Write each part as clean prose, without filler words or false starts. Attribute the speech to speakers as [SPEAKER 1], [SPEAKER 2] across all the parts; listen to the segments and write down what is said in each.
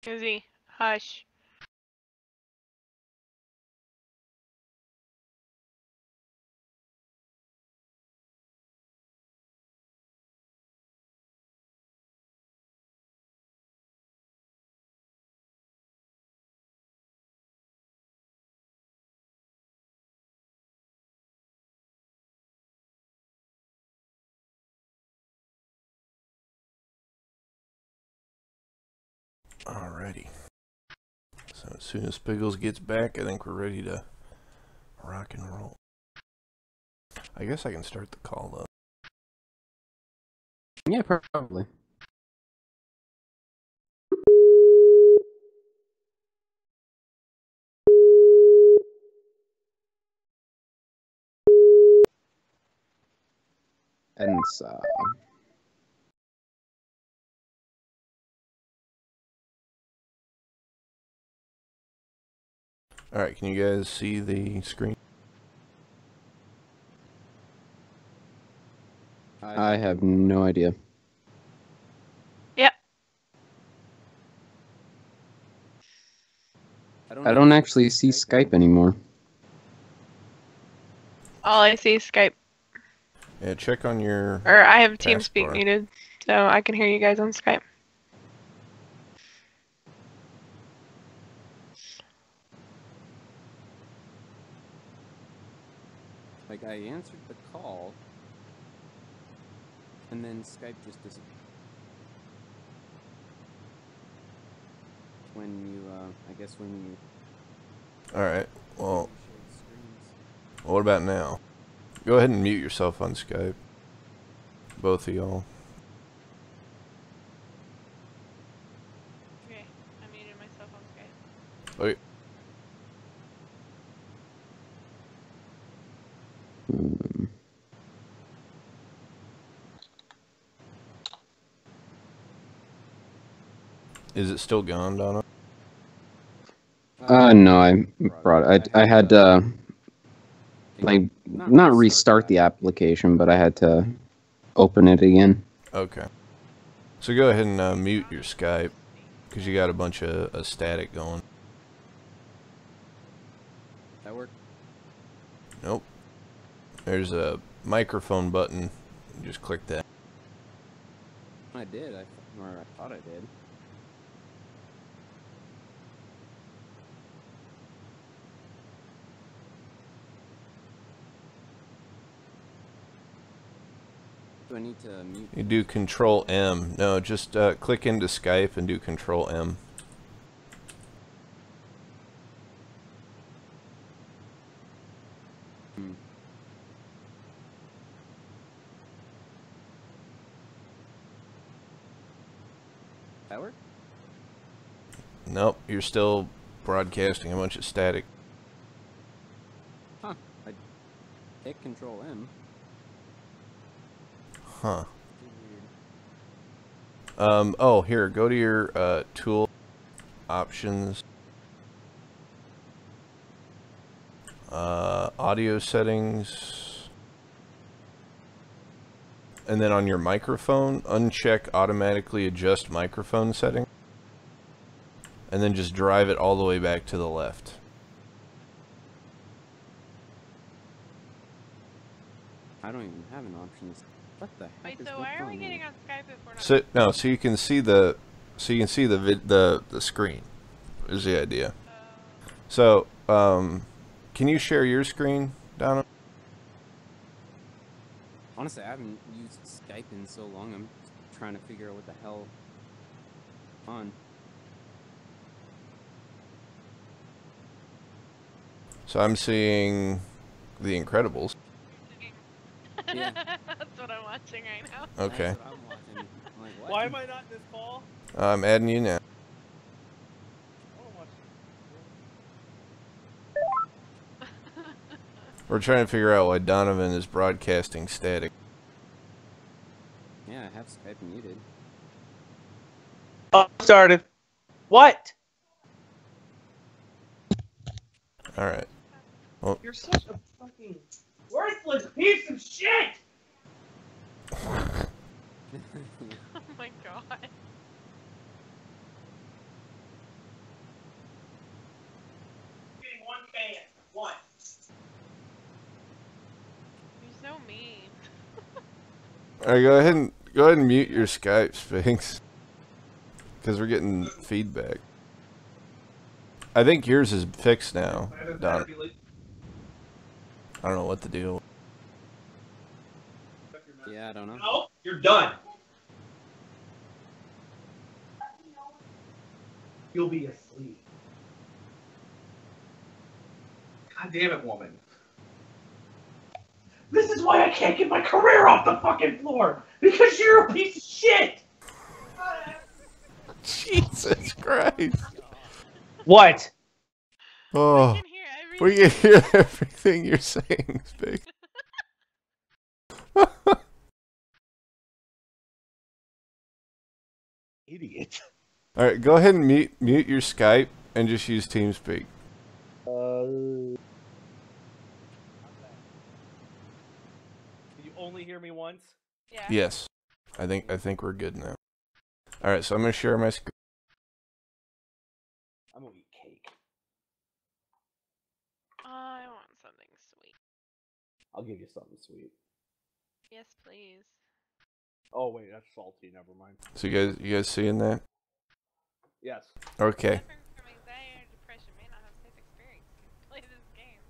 [SPEAKER 1] Izzy, hush.
[SPEAKER 2] Alrighty. So as soon as Spiggles gets back, I think we're ready to rock and roll. I guess I can start the call though.
[SPEAKER 3] Yeah, probably. And
[SPEAKER 2] Alright, can you guys see the screen?
[SPEAKER 3] I have no idea.
[SPEAKER 1] Yep.
[SPEAKER 3] I don't actually see Skype anymore.
[SPEAKER 1] All I see is Skype.
[SPEAKER 2] Yeah, check on your...
[SPEAKER 1] Or I have TeamSpeak
[SPEAKER 2] taskbar.
[SPEAKER 1] muted, so I can hear you guys on Skype.
[SPEAKER 3] Like, I answered the call, and then Skype just disappeared. When you, I guess when you...
[SPEAKER 2] Alright, well, what about now? Go ahead and mute yourself on Skype. Both of y'all.
[SPEAKER 1] Okay, I muted myself on Skype.
[SPEAKER 2] Okay. Is it still gone, Donna?
[SPEAKER 3] No, I brought it. I had to, like, not restart the application, but I had to open it again.
[SPEAKER 2] Okay. So go ahead and mute your Skype, because you got a bunch of static going.
[SPEAKER 3] That worked?
[SPEAKER 2] Nope. There's a microphone button. Just click that.
[SPEAKER 3] I did, or I thought I did. Do I need to mute?
[SPEAKER 2] You do Control M. No, just click into Skype and do Control M.
[SPEAKER 3] That work?
[SPEAKER 2] Nope, you're still broadcasting a bunch of static.
[SPEAKER 3] Huh. I hit Control M.
[SPEAKER 2] Huh. Oh, here, go to your tool options, audio settings, and then on your microphone, uncheck automatically adjust microphone setting, and then just drive it all the way back to the left.
[SPEAKER 3] I don't even have an option. What the heck?
[SPEAKER 1] Wait,
[SPEAKER 3] is
[SPEAKER 1] so why are we
[SPEAKER 3] going
[SPEAKER 1] getting
[SPEAKER 3] on?
[SPEAKER 1] on Skype if we're not?
[SPEAKER 2] So no, so you can see the the screen is the idea. So can you share your screen, Donna?
[SPEAKER 3] Honestly, I haven't used Skype in so long. I'm trying to figure out what the hell on.
[SPEAKER 2] So I'm seeing The Incredibles.
[SPEAKER 3] Yeah.
[SPEAKER 1] That's what I'm watching right now.
[SPEAKER 2] Okay.
[SPEAKER 3] That's what I'm watching. I'm like, what?
[SPEAKER 4] Why am I not in this call?
[SPEAKER 2] I'm adding you now. We're trying to figure out why Donovan is broadcasting static.
[SPEAKER 3] Yeah, I have Skype muted.
[SPEAKER 4] Oh, started. What?
[SPEAKER 2] Alright. Well,
[SPEAKER 4] You're such a fucking worthless piece of shit!
[SPEAKER 1] Oh my god.
[SPEAKER 4] One.
[SPEAKER 1] You're so mean.
[SPEAKER 2] All right, go ahead and mute your Skype, Sphinx, because we're getting feedback. I think yours is fixed now, Don. I don't know what the deal.
[SPEAKER 3] Yeah, I don't know.
[SPEAKER 4] No, you're done. You'll be asleep. God damn it, woman. This is why I can't get my career off the fucking floor. Because you're a piece of shit.
[SPEAKER 2] Jesus Christ!
[SPEAKER 4] What?
[SPEAKER 2] Oh,
[SPEAKER 1] We can hear everything.
[SPEAKER 2] we can hear everything you're saying, Sphinx.
[SPEAKER 4] Idiot.
[SPEAKER 2] All right, go ahead and mute your Skype and just use TeamSpeak.
[SPEAKER 5] Can you only hear me once?
[SPEAKER 1] Yeah.
[SPEAKER 2] Yes, I think we're good now. All right, so I'm gonna share my screen.
[SPEAKER 5] I'm gonna eat cake.
[SPEAKER 1] I want something sweet.
[SPEAKER 5] I'll give you something sweet.
[SPEAKER 1] Yes, please.
[SPEAKER 5] Oh wait, that's salty. Never mind.
[SPEAKER 2] So you guys seeing that?
[SPEAKER 5] Yes.
[SPEAKER 2] Okay.
[SPEAKER 1] Suffering from anxiety or depression may not have safe experience. Play this game.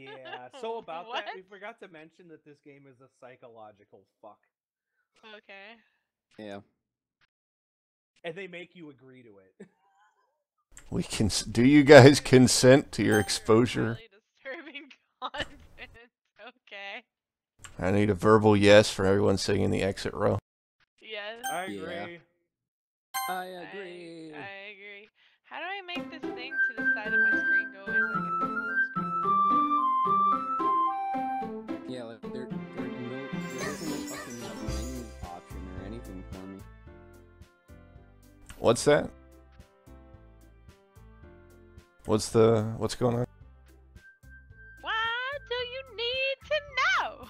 [SPEAKER 5] Yeah. So about
[SPEAKER 1] What?
[SPEAKER 5] that, we forgot to mention that this game is a psychological fuck,
[SPEAKER 1] Okay.
[SPEAKER 3] Yeah.
[SPEAKER 5] and they make you agree to it.
[SPEAKER 2] We can. Do you guys consent to your exposure?
[SPEAKER 1] Really disturbing content. Okay.
[SPEAKER 2] I need a verbal yes for everyone sitting in the exit row.
[SPEAKER 1] Yes.
[SPEAKER 5] I
[SPEAKER 3] Yeah.
[SPEAKER 5] agree.
[SPEAKER 3] I agree.
[SPEAKER 1] I agree. How do I make this thing to the side of my screen go away so I can see full screen?
[SPEAKER 3] Yeah, like there isn't a fucking menu option or anything for me.
[SPEAKER 2] What's that? What's going on?
[SPEAKER 1] What do you need to know?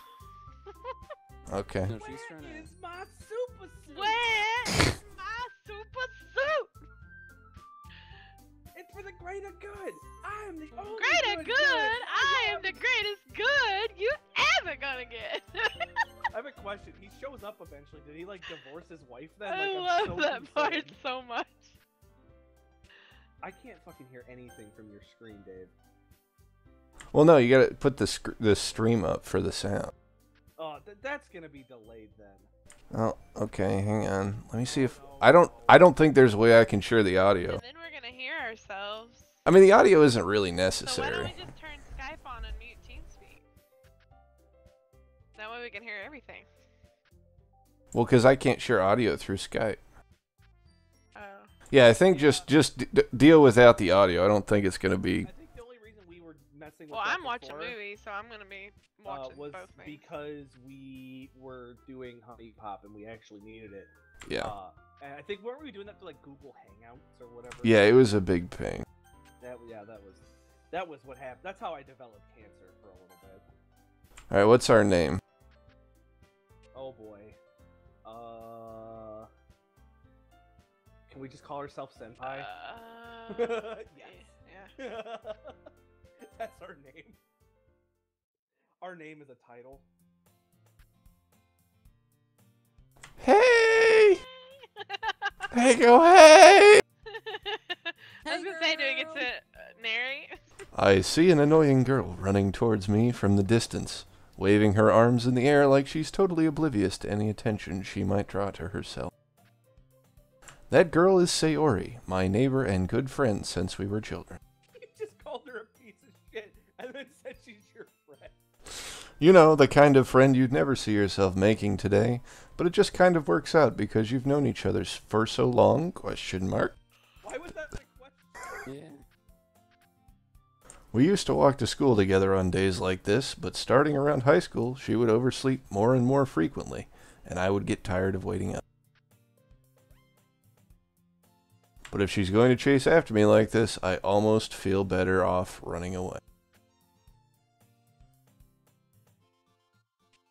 [SPEAKER 2] Okay.
[SPEAKER 3] No, she's trying to.
[SPEAKER 5] Is my super suit?
[SPEAKER 1] Where is my super suit?
[SPEAKER 5] It's for the greater good. I am the only
[SPEAKER 1] Greater good? I am the greatest good you ever gonna get.
[SPEAKER 5] I have a question. He shows up eventually. Did he like divorce his wife then?
[SPEAKER 1] I
[SPEAKER 5] Like, I'm
[SPEAKER 1] love
[SPEAKER 5] so
[SPEAKER 1] that part
[SPEAKER 5] concerned.
[SPEAKER 1] so much.
[SPEAKER 5] I can't fucking hear anything from your screen, Dave.
[SPEAKER 2] Well, no, you gotta put the stream up for the sound.
[SPEAKER 5] Oh, that's gonna be delayed then.
[SPEAKER 2] Oh, okay. Hang on. Let me see if I don't think there's a way I can share the audio.
[SPEAKER 1] And then we're gonna hear ourselves.
[SPEAKER 2] I mean, the audio isn't really
[SPEAKER 1] So why don't
[SPEAKER 2] necessary.
[SPEAKER 1] we just turn Skype on and mute TeamSpeak? That way we can hear everything.
[SPEAKER 2] Well, because I can't share audio through Skype.
[SPEAKER 1] Oh.
[SPEAKER 2] Yeah, I think just deal without the audio. I don't think it's gonna be.
[SPEAKER 5] I think the only reason we were messing with
[SPEAKER 1] Well,
[SPEAKER 5] that
[SPEAKER 1] I'm watching
[SPEAKER 5] before,
[SPEAKER 1] movies, so I'm gonna be watching
[SPEAKER 5] was
[SPEAKER 1] both things.
[SPEAKER 5] because we were doing Honey Pop and we actually needed it.
[SPEAKER 2] Yeah.
[SPEAKER 5] And I think weren't we doing that to like Google Hangouts or whatever?
[SPEAKER 2] Yeah, it was a big pain.
[SPEAKER 5] That was what happened. That's how I developed cancer for a little bit.
[SPEAKER 2] All right, what's our name?
[SPEAKER 5] Oh boy. Can we just call ourselves Senpai? Yes.
[SPEAKER 1] Yeah.
[SPEAKER 5] That's our name. Our name is a title.
[SPEAKER 2] Hey! Hey, go hey!
[SPEAKER 1] I was gonna say, do we get to narrate?
[SPEAKER 2] I see an annoying girl running towards me from the distance, waving her arms in the air like she's totally oblivious to any attention she might draw to herself. That girl is Sayori, my neighbor and good friend since we were children.
[SPEAKER 5] You just called her a piece of shit and then said she's your friend.
[SPEAKER 2] You know, the kind of friend you'd never see yourself making today, but it just kind of works out because you've known each other for so long, question mark.
[SPEAKER 5] Why was that the question?
[SPEAKER 3] Yeah.
[SPEAKER 2] We used to walk to school together on days like this, but starting around high school, she would oversleep more and more frequently, and I would get tired of waiting up. But if she's going to chase after me like this, I almost feel better off running away.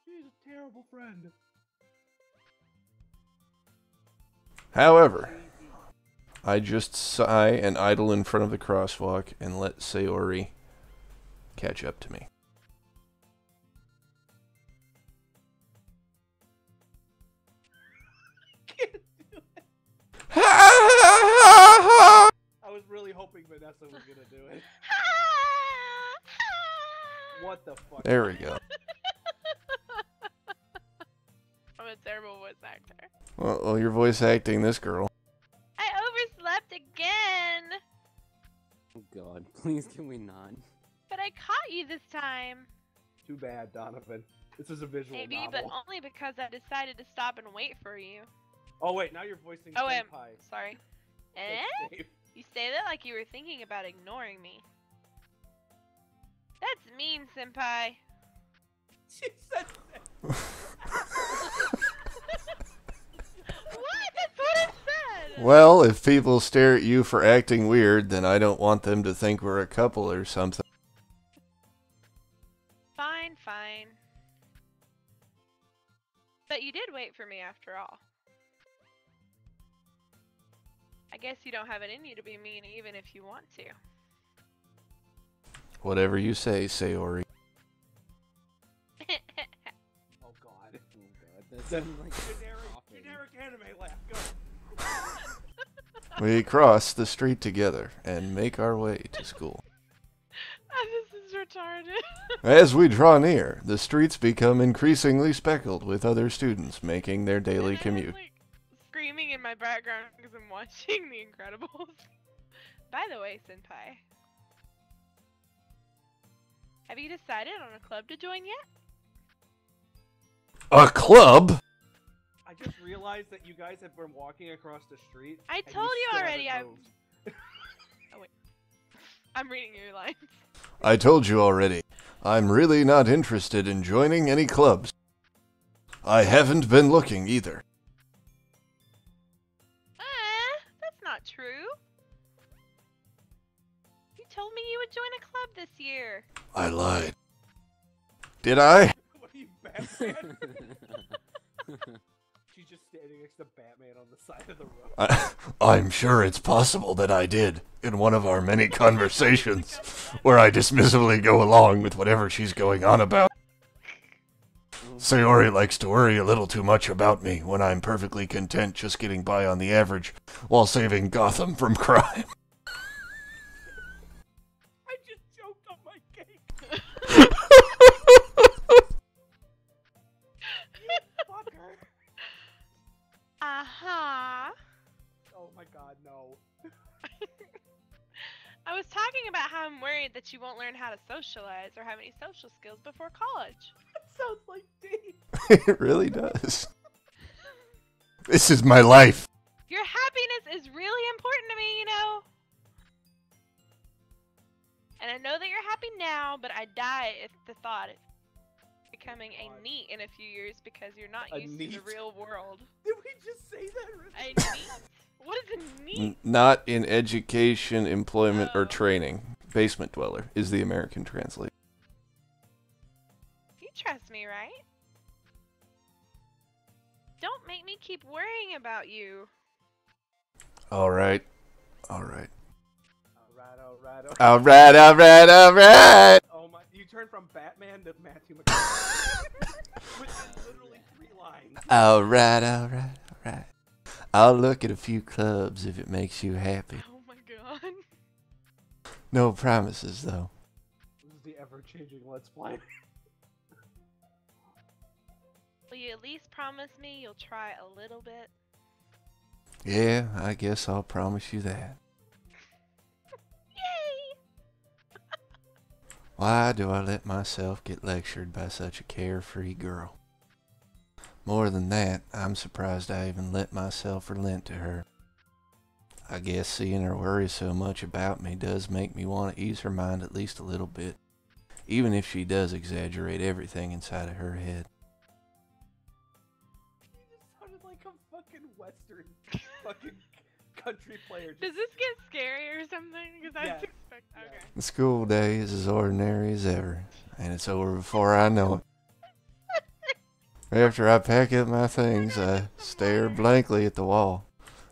[SPEAKER 5] She's a terrible friend.
[SPEAKER 2] However, I just sigh and idle in front of the crosswalk and let Sayori catch up to me.
[SPEAKER 5] I was really hoping Vanessa was gonna do it. What the fuck?
[SPEAKER 2] There we go.
[SPEAKER 1] I'm a terrible voice actor.
[SPEAKER 2] Well, you're voice acting this girl.
[SPEAKER 1] I overslept again!
[SPEAKER 3] Oh god, please can we not?
[SPEAKER 1] But I caught you this time.
[SPEAKER 5] Too bad, Donovan. This is a visual
[SPEAKER 1] Maybe,
[SPEAKER 5] novel.
[SPEAKER 1] but only because I decided to stop and wait for you.
[SPEAKER 5] Oh wait, now you're voicing
[SPEAKER 1] Oh,
[SPEAKER 5] Senpai.
[SPEAKER 1] sorry.
[SPEAKER 5] Thanks,
[SPEAKER 1] Eh?
[SPEAKER 5] Dave.
[SPEAKER 1] You say that like you were thinking about ignoring me. That's mean, Senpai.
[SPEAKER 5] She said that.
[SPEAKER 1] What? That's what it said!
[SPEAKER 2] Well, if people stare at you for acting weird, then I don't want them to think we're a couple or something.
[SPEAKER 1] Fine, fine. But you did wait for me after all. I guess you don't have it in you to be mean even if you want to.
[SPEAKER 2] Whatever you say, Sayori.
[SPEAKER 5] Oh god.
[SPEAKER 3] Oh god, that sounds like
[SPEAKER 5] Generic anime laugh. Go.
[SPEAKER 2] We cross the street together and make our way to school.
[SPEAKER 1] This is retarded.
[SPEAKER 2] As we draw near, the streets become increasingly speckled with other students making their daily
[SPEAKER 1] And I
[SPEAKER 2] commute.
[SPEAKER 1] was, like, screaming in my background because I'm watching The Incredibles. By the way, Senpai, have you decided on a club to join yet?
[SPEAKER 2] A club?
[SPEAKER 5] I just realized that you guys have been walking across the street.
[SPEAKER 1] I
[SPEAKER 5] and
[SPEAKER 1] told you
[SPEAKER 5] still
[SPEAKER 1] already,
[SPEAKER 5] haven't moved.
[SPEAKER 1] I'm reading your lines.
[SPEAKER 2] I told you already. I'm really not interested in joining any clubs. I haven't been looking either.
[SPEAKER 1] That's not true. You told me you would join a club this year.
[SPEAKER 2] I lied. Did I?
[SPEAKER 5] What are you, Batman? She's just standing next to Batman on the side of the road.
[SPEAKER 2] I'm sure it's possible that I did, in one of our many conversations, where I dismissively go along with whatever she's going on about. Sayori likes to worry a little too much about me when I'm perfectly content just getting by on the average, while saving Gotham from crime.
[SPEAKER 5] I just choked on my cake. You fucker.
[SPEAKER 1] Uh-huh.
[SPEAKER 5] Oh my god, no.
[SPEAKER 1] I was talking about how I'm worried that you won't learn how to socialize or have any social skills before college.
[SPEAKER 5] That sounds like Dave.
[SPEAKER 2] It really does. This is my life.
[SPEAKER 1] Your happiness is really important to me, you know? And I know that you're happy now, but I die at the thought of becoming a NEET in a few years because you're not
[SPEAKER 5] A
[SPEAKER 1] used to
[SPEAKER 5] NEET?
[SPEAKER 1] the real world.
[SPEAKER 5] Did we just say that?
[SPEAKER 1] A NEET? What is a NEET?
[SPEAKER 2] Not in education, employment, or
[SPEAKER 1] Oh.
[SPEAKER 2] training. Basement dweller is the American translation.
[SPEAKER 1] You trust me, right? Don't make me keep worrying about you.
[SPEAKER 2] Alright. Alright.
[SPEAKER 5] Alright, alright, alright.
[SPEAKER 2] Alright, alright, alright!
[SPEAKER 5] Oh my, you turned from Batman to Matthew McConaughey. With literally 3 lines.
[SPEAKER 2] Alright, alright, alright. I'll look at a few clubs if it makes you happy.
[SPEAKER 1] Oh my god.
[SPEAKER 2] No promises, though.
[SPEAKER 5] This is the ever-changing Let's Play.
[SPEAKER 1] Will you at least promise me you'll try a little bit?
[SPEAKER 2] Yeah, I guess I'll promise you that.
[SPEAKER 1] Yay!
[SPEAKER 2] Why do I let myself get lectured by such a carefree girl? More than that, I'm surprised I even let myself relent to her. I guess seeing her worry so much about me does make me want to ease her mind at least a little bit, even if she does exaggerate everything inside of her head.
[SPEAKER 5] You just sounded like a fucking Western fucking country player.
[SPEAKER 1] Does this get scary or something? Because I
[SPEAKER 5] Yes.
[SPEAKER 1] expect.
[SPEAKER 5] Yes.
[SPEAKER 1] Okay.
[SPEAKER 2] The school day is as ordinary as ever, and it's over before I know it. After I pack up my things, I stare blankly at the wall,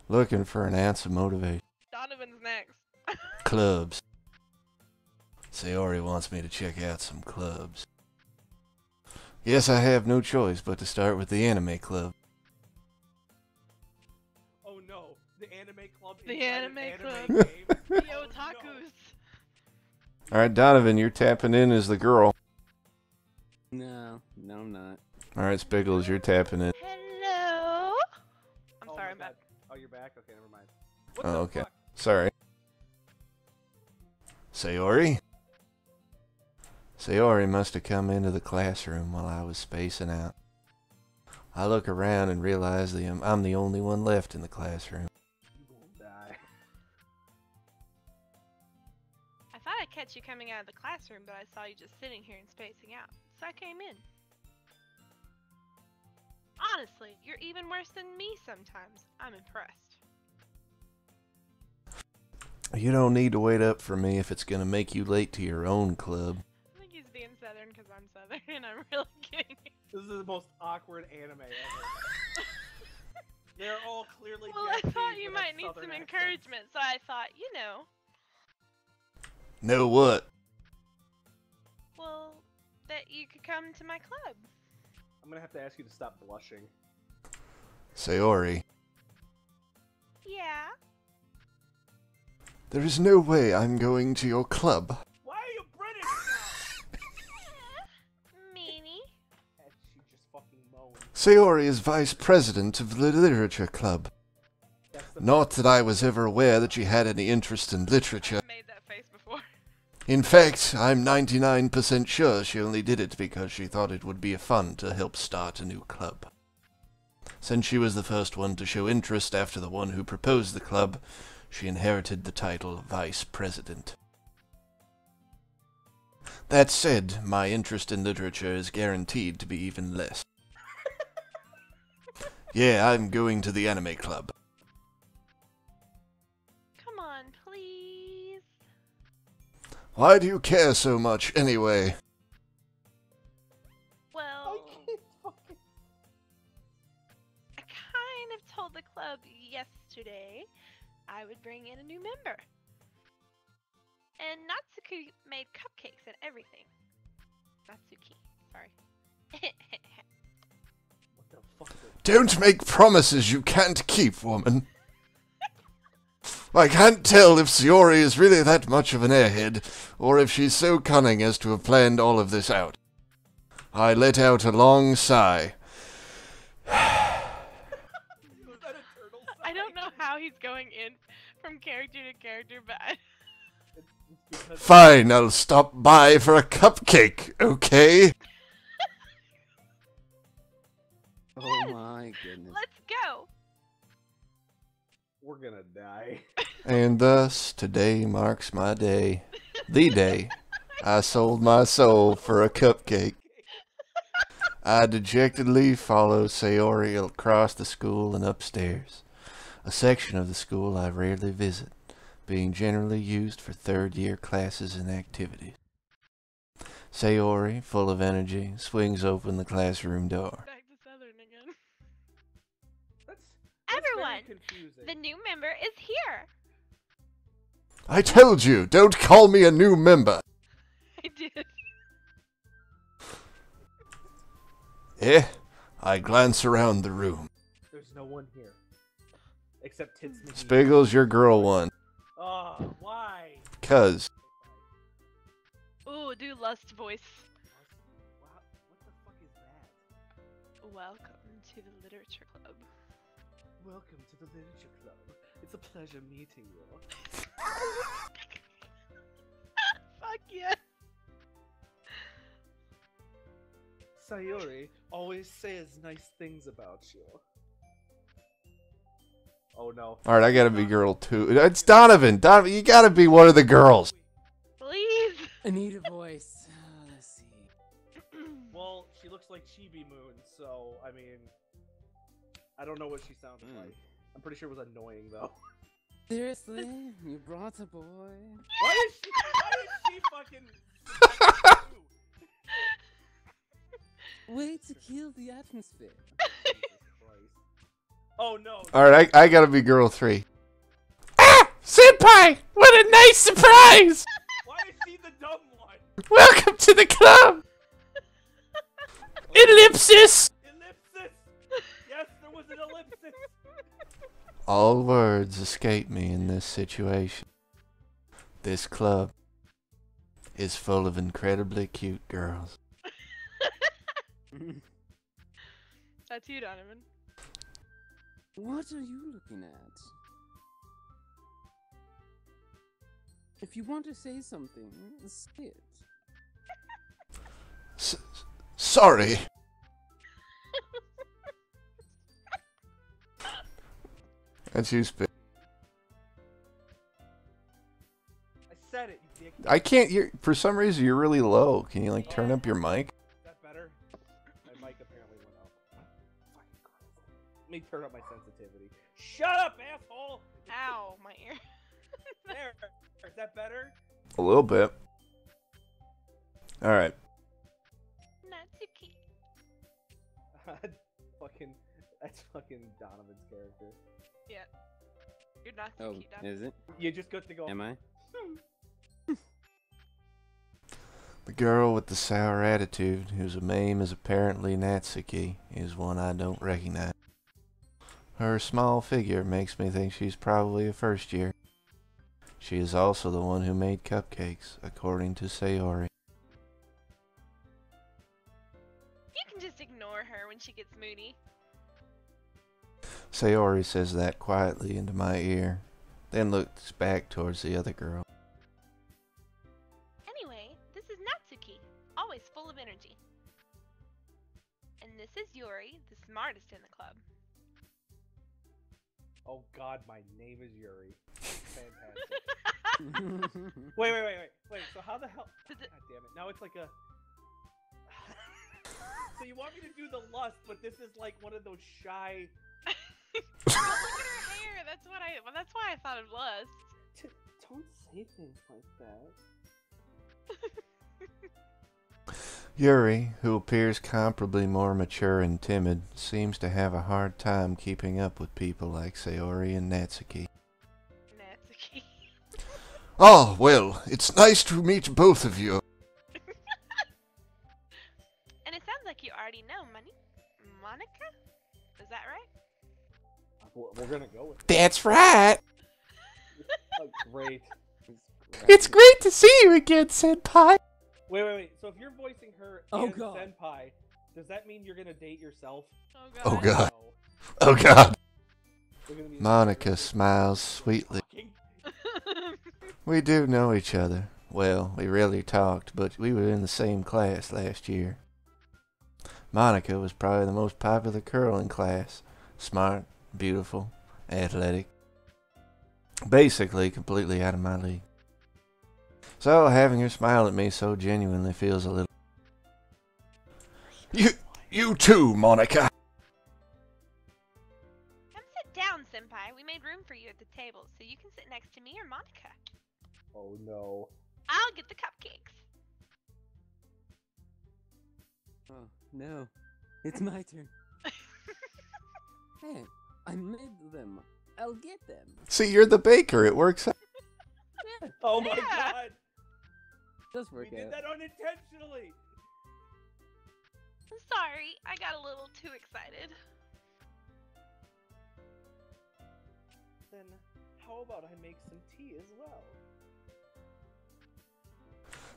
[SPEAKER 2] Looking for an ounce of motivation.
[SPEAKER 1] Donovan's next.
[SPEAKER 2] Clubs. Sayori wants me to check out some clubs. Yes, I have no choice but to start with the anime club.
[SPEAKER 5] Oh no, the anime club.
[SPEAKER 1] The
[SPEAKER 5] inside an
[SPEAKER 1] anime club.
[SPEAKER 5] game.
[SPEAKER 1] The
[SPEAKER 5] Oh,
[SPEAKER 1] otakus.
[SPEAKER 2] Alright, Donovan, you're tapping in as the girl.
[SPEAKER 3] No, I'm not.
[SPEAKER 2] Alright, Spiggles, you're tapping in.
[SPEAKER 1] Hello. I'm
[SPEAKER 5] Oh
[SPEAKER 1] sorry,
[SPEAKER 5] my
[SPEAKER 1] I'm back.
[SPEAKER 5] God. Oh, you're back? Okay, never mind. What
[SPEAKER 2] Oh,
[SPEAKER 5] the
[SPEAKER 2] okay.
[SPEAKER 5] fuck?
[SPEAKER 2] Sorry. Sayori? Sayori must have come into the classroom while I was spacing out. I look around and realize I'm the only one left in the classroom.
[SPEAKER 5] You will die.
[SPEAKER 1] I thought I'd catch you coming out of the classroom, but I saw you just sitting here and spacing out, so I came in. Honestly, you're even worse than me sometimes. I'm impressed.
[SPEAKER 2] You don't need to wait up for me if it's gonna make you late to your own club.
[SPEAKER 1] I think he's being southern because I'm southern, and I'm really kidding.
[SPEAKER 5] This is the most awkward anime ever. They're all clearly.
[SPEAKER 1] Well, I thought
[SPEAKER 5] Japanese
[SPEAKER 1] you
[SPEAKER 5] with
[SPEAKER 1] might need
[SPEAKER 5] southern
[SPEAKER 1] some
[SPEAKER 5] accents.
[SPEAKER 1] encouragement, so I thought,
[SPEAKER 2] Know what?
[SPEAKER 1] well, that you could come to my club.
[SPEAKER 5] I'm gonna have to ask you to stop blushing.
[SPEAKER 2] Sayori,
[SPEAKER 1] Yeah.
[SPEAKER 2] there is no way I'm going to your club.
[SPEAKER 5] Why are you British now?
[SPEAKER 1] Meanie.
[SPEAKER 5] And she just fucking moaned.
[SPEAKER 2] Sayori is vice president of the literature club.
[SPEAKER 5] That's the
[SPEAKER 2] Not that I was ever aware that she had any interest in literature.
[SPEAKER 1] I've made that face before.
[SPEAKER 2] In fact, I'm 99% sure she only did it because she thought it would be fun to help start a new club. Since she was the first one to show interest after the one who proposed the club, she inherited the title Vice President. That said, my interest in literature is guaranteed to be even less. Yeah, I'm going to the anime club.
[SPEAKER 1] Come on, please.
[SPEAKER 2] Why do you care so much, anyway?
[SPEAKER 1] Well,
[SPEAKER 5] can't fucking.
[SPEAKER 1] I kind of told the club yesterday I would bring in a new member. And Natsuki made cupcakes and everything. Natsuki, sorry.
[SPEAKER 5] What the fuck?
[SPEAKER 2] Don't make promises you can't keep, woman. I can't tell if Sayori is really that much of an airhead, or if she's so cunning as to have planned all of this out. I let out a long sigh.
[SPEAKER 5] Was that a turtle
[SPEAKER 1] I don't know how he's going in from character to character, but
[SPEAKER 5] It's because
[SPEAKER 2] Fine, I'll stop by for a cupcake, okay?
[SPEAKER 3] Oh my goodness.
[SPEAKER 1] let's go.
[SPEAKER 5] we're gonna die.
[SPEAKER 2] And thus, today marks my day. The day I sold my soul for a cupcake. I dejectedly follow Sayori across the school and upstairs, a section of the school I rarely visit, being generally used for third-year classes and activities. Sayori, full of energy, swings open the classroom door.
[SPEAKER 1] Back to Southern again.
[SPEAKER 5] That's
[SPEAKER 1] Everyone,
[SPEAKER 5] very confusing.
[SPEAKER 1] the new member is here.
[SPEAKER 2] I told you, don't call me a new member.
[SPEAKER 1] I did.
[SPEAKER 2] I glance around the room.
[SPEAKER 5] There's no one here. Except Tits McGee.
[SPEAKER 2] Spiggles, your girl won.
[SPEAKER 5] Oh, why?
[SPEAKER 2] 'Cause
[SPEAKER 1] Ooh, do lust voice.
[SPEAKER 5] Wow, what the fuck is that?
[SPEAKER 1] Welcome to the literature club.
[SPEAKER 5] Welcome to the Literature Club. It's a pleasure meeting you.
[SPEAKER 1] Fuck yeah.
[SPEAKER 5] Sayori always says nice things about you. Oh no.
[SPEAKER 2] Alright, I gotta be girl too. It's Donovan! Donovan, you gotta be one of the girls.
[SPEAKER 1] Please.
[SPEAKER 3] I need a voice. Let's see.
[SPEAKER 5] Well, she looks like Chibi Moon, so I mean, I don't know what she sounded like. I'm pretty sure it was annoying though.
[SPEAKER 3] Seriously? You brought a boy?
[SPEAKER 5] Why is she fucking?
[SPEAKER 3] Way to kill the atmosphere.
[SPEAKER 5] Jesus Christ. Oh no.
[SPEAKER 2] Alright, I gotta be girl 3. Ah! Senpai! What a nice surprise!
[SPEAKER 5] Why is she the dumb one?
[SPEAKER 2] Welcome to the club! Ellipsis!
[SPEAKER 5] Ellipsis! Yes, there was an ellipsis!
[SPEAKER 2] All words escape me in this situation. This club is full of incredibly cute girls.
[SPEAKER 1] That's you, Donovan.
[SPEAKER 3] What are you looking at? If you want to say something, say it.
[SPEAKER 2] Sorry. That's you, Spit.
[SPEAKER 5] I said it, you dick.
[SPEAKER 2] I can't hear. For some reason, you're really low. Can you, like, turn up your mic?
[SPEAKER 5] Is that better? My mic apparently went up. Let me turn up my sensitivity. Shut up, asshole!
[SPEAKER 1] Ow, my ear.
[SPEAKER 5] There. Is that better?
[SPEAKER 2] A little bit. Alright.
[SPEAKER 1] Natsuki.
[SPEAKER 5] That's fucking Donovan's character.
[SPEAKER 1] Yeah. You're Natsuki,
[SPEAKER 3] Oh,
[SPEAKER 1] Donovan.
[SPEAKER 3] is it?
[SPEAKER 5] You just got to go.
[SPEAKER 3] Am I?
[SPEAKER 2] The girl with the sour attitude, whose name is apparently Natsuki, is one I don't recognize. Her small figure makes me think she's probably a first year. She is also the one who made cupcakes, according to Sayori.
[SPEAKER 1] You can just ignore her when she gets moody.
[SPEAKER 2] Sayori says that quietly into my ear, then looks back towards the other girl.
[SPEAKER 1] Anyway, this is Natsuki, always full of energy. And this is Yuri, the smartest in the club.
[SPEAKER 5] Oh god, my name is Yuri. Fantastic. Wait. So how the hell? God damn it. Now it's like a. So you want me to do the lust, but this is like one of those shy.
[SPEAKER 1] Look at her hair. That's why I thought of lust.
[SPEAKER 5] Don't say things like that.
[SPEAKER 2] Yuri, who appears comparably more mature and timid, seems to have a hard time keeping up with people like Sayori and Natsuki.
[SPEAKER 1] Natsuki.
[SPEAKER 2] Oh, well, it's nice to meet both of you.
[SPEAKER 1] And it sounds like you already know Monica? Is that right?
[SPEAKER 5] We're gonna go with.
[SPEAKER 2] That's right.
[SPEAKER 5] Oh, great.
[SPEAKER 2] It's great to see you again, Senpai.
[SPEAKER 5] Wait. So if you're voicing her
[SPEAKER 3] Oh,
[SPEAKER 5] and
[SPEAKER 3] God.
[SPEAKER 5] Senpai, does that mean you're gonna date yourself?
[SPEAKER 1] Oh god.
[SPEAKER 2] Oh god.
[SPEAKER 5] No.
[SPEAKER 2] Oh god.
[SPEAKER 5] We're gonna be
[SPEAKER 2] Monica smiles sweetly.
[SPEAKER 5] Fucking-
[SPEAKER 2] We do know each other. Well, we rarely talked, but we were in the same class last year. Monica was probably the most popular girl in class. Smart, beautiful, athletic. Basically, completely out of my league. So, having her smile at me so genuinely feels a little... You too, Monica!
[SPEAKER 1] Come sit down, Senpai. We made room for you at the table, so you can sit next to me or Monica.
[SPEAKER 5] Oh no.
[SPEAKER 1] I'll get the cupcakes.
[SPEAKER 3] Oh, no. It's my turn. Hey, I made them. I'll get them.
[SPEAKER 2] See, you're the baker. It works out.
[SPEAKER 3] Yeah,
[SPEAKER 5] Oh my
[SPEAKER 1] Yeah.
[SPEAKER 5] god.
[SPEAKER 3] does
[SPEAKER 5] We
[SPEAKER 3] work
[SPEAKER 5] did
[SPEAKER 3] out.
[SPEAKER 5] that unintentionally.
[SPEAKER 1] I'm sorry, I got a little too excited.
[SPEAKER 5] Then how about I make some tea as well?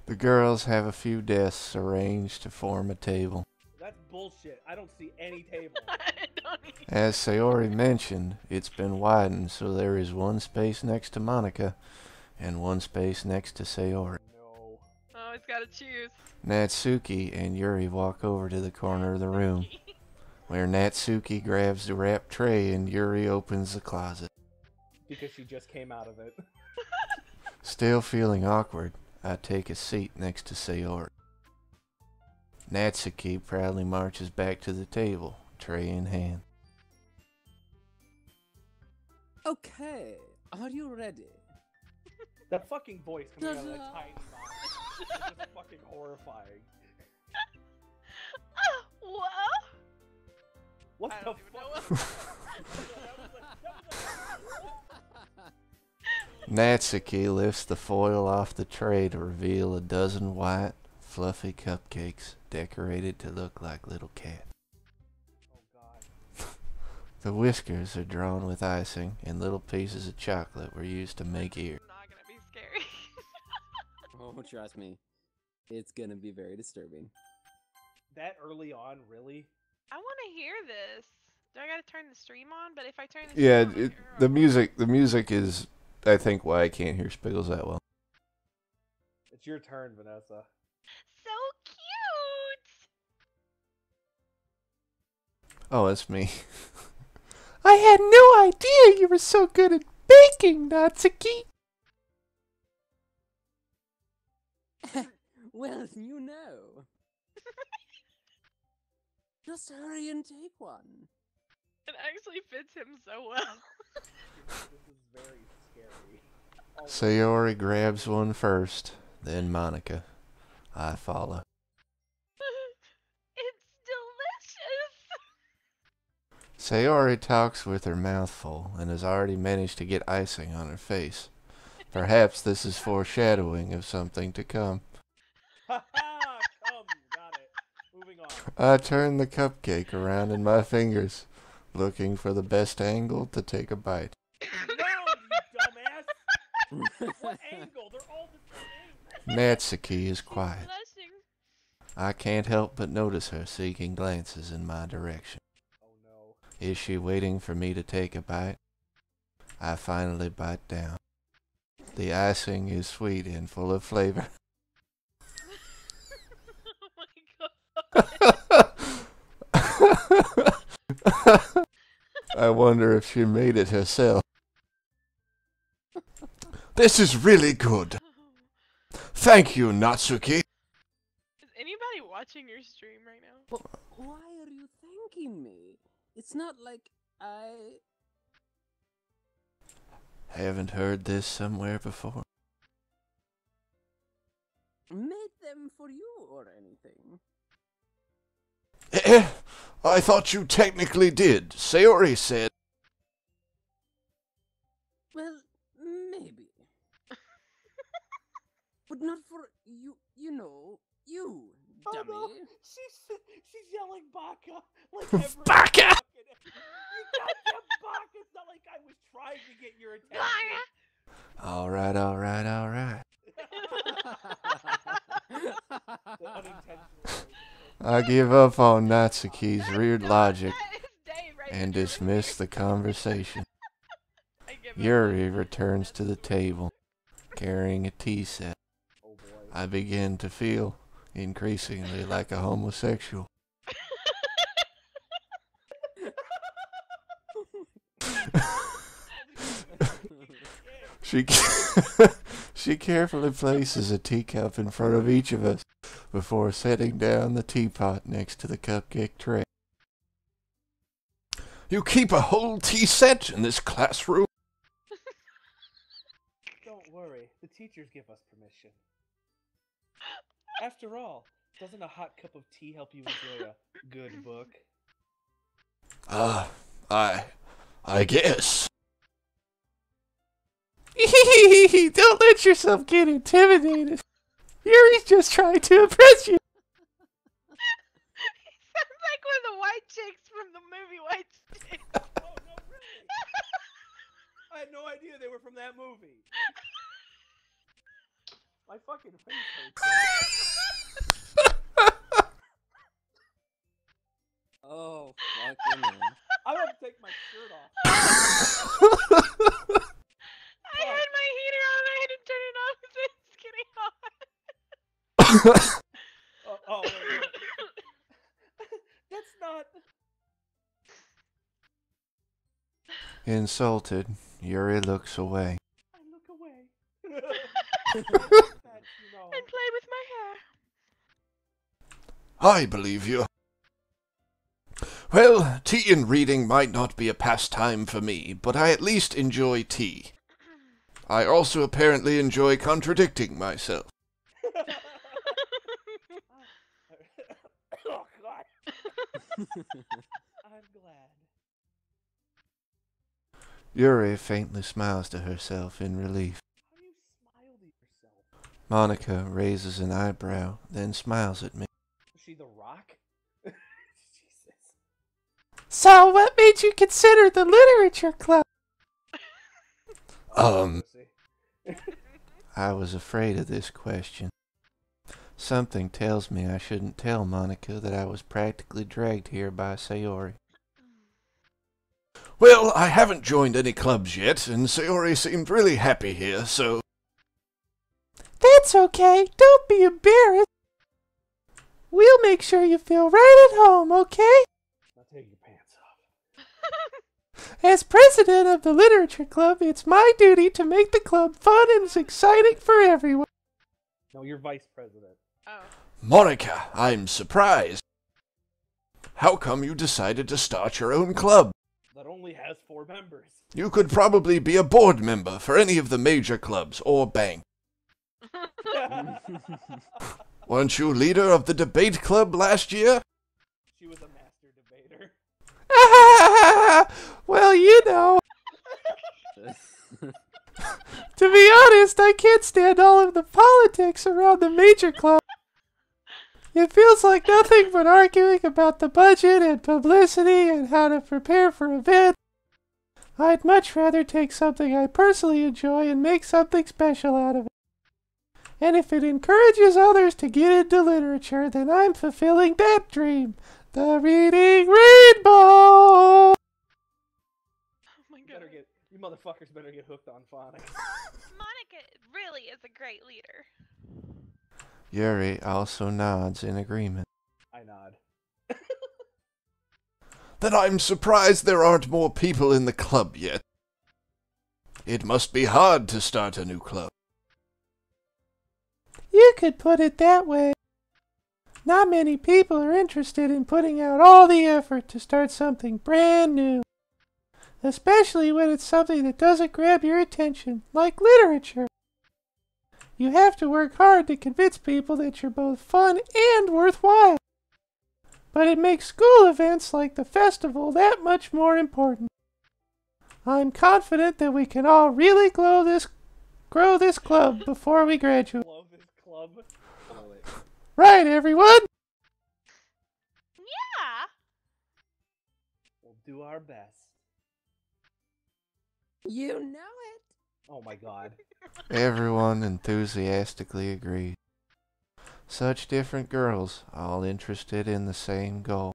[SPEAKER 2] The girls have a few desks arranged to form a table.
[SPEAKER 5] That's bullshit. I don't see any table.
[SPEAKER 1] I don't even...
[SPEAKER 2] As Sayori mentioned, it's been widened so there is one space next to Monica and one space next to Sayori.
[SPEAKER 5] No.
[SPEAKER 1] Always gotta choose.
[SPEAKER 2] Natsuki and Yuri walk over to the corner of the room, where Natsuki grabs the wrapped tray and Yuri opens the closet.
[SPEAKER 5] Because she just came out of it.
[SPEAKER 2] Still feeling awkward, I take a seat next to Sayori. Natsuki proudly marches back to the table, tray in hand.
[SPEAKER 3] Okay, are you ready?
[SPEAKER 5] That fucking voice coming out of that
[SPEAKER 3] Ta-da.
[SPEAKER 5] tiny mouth. It's just fucking horrifying.
[SPEAKER 1] Whoa!
[SPEAKER 5] What
[SPEAKER 1] I
[SPEAKER 5] the
[SPEAKER 1] don't even know
[SPEAKER 5] fuck?
[SPEAKER 2] Natsuki lifts the foil off the tray to reveal a dozen white, fluffy cupcakes decorated to look like little cats.
[SPEAKER 5] Oh god.
[SPEAKER 2] The whiskers are drawn with icing, and little pieces of chocolate were used to make ears.
[SPEAKER 1] It's not gonna be scary.
[SPEAKER 6] Oh, trust me. It's gonna be very disturbing.
[SPEAKER 5] That early on, really?
[SPEAKER 1] I want to hear this. Do I gotta turn the stream on? But if I turn the
[SPEAKER 2] Yeah,
[SPEAKER 1] stream on,
[SPEAKER 2] the music is, I think, why I can't hear Spiggles that well.
[SPEAKER 5] It's your turn, Vanessa.
[SPEAKER 1] So cute.
[SPEAKER 2] Oh, that's me. I had no idea you were so good at baking, Natsuki.
[SPEAKER 6] Well, you know. Just hurry and take one.
[SPEAKER 1] It actually fits him so well.
[SPEAKER 5] This is very scary. Oh,
[SPEAKER 2] Sayori grabs one first, then Monica. I follow.
[SPEAKER 1] It's delicious.
[SPEAKER 2] Sayori talks with her mouth full and has already managed to get icing on her face. Perhaps this is foreshadowing of something to come.
[SPEAKER 5] Ha ha! Come, got it. Moving on.
[SPEAKER 2] I turn the cupcake around in my fingers, looking for the best angle to take a bite.
[SPEAKER 5] Round, you dumbass! What angle? They're all the same.
[SPEAKER 2] Natsuki is quiet.
[SPEAKER 1] Blushing.
[SPEAKER 2] I can't help but notice her seeking glances in my direction.
[SPEAKER 5] Oh no.
[SPEAKER 2] Is she waiting for me to take a bite? I finally bite down. The icing is sweet and full of flavor.
[SPEAKER 1] Oh my god.
[SPEAKER 2] I wonder if she made it herself. This is really good. Thank you, Natsuki.
[SPEAKER 1] Is anybody watching your stream right now?
[SPEAKER 6] But why are you thanking me? It's not like I...
[SPEAKER 2] Haven't heard this somewhere before.
[SPEAKER 6] made them for you or anything.
[SPEAKER 2] I thought you technically did. Sayori said.
[SPEAKER 6] Well, maybe. But not for you, you know, you,
[SPEAKER 5] Oh
[SPEAKER 6] dummy.
[SPEAKER 5] no! She's yelling Baka like every
[SPEAKER 2] Baka!
[SPEAKER 5] You goddamn Baka! It's not like I was trying to get your attention.
[SPEAKER 2] Alright, alright, alright.
[SPEAKER 5] The unintentional.
[SPEAKER 2] I give up on Natsuki's weird logic
[SPEAKER 1] That is Dave right
[SPEAKER 2] and
[SPEAKER 1] there.
[SPEAKER 2] dismiss the conversation.
[SPEAKER 1] I give up.
[SPEAKER 2] Yuri returns to the table, carrying a tea set.
[SPEAKER 5] Oh boy.
[SPEAKER 2] I begin to feel increasingly like a homosexual. She she carefully places a teacup in front of each of us before setting down the teapot next to the cupcake tray. You keep a whole tea set in this classroom?
[SPEAKER 5] Don't worry, the teachers give us permission. After all, doesn't a hot cup of tea help you enjoy a good book?
[SPEAKER 2] I guess. Don't let yourself get intimidated. Yuri's just trying to impress you.
[SPEAKER 1] He sounds like one of the white chicks from the movie White Chicks.
[SPEAKER 5] Oh no, really? I had no idea they were from that movie. My fucking face hurts.
[SPEAKER 6] Oh, fucking hell.
[SPEAKER 5] I'm gonna take my shirt off.
[SPEAKER 1] I had my heater on. I had to turn it off because it's getting hot.
[SPEAKER 5] Oh, wait. That's not.
[SPEAKER 2] Insulted, Yuri looks away.
[SPEAKER 5] I look away. That, you know.
[SPEAKER 1] And play with my hair.
[SPEAKER 2] I believe you. Well, tea and reading might not be a pastime for me, but I at least enjoy tea. I also apparently enjoy contradicting myself.
[SPEAKER 5] Oh god. I'm glad.
[SPEAKER 2] Yuri faintly smiles to herself in relief.
[SPEAKER 5] How do you smile to yourself?
[SPEAKER 2] Monica raises an eyebrow, then smiles at me.
[SPEAKER 5] Is she the Rock? Jesus.
[SPEAKER 2] So, what made you consider the literature club?
[SPEAKER 5] Pussy.
[SPEAKER 2] I was afraid of this question. Something tells me I shouldn't tell Monica that I was practically dragged here by Sayori. Well, I haven't joined any clubs yet, and Sayori seemed really happy here, so... That's okay. Don't be embarrassed. We'll make sure you feel right at home, okay?
[SPEAKER 5] Now take your pants off.
[SPEAKER 2] As president of the literature club, it's my duty to make the club fun and exciting for everyone.
[SPEAKER 5] No, you're vice president.
[SPEAKER 1] Oh.
[SPEAKER 2] Monica, I'm surprised. How come you decided to start your own club?
[SPEAKER 5] That only has 4 members.
[SPEAKER 2] You could probably be a board member for any of the major clubs or bank. Weren't you leader of the debate club last year?
[SPEAKER 5] She was a master debater.
[SPEAKER 2] Well, you know. To be honest, I can't stand all of the politics around the major club. It feels like nothing but arguing about the budget and publicity and how to prepare for events. I'd much rather take something I personally enjoy and make something special out of it. And if it encourages others to get into literature, then I'm fulfilling that dream. The Reading Rainbow!
[SPEAKER 1] Oh my god.
[SPEAKER 5] You motherfuckers better get hooked on phonics.
[SPEAKER 1] Monica really is a great leader.
[SPEAKER 2] Yuri also nods in agreement.
[SPEAKER 5] I nod.
[SPEAKER 2] Then I'm surprised there aren't more people in the club yet. It must be hard to start a new club. You could put it that way. Not many people are interested in putting out all the effort to start something brand new. Especially when it's something that doesn't grab your attention, like literature. You have to work hard to convince people that you're both fun and worthwhile. But it makes school events like the festival that much more important. I'm confident that we can all really grow this club before we graduate.
[SPEAKER 5] Love this club. Blow it.
[SPEAKER 2] Right, everyone?
[SPEAKER 1] Yeah.
[SPEAKER 5] We'll do our best.
[SPEAKER 6] You know it.
[SPEAKER 5] Oh my god.
[SPEAKER 2] Everyone enthusiastically agreed. Such different girls, all interested in the same goal.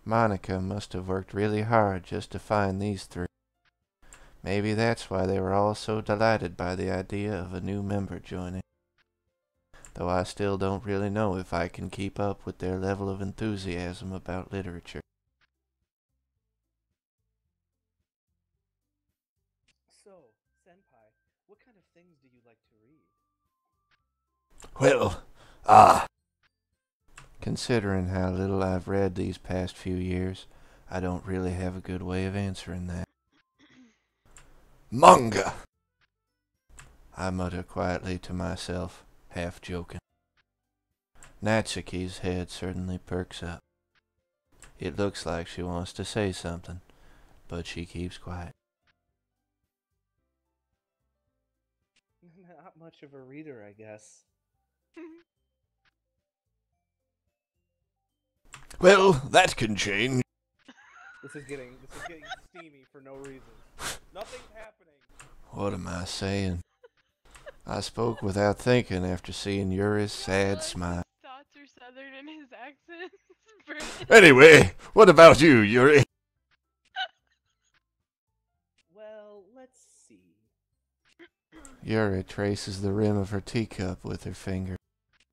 [SPEAKER 2] Monica must have worked really hard just to find these 3. Maybe that's why they were all so delighted by the idea of a new member joining. Though I still don't really know if I can keep up with their level of enthusiasm about literature.
[SPEAKER 5] So, Senpai, what kind of things do you like to read?
[SPEAKER 2] Well, considering how little I've read these past few years, I don't really have a good way of answering that. Manga! I mutter quietly to myself, half joking. Natsuki's head certainly perks up. It looks like she wants to say something, but she keeps quiet.
[SPEAKER 5] Not much of a reader, I guess.
[SPEAKER 2] Well, that can change.
[SPEAKER 5] This is getting steamy for no reason. Nothing's happening.
[SPEAKER 2] What am I saying? I spoke without thinking after seeing Yuri's sad smile.
[SPEAKER 1] His thoughts are southern and his accent is British.
[SPEAKER 2] Anyway, what about you, Yuri?
[SPEAKER 5] Well, let's see.
[SPEAKER 2] Yuri traces the rim of her teacup with her finger.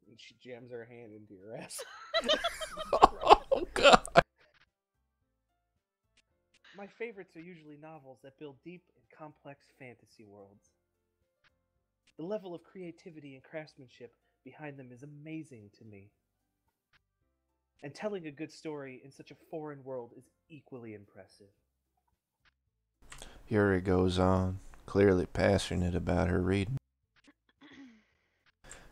[SPEAKER 5] And she jams her hand into your ass.
[SPEAKER 2] Oh, God.
[SPEAKER 5] My favorites are usually novels that build deep and complex fantasy worlds. The level of creativity and craftsmanship behind them is amazing to me. And telling a good story in such a foreign world is equally impressive.
[SPEAKER 2] Yuri goes on, clearly passionate about her reading.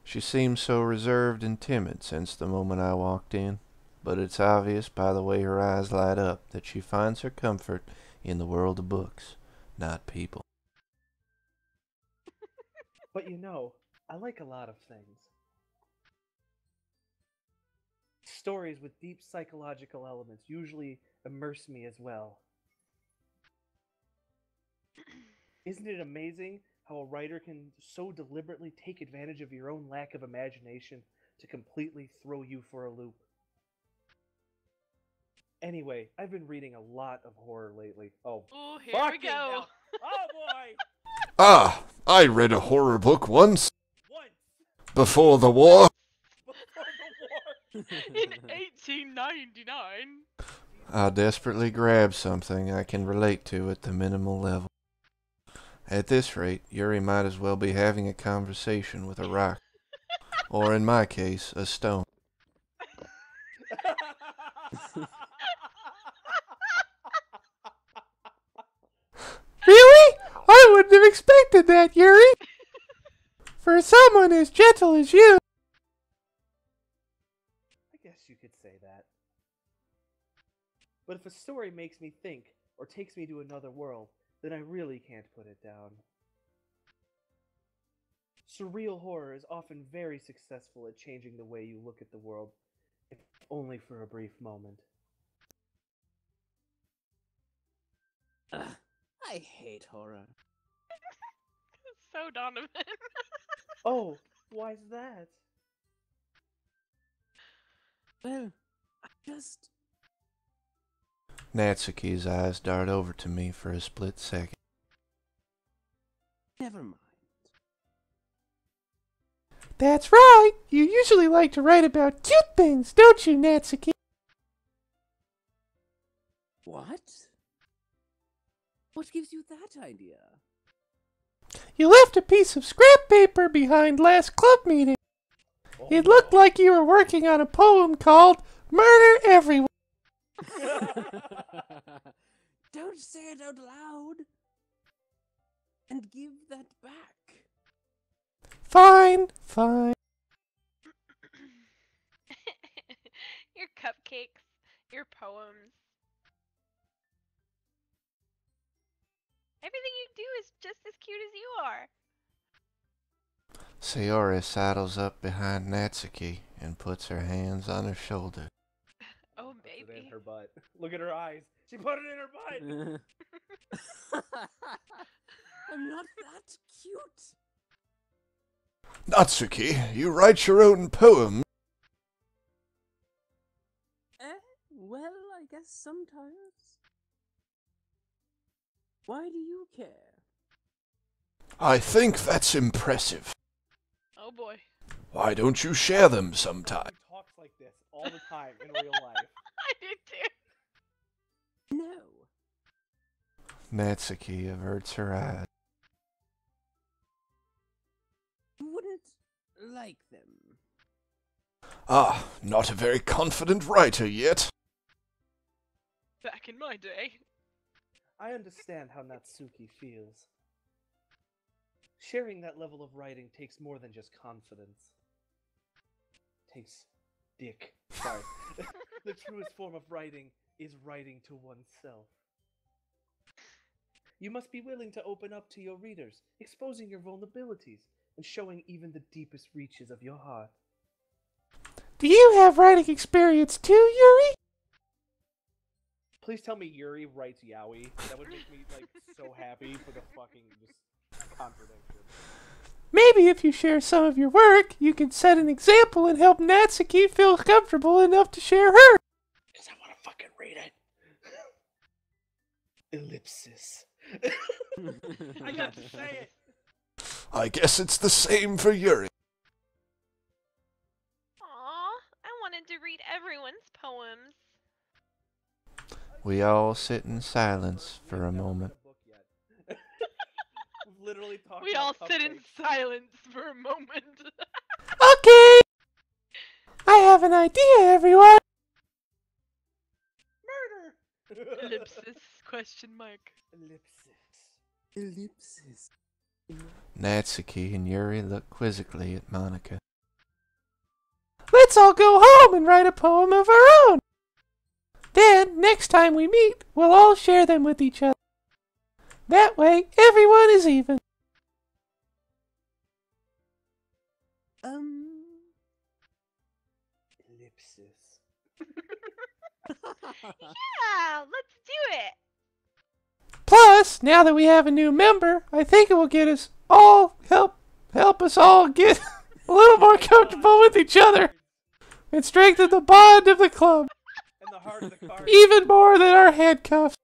[SPEAKER 2] She seems so reserved and timid since the moment I walked in, but it's obvious by the way her eyes light up that she finds her comfort in the world of books, not people.
[SPEAKER 5] But you know, I like a lot of things. Stories with deep psychological elements usually immerse me as well. Isn't it amazing how a writer can so deliberately take advantage of your own lack of imagination to completely throw you for a loop? Anyway, I've been reading a lot of horror lately. Oh,
[SPEAKER 1] Oh, here we
[SPEAKER 5] fucking
[SPEAKER 1] go.
[SPEAKER 5] hell. Oh boy!
[SPEAKER 2] Ah, I read a horror book once,
[SPEAKER 5] Once
[SPEAKER 2] before the war.
[SPEAKER 5] before the war.
[SPEAKER 1] In 1899.
[SPEAKER 2] I desperately grab something I can relate to at the minimal level. At this rate, Yuri might as well be having a conversation with a rock. Or in my case, a stone. Really? I wouldn't have expected that, Yuri! For someone as gentle as you.
[SPEAKER 5] I guess you could say that. But if a story makes me think or takes me to another world, then I really can't put it down. Surreal horror is often very successful at changing the way you look at the world, if only for a brief moment.
[SPEAKER 6] Ugh, I hate horror.
[SPEAKER 1] So Donovan.
[SPEAKER 5] Oh, why's that?
[SPEAKER 6] Well, I just...
[SPEAKER 2] Natsuki's eyes dart over to me for a split second.
[SPEAKER 6] Never mind.
[SPEAKER 2] That's right! You usually like to write about cute things, don't you, Natsuki?
[SPEAKER 6] What? What gives you that idea?
[SPEAKER 2] You left a piece of scrap paper behind last club meeting.
[SPEAKER 5] Oh,
[SPEAKER 2] It looked like you were working on a poem called Murder Everyone.
[SPEAKER 6] Don't say it out loud. And give that back.
[SPEAKER 2] Fine, fine.
[SPEAKER 1] Your cupcakes, your poems. Everything you do is just as cute as you are.
[SPEAKER 2] Sayori sidles up behind Natsuki and puts her hands on her shoulder.
[SPEAKER 1] Oh,
[SPEAKER 5] Puts it in
[SPEAKER 1] baby.
[SPEAKER 5] her butt. Look at her eyes. She put it in her butt.
[SPEAKER 6] I'm not that cute.
[SPEAKER 2] Natsuki, you write your own poem.
[SPEAKER 6] Well, I guess sometimes. Why do you care?
[SPEAKER 2] I think that's impressive.
[SPEAKER 1] Oh boy.
[SPEAKER 2] Why don't you share them sometime?
[SPEAKER 5] Who talks like this all the time in real life?
[SPEAKER 1] I did too.
[SPEAKER 6] No.
[SPEAKER 2] Natsuki averts her eyes.
[SPEAKER 6] You wouldn't like them.
[SPEAKER 2] Ah, not a very confident writer yet.
[SPEAKER 1] Back in my day.
[SPEAKER 5] I understand how Natsuki feels. Sharing that level of writing takes more than just confidence. Takes dick. Sorry. The truest form of writing is writing to oneself. You must be willing to open up to your readers, exposing your vulnerabilities, and showing even the deepest reaches of your heart.
[SPEAKER 2] Do you have writing experience too, Yuri?
[SPEAKER 5] Please tell me Yuri writes yaoi. That would make me, like, so happy for the fucking, just, contradiction.
[SPEAKER 2] Maybe if you share some of your work, you can set an example and help Natsuki feel comfortable enough to share her.
[SPEAKER 5] Because I want to fucking read it. Ellipsis. I got to say it.
[SPEAKER 2] I guess it's the same for Yuri.
[SPEAKER 1] Aw, I wanted to read everyone's poems.
[SPEAKER 2] We all sit in silence for a moment.
[SPEAKER 5] We've literally talked
[SPEAKER 1] We
[SPEAKER 5] about
[SPEAKER 1] all sit in
[SPEAKER 5] cupcakes.
[SPEAKER 1] silence for a moment.
[SPEAKER 2] Okay! I have an idea, everyone!
[SPEAKER 5] Murder!
[SPEAKER 1] Ellipsis, question mark.
[SPEAKER 5] Ellipsis.
[SPEAKER 6] Ellipsis.
[SPEAKER 2] Natsuki and Yuri look quizzically at Monica. Let's all go home and write a poem of our own! Then, next time we meet, we'll all share them with each other. That way, everyone is even.
[SPEAKER 5] Ellipsis.
[SPEAKER 1] Yeah, let's do it.
[SPEAKER 2] Plus, now that we have a new member, I think it will get us all help us all get a little more comfortable with each other and strengthen the bond of the club
[SPEAKER 5] And the heart of the card.
[SPEAKER 2] even more than our handcuffs.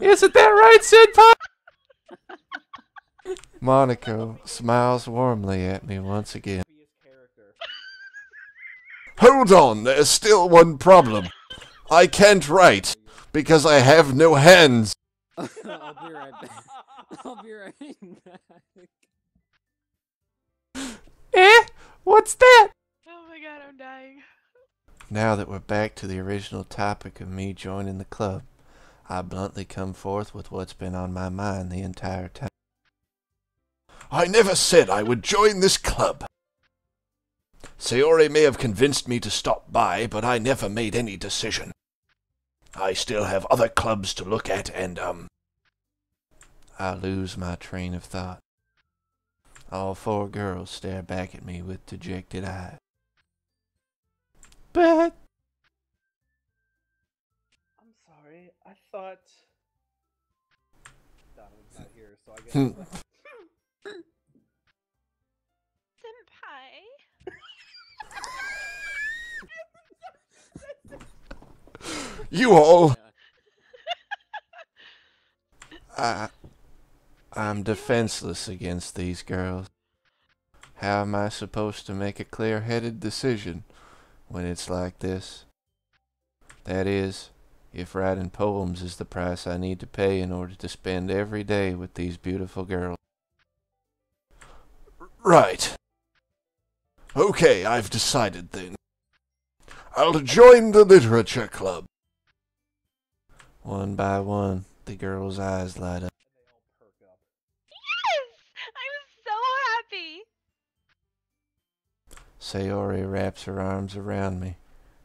[SPEAKER 2] Isn't that right, Senpai? Monaco smiles warmly at me once again.
[SPEAKER 5] Character.
[SPEAKER 2] Hold on, there's still one problem. I can't write because I have no hands.
[SPEAKER 6] I'll be right back. I'll be right back.
[SPEAKER 2] Eh? What's that?
[SPEAKER 1] Oh my god, I'm dying.
[SPEAKER 2] Now that we're back to the original topic of me joining the club, I bluntly come forth with what's been on my mind the entire time. I never said I would join this club. Sayori may have convinced me to stop by, but I never made any decision. I still have other clubs to look at and, I lose my train of thought. All four girls stare back at me with dejected eyes. But...
[SPEAKER 5] I'm sorry. I thought Donovan's not here, so I guess.
[SPEAKER 1] Senpai.
[SPEAKER 2] You all... I'm defenseless against these girls. How am I supposed to make a clear-headed decision when it's like this? That is, if writing poems is the price I need to pay in order to spend every day with these beautiful girls. Right. Okay, I've decided then. I'll join the literature club. One by one, the girls' eyes light up.
[SPEAKER 5] They all perk up.
[SPEAKER 1] Yes! I'm so happy.
[SPEAKER 2] Sayori wraps her arms around me,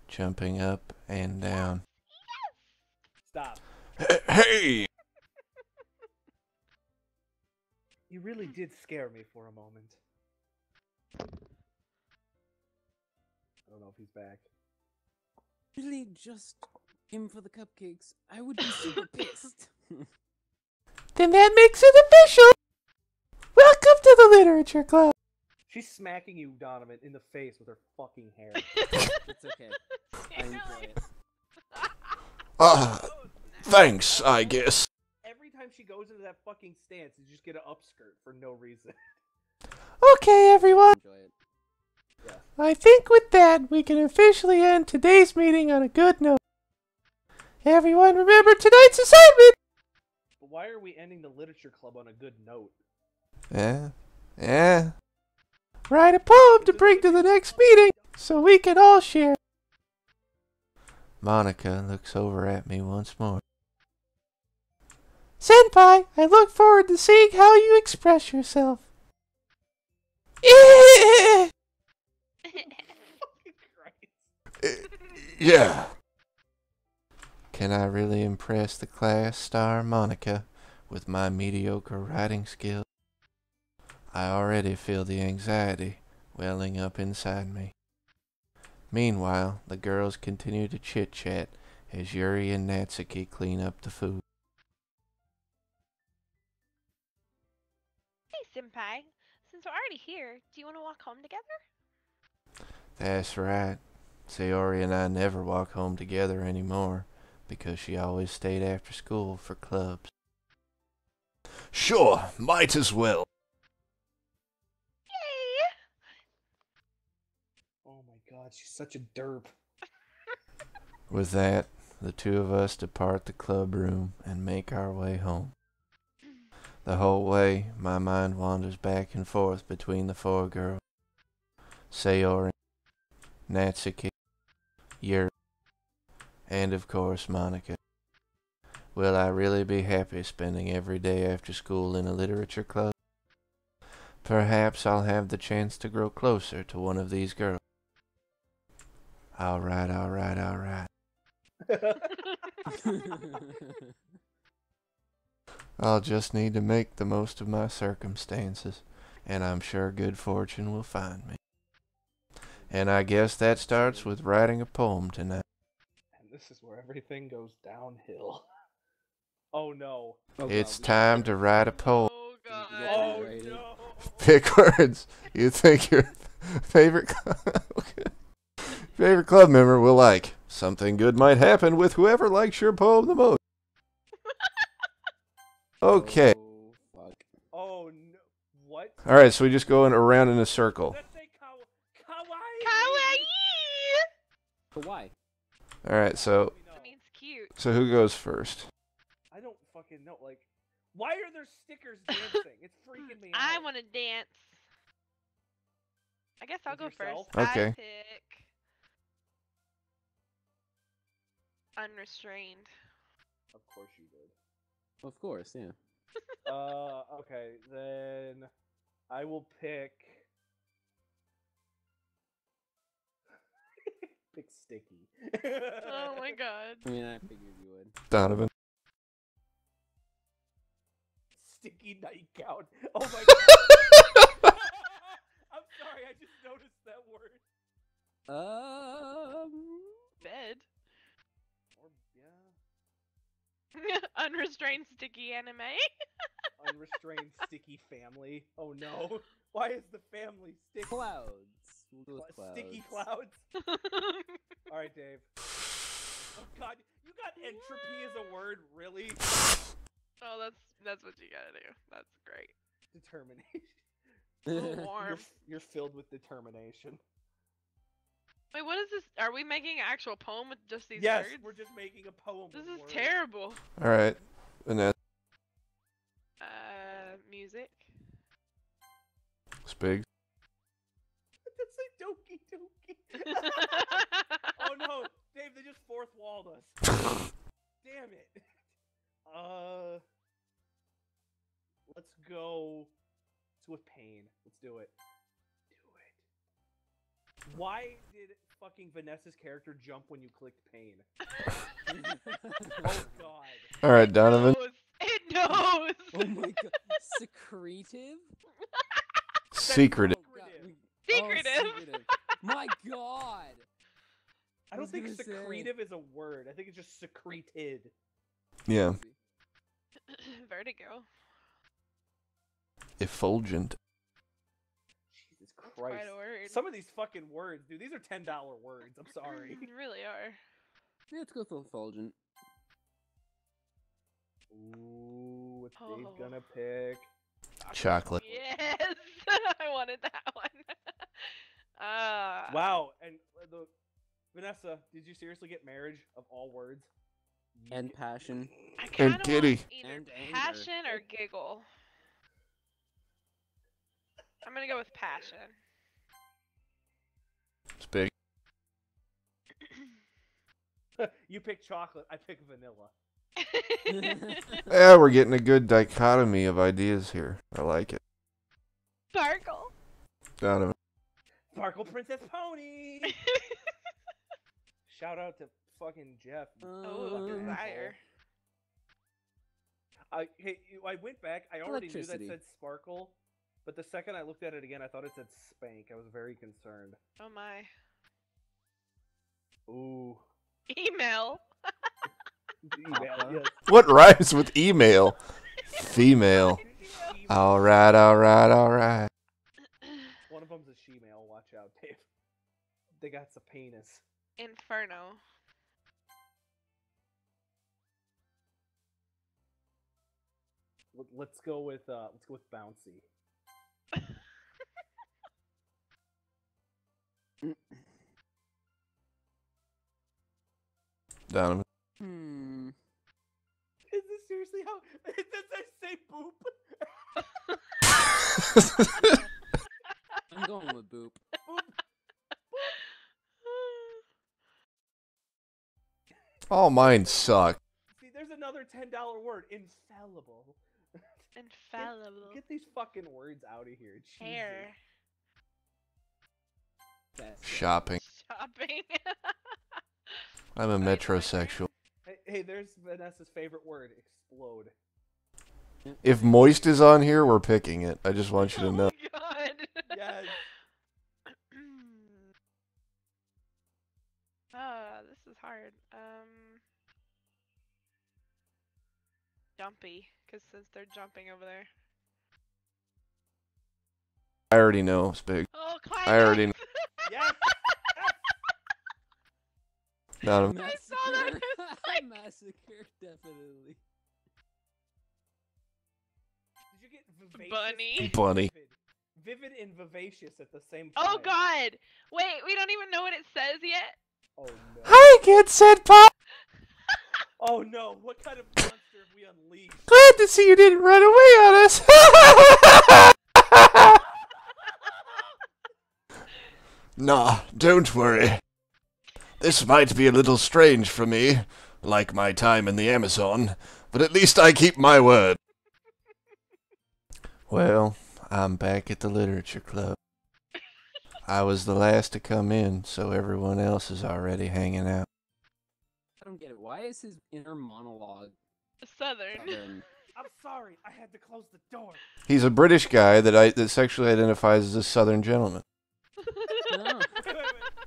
[SPEAKER 2] jumping up and down.
[SPEAKER 5] Stop.
[SPEAKER 2] Hey!
[SPEAKER 5] You really did scare me for a moment. I don't know if he's back.
[SPEAKER 6] Really just him for the cupcakes. I would be super pissed.
[SPEAKER 2] Then that makes it official! Welcome to the literature club!
[SPEAKER 5] She's smacking you, Donovan, in the face with her fucking hair.
[SPEAKER 6] It's okay. I enjoy it.
[SPEAKER 2] Thanks, I guess.
[SPEAKER 5] Every time she goes into that fucking stance, you just get an upskirt for no reason.
[SPEAKER 2] Okay, everyone.
[SPEAKER 6] Enjoy it.
[SPEAKER 2] I think with that, we can officially end today's meeting on a good note. Everyone remember tonight's assignment!
[SPEAKER 5] But why are we ending the literature club on a good note?
[SPEAKER 2] Yeah. Write a poem to bring to the next meeting, so we can all share. Monica looks over at me once more. Senpai, I look forward to seeing how you express yourself. Yeah. Can I really impress the class star Monica with my mediocre writing skills? I already feel the anxiety welling up inside me. Meanwhile, the girls continue to chit-chat as Yuri and Natsuki clean up the food.
[SPEAKER 1] Hey, Senpai. Since we're already here, do you want to walk home together?
[SPEAKER 2] That's right. Sayori and I never walk home together anymore because she always stayed after school for clubs. Sure, might as well.
[SPEAKER 1] Yay!
[SPEAKER 5] Oh my god, she's such a derp.
[SPEAKER 2] With that, the two of us depart the club room and make our way home. The whole way, my mind wanders back and forth between the four girls. Sayori, Natsuki, Yuri, and of course Monica. Will I really be happy spending every day after school in a literature club? Perhaps I'll have the chance to grow closer to one of these girls. Alright. I'll just need to make the most of my circumstances, and I'm sure good fortune will find me. And I guess that starts with writing a poem tonight.
[SPEAKER 5] And this is where everything goes downhill. Oh no.
[SPEAKER 3] Oh,
[SPEAKER 2] It's
[SPEAKER 3] God,
[SPEAKER 2] time to write a poem.
[SPEAKER 1] Oh god.
[SPEAKER 5] Oh
[SPEAKER 3] Right.
[SPEAKER 5] no.
[SPEAKER 2] Pick words you think your favorite favorite club member will like. Something good might happen with whoever likes your poem the most. Okay.
[SPEAKER 3] Oh, fuck.
[SPEAKER 5] Oh no. What?
[SPEAKER 2] All right, so we just go around in a circle.
[SPEAKER 5] Let's say kawaii.
[SPEAKER 1] Kawaii!
[SPEAKER 3] But why?
[SPEAKER 2] All right, so
[SPEAKER 1] It means cute.
[SPEAKER 2] who goes first?
[SPEAKER 5] I don't fucking know. Like, why are there stickers dancing? It's freaking me out.
[SPEAKER 1] I want to dance. I guess I'll
[SPEAKER 5] With
[SPEAKER 1] go
[SPEAKER 5] yourself?
[SPEAKER 1] first.
[SPEAKER 2] Okay.
[SPEAKER 1] I pick unrestrained.
[SPEAKER 5] Of course you did.
[SPEAKER 3] Of course, yeah.
[SPEAKER 5] Okay, then I will pick pick sticky.
[SPEAKER 1] Oh my god.
[SPEAKER 3] I mean, I figured you would.
[SPEAKER 2] Donovan.
[SPEAKER 5] Sticky nightgown. Oh my god. I'm sorry, I just noticed that word.
[SPEAKER 1] Bed.
[SPEAKER 5] Or yeah,
[SPEAKER 1] Unrestrained sticky anime.
[SPEAKER 5] unrestrained sticky family. Oh no. Why is the family sticky?
[SPEAKER 3] Clouds. We'll go with clouds.
[SPEAKER 5] Sticky clouds. All right, Dave. Oh god, you got entropy as a word, really?
[SPEAKER 1] Oh, that's what you gotta do. That's great.
[SPEAKER 5] Determination.
[SPEAKER 1] Warm.
[SPEAKER 5] You're filled with determination.
[SPEAKER 1] Wait, what is this? Are we making an actual poem with just these
[SPEAKER 5] Yes,
[SPEAKER 1] words?
[SPEAKER 5] we're just making a poem.
[SPEAKER 1] This
[SPEAKER 5] with
[SPEAKER 1] is
[SPEAKER 5] words.
[SPEAKER 1] terrible.
[SPEAKER 2] All right, Vanessa.
[SPEAKER 1] Music.
[SPEAKER 2] Spigs.
[SPEAKER 5] It's like Doki. Oh no, Dave, they just fourth walled us. Damn it. Let's go with pain. Let's do it. Why did fucking Vanessa's character jump when you clicked pain? Oh god.
[SPEAKER 2] All right, Donovan.
[SPEAKER 1] It knows.
[SPEAKER 6] Oh my god. Secretive?
[SPEAKER 2] Secretive.
[SPEAKER 6] Oh, God, we-
[SPEAKER 1] Secretive.
[SPEAKER 6] Oh, secretive. My god.
[SPEAKER 5] I don't
[SPEAKER 6] was
[SPEAKER 5] think
[SPEAKER 6] gonna say.
[SPEAKER 5] secretive is a word. I think it's just secreted.
[SPEAKER 2] Yeah.
[SPEAKER 1] Vertigo.
[SPEAKER 2] Effulgent.
[SPEAKER 5] Jesus
[SPEAKER 1] That's quite
[SPEAKER 5] Christ.
[SPEAKER 1] a word.
[SPEAKER 5] Some of these fucking words, dude, these are $10 words. I'm sorry.
[SPEAKER 1] Really are.
[SPEAKER 3] Yeah, let's go with Fulgent.
[SPEAKER 5] Ooh, what's
[SPEAKER 1] Oh.
[SPEAKER 5] Dave gonna pick?
[SPEAKER 2] Chocolate.
[SPEAKER 1] Yes, I wanted that one.
[SPEAKER 5] Wow, and Vanessa, did you seriously get marriage of all words?
[SPEAKER 3] And passion.
[SPEAKER 1] I kind of
[SPEAKER 2] Kitty.
[SPEAKER 1] want either
[SPEAKER 3] And anger.
[SPEAKER 1] passion or giggle. I'm gonna go with passion.
[SPEAKER 2] Spig.
[SPEAKER 5] You pick chocolate, I pick vanilla.
[SPEAKER 2] Yeah, we're getting a good dichotomy of ideas here. I like it.
[SPEAKER 1] Sparkle.
[SPEAKER 2] Donovan.
[SPEAKER 5] Sparkle Princess Pony! Shout out to fucking Jeff.
[SPEAKER 1] Oh,
[SPEAKER 5] fucking
[SPEAKER 1] desire.
[SPEAKER 5] Hey, I went back, I already knew that
[SPEAKER 3] Electricity.
[SPEAKER 5] said sparkle, but the second I looked at it again, I thought it said spank. I was very concerned.
[SPEAKER 1] Oh my.
[SPEAKER 5] Ooh.
[SPEAKER 1] Email.
[SPEAKER 5] Email, yes.
[SPEAKER 2] What rhymes with email? Female. All right, all right, all right.
[SPEAKER 5] One of them's a she-male, watch out, Dave. They got some penis.
[SPEAKER 1] Inferno.
[SPEAKER 5] Let's go with bouncy.
[SPEAKER 2] Donovan.
[SPEAKER 3] Hmm.
[SPEAKER 5] Is this seriously how? Does that say boop?
[SPEAKER 3] I'm going with Boop.
[SPEAKER 2] All mine suck.
[SPEAKER 5] See, there's another $10 word. Infallible.
[SPEAKER 1] Infallible.
[SPEAKER 5] Get these fucking words out of here. Jesus.
[SPEAKER 1] Hair.
[SPEAKER 3] Best.
[SPEAKER 2] Shopping.
[SPEAKER 1] Shopping.
[SPEAKER 2] I'm a
[SPEAKER 1] Wait, my
[SPEAKER 2] metrosexual.
[SPEAKER 5] Hey, there's Vanessa's favorite word. Explode.
[SPEAKER 2] If Moist is on here, we're picking it. I just want you to know.
[SPEAKER 1] Oh God.
[SPEAKER 5] Yes.
[SPEAKER 1] This is hard. Jumpy, because since they're jumping over there.
[SPEAKER 2] I already know, Spig.
[SPEAKER 1] Oh, climax!
[SPEAKER 2] I already know.
[SPEAKER 5] Yes.
[SPEAKER 2] Not a-
[SPEAKER 1] I saw that.
[SPEAKER 6] Massacre.
[SPEAKER 1] It's like-
[SPEAKER 6] Massacre, definitely.
[SPEAKER 5] Did you get vivacious?
[SPEAKER 1] Bunny.
[SPEAKER 2] Bunny.
[SPEAKER 5] Vivid and vivacious at the same time.
[SPEAKER 1] Oh God! Wait, we don't even know what it says yet.
[SPEAKER 5] Oh no.
[SPEAKER 2] Hi, kid said Pop.
[SPEAKER 5] Oh no, what kind of monster have we unleashed?
[SPEAKER 2] Glad to see you didn't run away on us. Nah, don't worry. This might be a little strange for me, like my time in the Amazon, but at least I keep my word. Well, I'm back at the literature club. I was the last to come in, so everyone else is already hanging out.
[SPEAKER 6] I don't get it. Why is his inner monologue
[SPEAKER 1] Southern.
[SPEAKER 6] southern?
[SPEAKER 5] I'm sorry, I had to close the door.
[SPEAKER 2] He's a British guy that sexually identifies as a Southern gentleman.
[SPEAKER 6] No.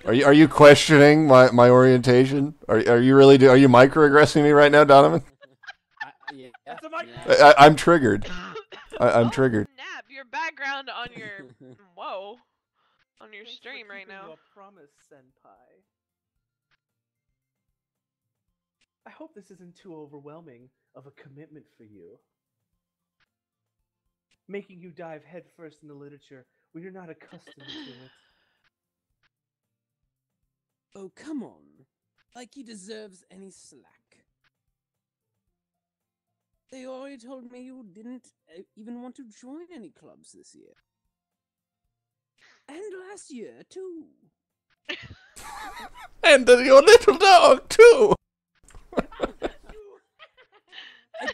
[SPEAKER 5] Wait.
[SPEAKER 2] Are you questioning my orientation? Are you really are you microaggressing me right now, Donovan?
[SPEAKER 6] Yeah.
[SPEAKER 5] That's a mic.
[SPEAKER 6] Yeah.
[SPEAKER 2] I'm triggered. I'm
[SPEAKER 1] Oh,
[SPEAKER 2] triggered.
[SPEAKER 1] Snap! Your background on your whoa, on your
[SPEAKER 5] Thanks for
[SPEAKER 1] stream right
[SPEAKER 5] keeping
[SPEAKER 1] now.
[SPEAKER 5] Your promise, senpai. I hope this isn't too overwhelming of a commitment for you. Making you dive headfirst into literature when you're not accustomed to it.
[SPEAKER 6] Oh, come on. Like he deserves any slack. They already told me you didn't even want to join any clubs this year. And last year, too.
[SPEAKER 2] And your little dog too.
[SPEAKER 6] I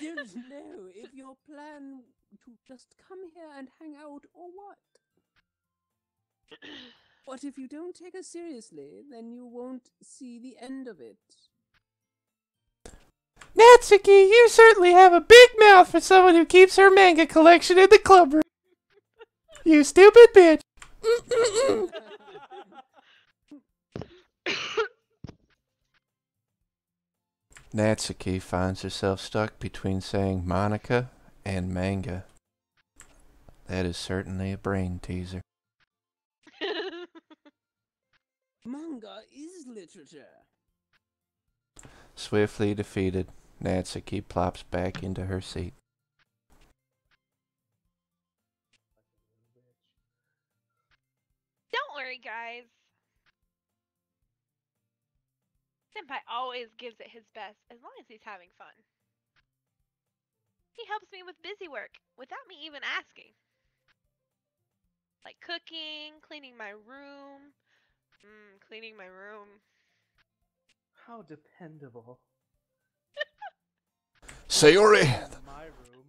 [SPEAKER 6] don't know if your plan to just come here and hang out or what. But if you don't take us seriously, then you won't see the end of it.
[SPEAKER 2] Natsuki, you certainly have a big mouth for someone who keeps her manga collection in the club room. You stupid bitch. Natsuki finds herself stuck between saying Monica and manga. That is certainly a brain teaser.
[SPEAKER 6] Manga is literature.
[SPEAKER 2] Swiftly defeated, Natsuki plops back into her seat.
[SPEAKER 1] Don't worry, guys. Senpai always gives it his best as long as he's having fun. He helps me with busy work without me even asking. Like cooking, cleaning my room. Cleaning my room.
[SPEAKER 5] How dependable.
[SPEAKER 2] Sayori,
[SPEAKER 5] My room.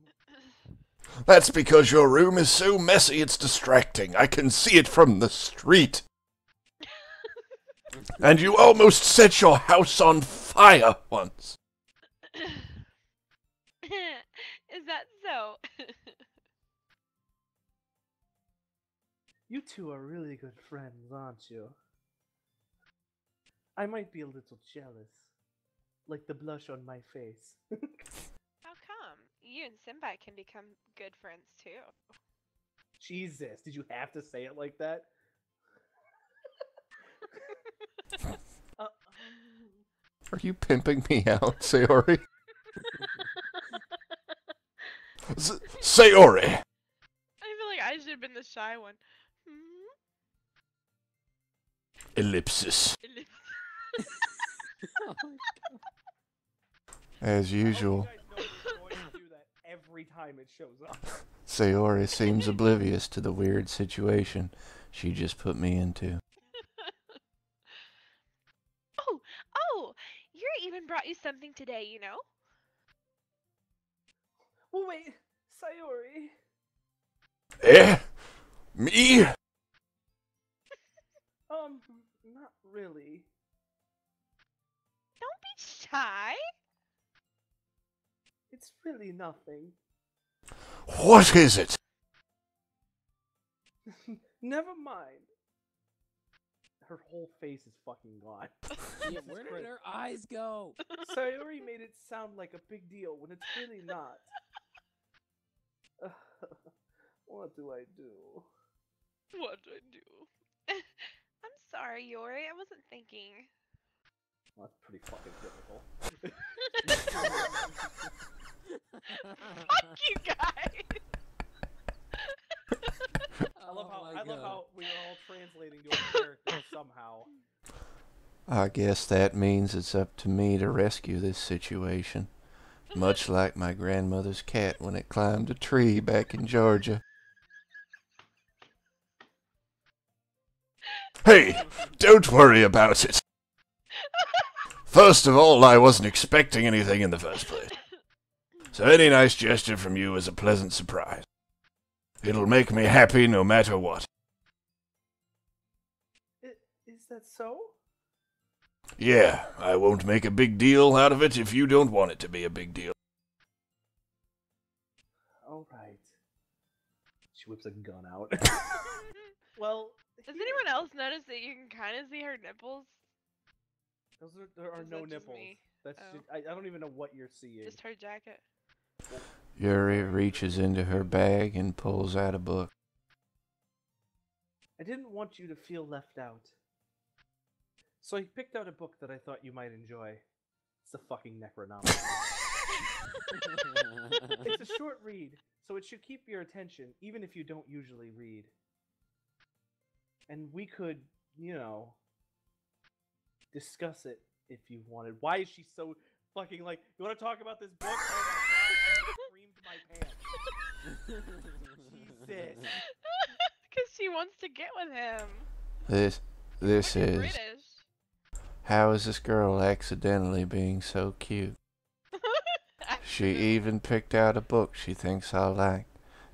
[SPEAKER 2] that's because your room is so messy it's distracting. I can see it from the street. And you almost set your house on fire once.
[SPEAKER 1] Is that so?
[SPEAKER 5] You two are really good friends, aren't you? I might be a little jealous. Like the blush on my face.
[SPEAKER 1] How come? You and Senpai can become good friends too.
[SPEAKER 5] Jesus, did you have to say it like that? uh,
[SPEAKER 2] Are you pimping me out, Sayori? Sayori!
[SPEAKER 1] I feel like I should have been the shy one.
[SPEAKER 2] Ellipsis.
[SPEAKER 6] Oh my God.
[SPEAKER 2] As
[SPEAKER 5] I hope
[SPEAKER 2] usual,
[SPEAKER 5] you guys know we're going to do that every time it shows up.
[SPEAKER 2] Sayori seems oblivious to the weird situation she just put me into.
[SPEAKER 1] Oh, Yuri even brought you something today, you know?
[SPEAKER 5] Well, wait, Sayori.
[SPEAKER 2] Eh? Me?
[SPEAKER 5] Not really.
[SPEAKER 1] Don't be shy.
[SPEAKER 5] It's really nothing.
[SPEAKER 2] What is it?
[SPEAKER 5] Never mind. Her whole face is fucking gone.
[SPEAKER 6] Yeah, where did her eyes go?
[SPEAKER 5] Sayori made it sound like a big deal when it's really not. What do I do?
[SPEAKER 1] What do I do? I'm sorry, Yori. I wasn't thinking.
[SPEAKER 5] Well, that's pretty fucking typical.
[SPEAKER 1] Fuck you guys.
[SPEAKER 5] I love
[SPEAKER 6] Oh my
[SPEAKER 5] how
[SPEAKER 6] God.
[SPEAKER 5] we are all translating to a character somehow.
[SPEAKER 2] I guess that means it's up to me to rescue this situation. Much like my grandmother's cat when it climbed a tree back in Georgia. Hey, don't worry about it. First of all, I wasn't expecting anything in the first place. So any nice gesture from you is a pleasant surprise. It'll make me happy no matter what.
[SPEAKER 5] Is that so?
[SPEAKER 2] Yeah, I won't make a big deal out of it if you don't want it to be a big deal.
[SPEAKER 5] Alright. She whips a gun out. Well,
[SPEAKER 1] Does anyone else notice that you can kind of see her nipples?
[SPEAKER 5] there are
[SPEAKER 1] Is
[SPEAKER 5] no
[SPEAKER 1] that just
[SPEAKER 5] nipples.
[SPEAKER 1] me?
[SPEAKER 5] That's
[SPEAKER 1] Oh.
[SPEAKER 5] just, I don't even know what you're seeing.
[SPEAKER 1] Just her jacket.
[SPEAKER 2] Yuri reaches into her bag and pulls out a book.
[SPEAKER 5] I didn't want you to feel left out. So I picked out a book that I thought you might enjoy. It's a fucking Necronomicon. It's a short read, so it should keep your attention, even if you don't usually read. And we could, you know, discuss it if you wanted. Why is she so fucking like, you want to talk about this book? Oh my god, I screamed my pants. Jesus.
[SPEAKER 1] Because she wants to get with him.
[SPEAKER 2] This
[SPEAKER 1] Which
[SPEAKER 2] is...
[SPEAKER 1] British.
[SPEAKER 2] How is this girl accidentally being so cute? She even picked out a book she thinks I'll like,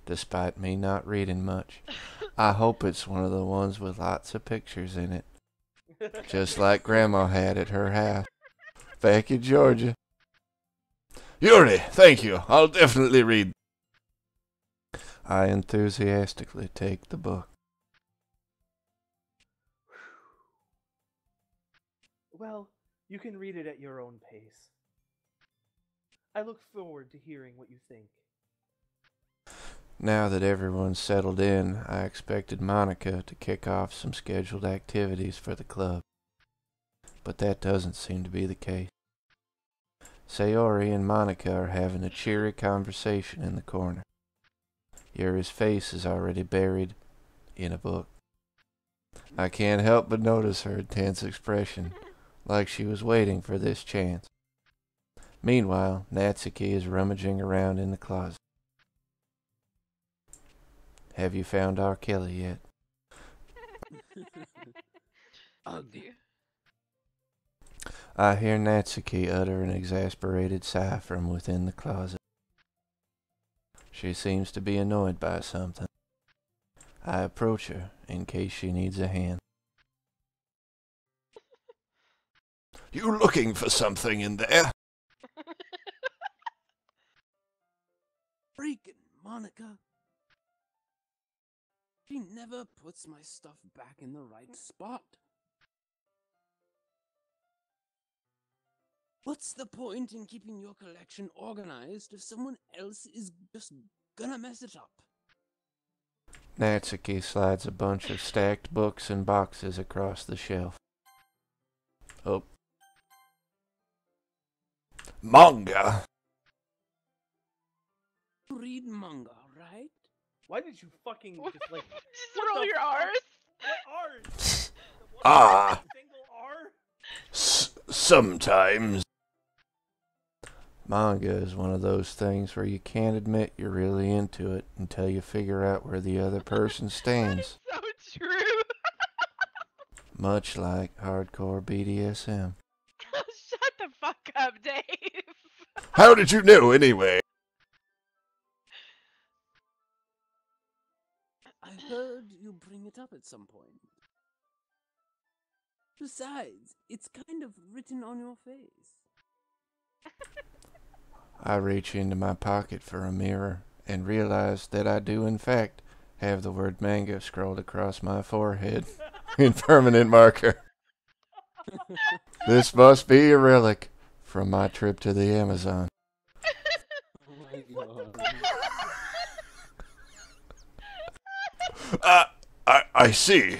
[SPEAKER 2] despite me not reading much. I hope it's one of the ones with lots of pictures in it, just like Grandma had at her house back in Georgia. Yuri, thank you. I'll definitely read. I enthusiastically take the book.
[SPEAKER 5] Well, you can read it at your own pace. I look forward to hearing what you think.
[SPEAKER 2] Now that everyone's settled in, I expected Monica to kick off some scheduled activities for the club. But that doesn't seem to be the case. Sayori and Monica are having a cheery conversation in the corner. Yuri's face is already buried in a book. I can't help but notice her intense expression, like she was waiting for this chance. Meanwhile, Natsuki is rummaging around in the closet. Have you found R. Kelly yet?
[SPEAKER 1] Ugh.
[SPEAKER 2] I hear Natsuki utter an exasperated sigh from within the closet. She seems to be annoyed by something. I approach her in case she needs a hand. You looking for something in there?
[SPEAKER 6] Freaking Monica. She never puts my stuff back in the right spot. What's the point in keeping your collection organized if someone else is just gonna mess it up?
[SPEAKER 2] Natsuki slides a bunch of stacked books and boxes across the shelf. Oh. Manga!
[SPEAKER 6] You read manga, right?
[SPEAKER 5] Why did you fucking just like
[SPEAKER 1] Just
[SPEAKER 5] what
[SPEAKER 1] roll
[SPEAKER 5] the
[SPEAKER 1] your
[SPEAKER 5] fuck?
[SPEAKER 1] R's.
[SPEAKER 5] What R's?
[SPEAKER 2] Ah.
[SPEAKER 5] Single R?
[SPEAKER 2] Sometimes. Manga is one of those things where you can't admit you're really into it until you figure out where the other person stands.
[SPEAKER 1] So true.
[SPEAKER 2] Much like hardcore BDSM.
[SPEAKER 1] Shut the fuck up, Dave.
[SPEAKER 2] How did you know anyway?
[SPEAKER 6] I heard you bring it up at some point. Besides, it's kind of written on your face.
[SPEAKER 2] I reach into my pocket for a mirror and realize that I do in fact have the word manga scrawled across my forehead in permanent marker. This must be a relic from my trip to the Amazon.
[SPEAKER 6] Oh my god.
[SPEAKER 2] I see.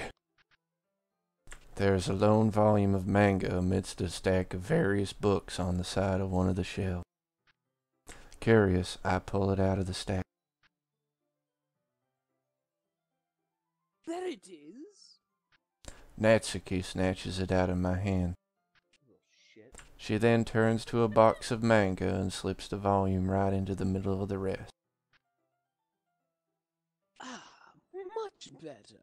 [SPEAKER 2] There's a lone volume of manga amidst a stack of various books on the side of one of the shelves. Curious, I pull it out of the stack.
[SPEAKER 6] There it is.
[SPEAKER 2] Natsuki snatches it out of my hand.
[SPEAKER 5] Little shit.
[SPEAKER 2] She then turns to a box of manga and slips the volume right into the middle of the rest.
[SPEAKER 6] Ah, much better.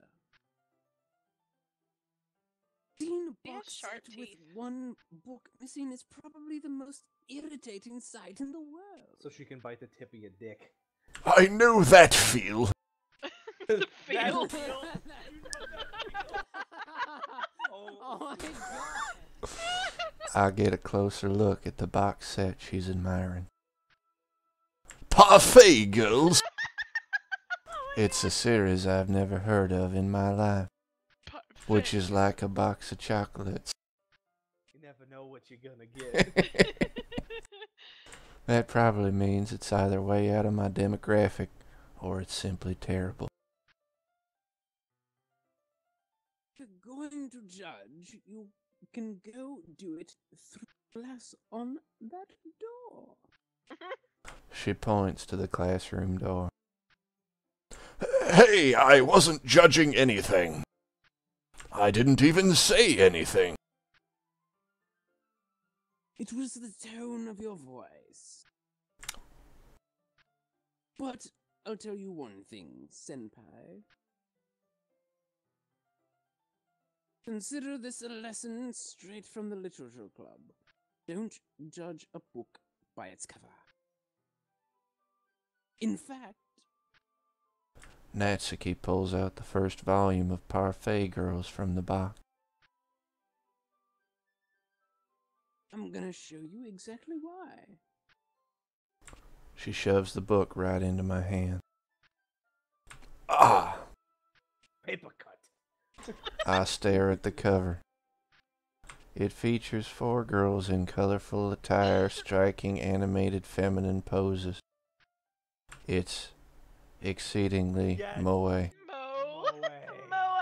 [SPEAKER 6] Seeing a
[SPEAKER 1] She has
[SPEAKER 6] box
[SPEAKER 1] sharp
[SPEAKER 6] set with
[SPEAKER 1] teeth.
[SPEAKER 6] one book missing is probably the most irritating sight in the world.
[SPEAKER 5] So she can bite the tip of your dick.
[SPEAKER 2] I know that feel.
[SPEAKER 1] Feel.
[SPEAKER 6] Oh my god.
[SPEAKER 2] I get a closer look at the box set she's admiring. Parfait, girls! It's a series I've never heard of in my life, which is like a box of chocolates.
[SPEAKER 5] You never know what you're gonna get.
[SPEAKER 2] That probably means it's either way out of my demographic, or it's simply terrible.
[SPEAKER 6] If you're going to judge, you can go do it through glass on that door.
[SPEAKER 2] She points to the classroom door. Hey, I wasn't judging anything. I didn't even say anything.
[SPEAKER 6] It was the tone of your voice. But I'll tell you one thing, Senpai. Consider this a lesson straight from the Literature Club. Don't judge a book by its cover. In fact,
[SPEAKER 2] Natsuki pulls out the first volume of Parfait Girls from the box.
[SPEAKER 6] I'm gonna show you exactly why.
[SPEAKER 2] She shoves the book right into my hand. Ah!
[SPEAKER 5] Paper cut.
[SPEAKER 2] I stare at the cover. It features 4 girls in colorful attire striking animated feminine poses. It's exceedingly
[SPEAKER 5] Yes.
[SPEAKER 2] moe.
[SPEAKER 1] Moe.
[SPEAKER 5] Moe.
[SPEAKER 1] Moe.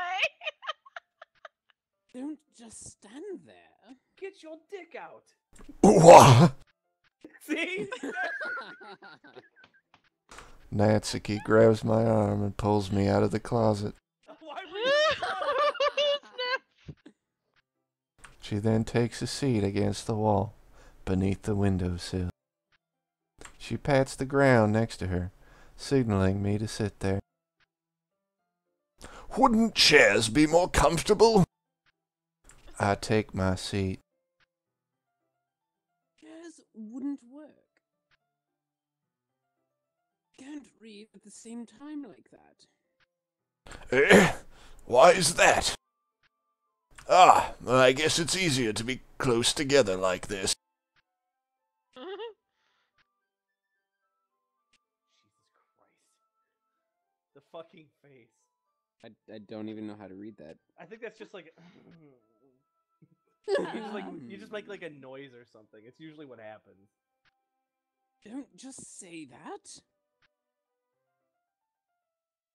[SPEAKER 6] Don't just stand there.
[SPEAKER 5] Get your dick out.
[SPEAKER 2] What?
[SPEAKER 5] See?
[SPEAKER 2] Natsuki grabs my arm and pulls me out of the closet.
[SPEAKER 5] Why were you
[SPEAKER 1] Snap.
[SPEAKER 2] She then takes a seat against the wall, beneath the windowsill. She pats the ground next to her, signaling me to sit there. Wouldn't chairs be more comfortable? I take my seat.
[SPEAKER 6] Chairs wouldn't work. Can't read at the same time like that.
[SPEAKER 2] Eh? Why is that? Ah, I guess it's easier to be close together like this.
[SPEAKER 5] Jesus Christ. The fucking face.
[SPEAKER 3] I don't even know how to read that.
[SPEAKER 5] I think that's just like you just make like a noise or something. It's usually what happens.
[SPEAKER 6] Don't just say that.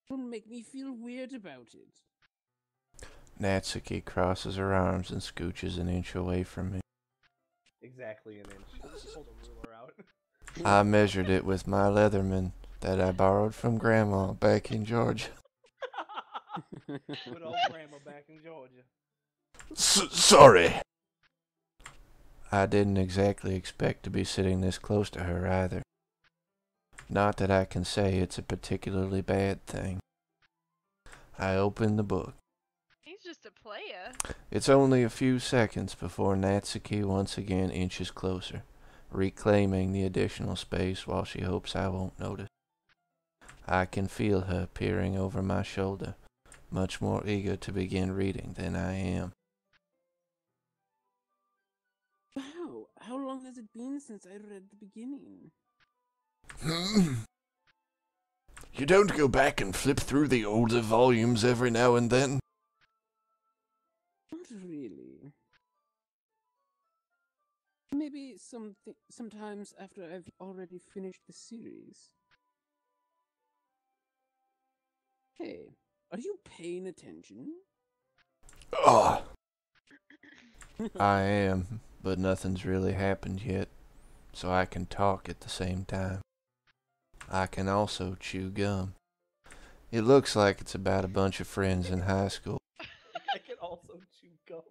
[SPEAKER 6] Don't make me feel weird about it.
[SPEAKER 2] Natsuki crosses her arms and scooches an inch away from me.
[SPEAKER 5] Exactly an inch. Hold a ruler out.
[SPEAKER 2] I measured it with my Leatherman that I borrowed from Grandma back in Georgia.
[SPEAKER 5] Good old grandma back in Georgia.
[SPEAKER 2] Sorry. I didn't exactly expect to be sitting this close to her either. Not that I can say it's a particularly bad thing. I open the book.
[SPEAKER 1] He's just a player.
[SPEAKER 2] It's only a few seconds before Natsuki once again inches closer, reclaiming the additional space while she hopes I won't notice. I can feel her peering over my shoulder, much more eager to begin reading than I am.
[SPEAKER 6] Wow, how long has it been since I read the beginning?
[SPEAKER 2] You don't go back and flip through the older volumes every now and then?
[SPEAKER 6] Not really. Maybe sometimes after I've already finished the series. Hey, are you paying attention?
[SPEAKER 2] Ah, I am, but nothing's really happened yet, so I can talk at the same time. I can also chew gum. It looks like it's about a bunch of friends in high school.
[SPEAKER 5] I can also chew gum.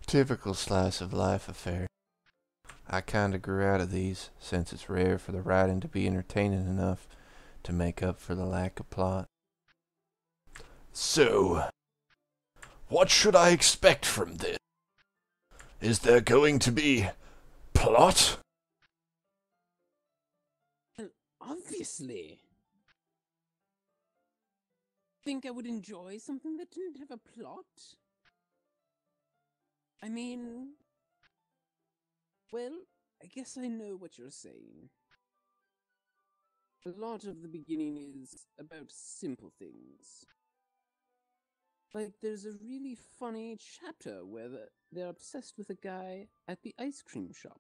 [SPEAKER 2] Typical slice of life affair. I kinda grew out of these, since it's rare for the writing to be entertaining enough to make up for the lack of plot. So, what should I expect from this? Is there going to be plot?
[SPEAKER 6] Well, obviously. Think I would enjoy something that didn't have a plot? I mean, well, I guess I know what you're saying. A lot of the beginning is about simple things. Like, there's a really funny chapter where they're obsessed with a guy at the ice cream shop.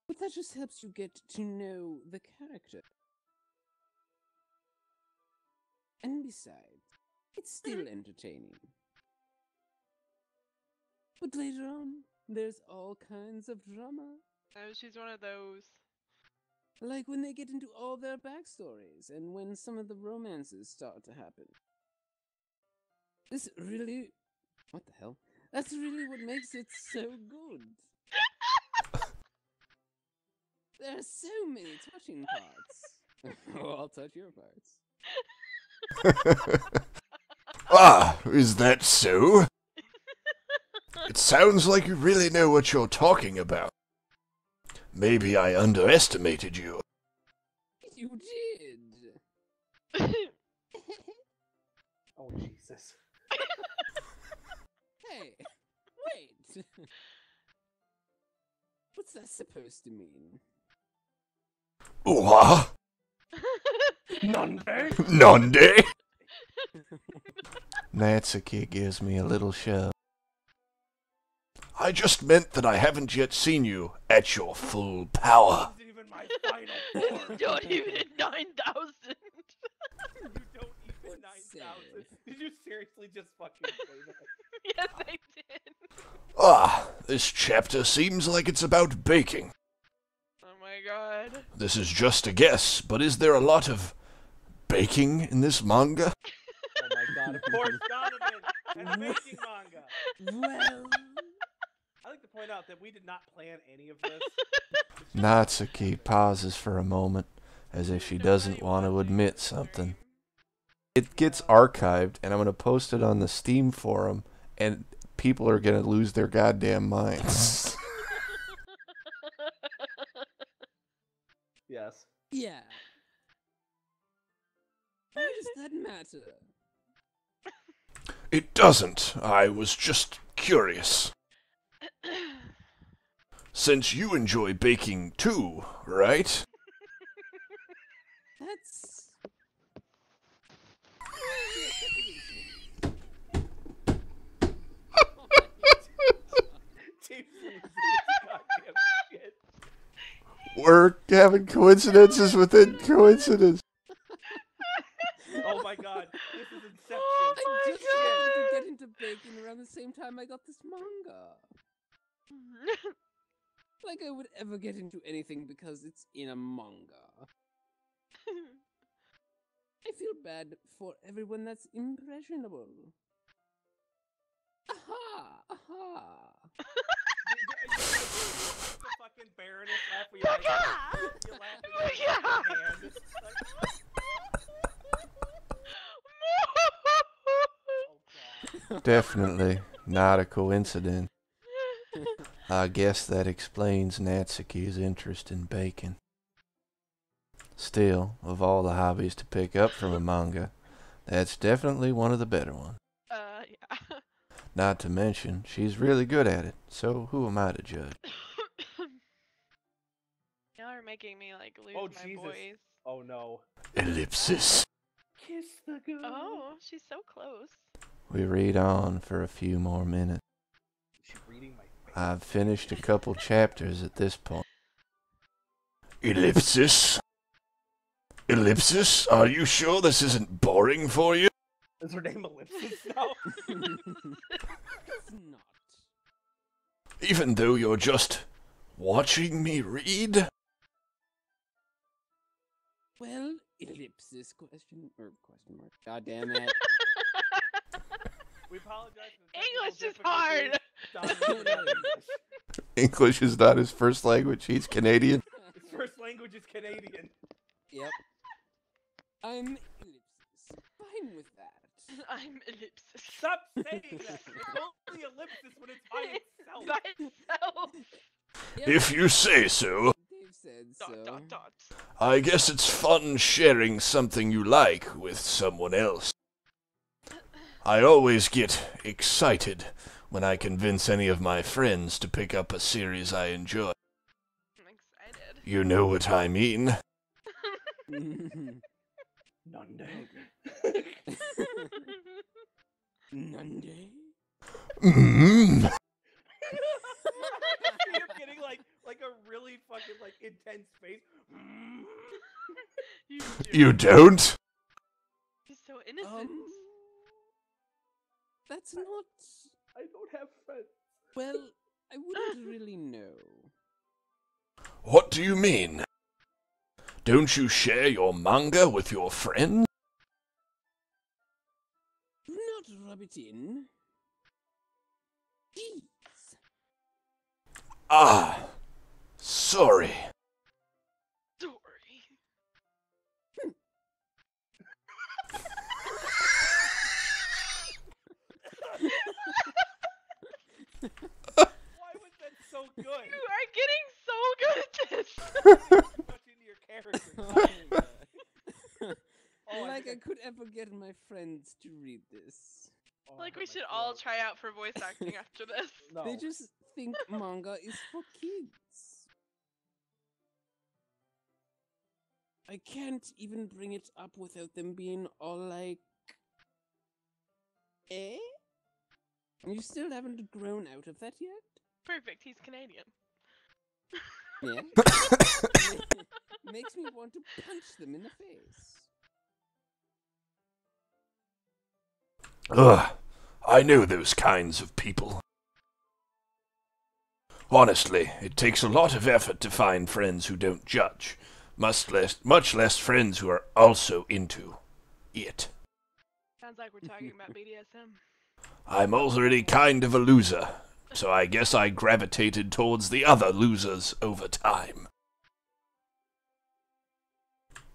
[SPEAKER 6] But that just helps you get to know the character. And besides, it's still entertaining. But later on, there's all kinds of drama.
[SPEAKER 1] Oh, she's one of those.
[SPEAKER 6] Like when they get into all their backstories and when some of the romances start to happen. This really... What the hell? That's really what makes it so good. There are so many touching parts. Oh, I'll touch your parts.
[SPEAKER 2] Ah, is that so? It sounds like you really know what you're talking about. Maybe I underestimated you.
[SPEAKER 6] You did.
[SPEAKER 5] Oh, Jesus.
[SPEAKER 6] Hey, wait. What's that supposed to mean?
[SPEAKER 2] What?
[SPEAKER 5] Nonde?
[SPEAKER 2] Nonde? Natsuki gives me a little shove. I just meant that I haven't yet seen you at your full power.
[SPEAKER 5] This isn't even my final form.
[SPEAKER 1] You don't even hit 9,000.
[SPEAKER 5] You don't even 9,000. Did you seriously just fucking say that?
[SPEAKER 1] Yes, I did.
[SPEAKER 2] Ah, this chapter seems like it's about baking.
[SPEAKER 1] Oh my god.
[SPEAKER 2] This is just a guess, but is there a lot of baking in this manga?
[SPEAKER 5] Oh my god, of course, Donovan! And a baking manga!
[SPEAKER 6] Well...
[SPEAKER 5] I'd like to point out that we did not plan any of this.
[SPEAKER 2] Natsuki pauses for a moment, as if she doesn't want to admit something. It gets archived, and I'm going to post it on the Steam forum, and people are going to lose their goddamn minds.
[SPEAKER 5] Yes.
[SPEAKER 6] Yeah. Why does that matter?
[SPEAKER 2] It doesn't. I was just curious. Since you enjoy baking too, right?
[SPEAKER 6] That's...
[SPEAKER 5] Team goddamn shit.
[SPEAKER 2] We're having coincidences within coincidence.
[SPEAKER 5] Oh my god, this is Inception.
[SPEAKER 6] I just happened to get into baking around the same time I got this manga. Like I would ever get into anything because it's in a manga. I feel bad for everyone that's impressionable. Aha! Aha!
[SPEAKER 5] The fucking Baroness laugh where you're laughing at your hand. It's like, oh god.
[SPEAKER 2] Definitely not a coincidence. I guess that explains Natsuki's interest in baking. Still, of all the hobbies to pick up from a manga, that's definitely one of the better ones.
[SPEAKER 1] Yeah.
[SPEAKER 2] Not to mention, she's really good at it, so who am I to judge?
[SPEAKER 1] Y'all are making me like lose
[SPEAKER 5] Oh,
[SPEAKER 1] my
[SPEAKER 5] Jesus.
[SPEAKER 1] voice.
[SPEAKER 5] Oh no.
[SPEAKER 2] Ellipsis.
[SPEAKER 5] Kiss the girl.
[SPEAKER 1] Oh, she's so close.
[SPEAKER 2] We read on for a few more minutes.
[SPEAKER 5] She's reading my face.
[SPEAKER 2] I've finished a couple chapters at this point. Ellipsis? Ellipsis? Are you sure this isn't boring for you?
[SPEAKER 5] Is her name Ellipsis now?
[SPEAKER 6] It's not.
[SPEAKER 2] Even though you're just watching me read?
[SPEAKER 6] Well, ellipsis question mark. God damn it.
[SPEAKER 5] We apologize for the
[SPEAKER 1] English is
[SPEAKER 5] technical
[SPEAKER 1] hard.
[SPEAKER 5] difficulties. Don is not English.
[SPEAKER 2] English is not his first language. He's Canadian.
[SPEAKER 5] His first language is Canadian.
[SPEAKER 6] Yep. I'm ellipsis. Fine with that.
[SPEAKER 1] I'm ellipsis.
[SPEAKER 5] Stop saying that. It's only ellipsis when it's by itself.
[SPEAKER 1] By itself.
[SPEAKER 6] Yep.
[SPEAKER 2] If you say so.
[SPEAKER 6] Dave said
[SPEAKER 1] Dot,
[SPEAKER 6] so.
[SPEAKER 1] dot, dot.
[SPEAKER 2] I guess it's fun sharing something you like with someone else. I always get excited when I convince any of my friends to pick up a series I enjoy.
[SPEAKER 1] I'm excited.
[SPEAKER 2] You know what I mean.
[SPEAKER 5] Nunday.
[SPEAKER 6] Nunday?
[SPEAKER 2] Mm.
[SPEAKER 5] See him getting like a really fucking like intense face.
[SPEAKER 2] You don't?
[SPEAKER 1] He's so innocent.
[SPEAKER 6] That's not.
[SPEAKER 5] I don't have friends.
[SPEAKER 6] Well, I wouldn't really know.
[SPEAKER 2] What do you mean? Don't you share your manga with your friends?
[SPEAKER 6] Do not rub it in. Please.
[SPEAKER 2] Ah, sorry.
[SPEAKER 1] Story.
[SPEAKER 5] Why was that so good?
[SPEAKER 1] You are getting so good at this.
[SPEAKER 5] Much into your character. Oh,
[SPEAKER 6] Like I
[SPEAKER 5] think
[SPEAKER 6] could ever get my friends to read this.
[SPEAKER 5] oh,
[SPEAKER 1] Like
[SPEAKER 5] I
[SPEAKER 1] we
[SPEAKER 5] hurt
[SPEAKER 1] should
[SPEAKER 5] my
[SPEAKER 1] all
[SPEAKER 5] throat.
[SPEAKER 1] try out for voice acting after this.
[SPEAKER 5] No.
[SPEAKER 6] They just think manga is for kids. I can't even bring it up without them being all like, eh? You still haven't grown out of that yet?
[SPEAKER 1] Perfect. He's Canadian.
[SPEAKER 6] Yeah. Makes me want to punch them in the face.
[SPEAKER 2] Ugh, I know those kinds of people. Honestly, it takes a lot of effort to find friends who don't judge, much less friends who are also into it.
[SPEAKER 1] Sounds like we're talking about BDSM.
[SPEAKER 2] I'm already kind of a loser, so I guess I gravitated towards the other losers over time.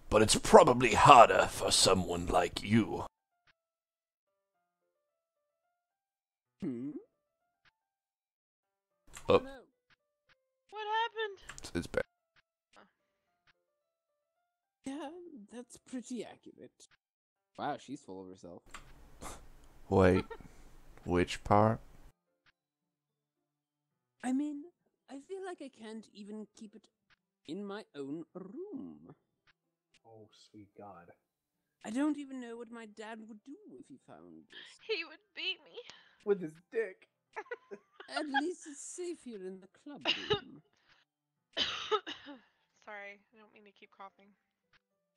[SPEAKER 2] But it's probably harder for someone like you.
[SPEAKER 6] Hmm?
[SPEAKER 2] Oh.
[SPEAKER 6] No.
[SPEAKER 1] What happened?
[SPEAKER 2] It's bad.
[SPEAKER 6] Yeah, that's pretty accurate. Wow, she's full of herself.
[SPEAKER 2] Wait, which part?
[SPEAKER 6] I mean, I feel like I can't even keep it in my own room.
[SPEAKER 5] Oh, sweet God.
[SPEAKER 6] I don't even know what my dad would do if he found this.
[SPEAKER 1] He would beat me.
[SPEAKER 5] With his dick.
[SPEAKER 6] At least it's safe here in the club room.
[SPEAKER 1] Sorry, I don't mean to keep coughing.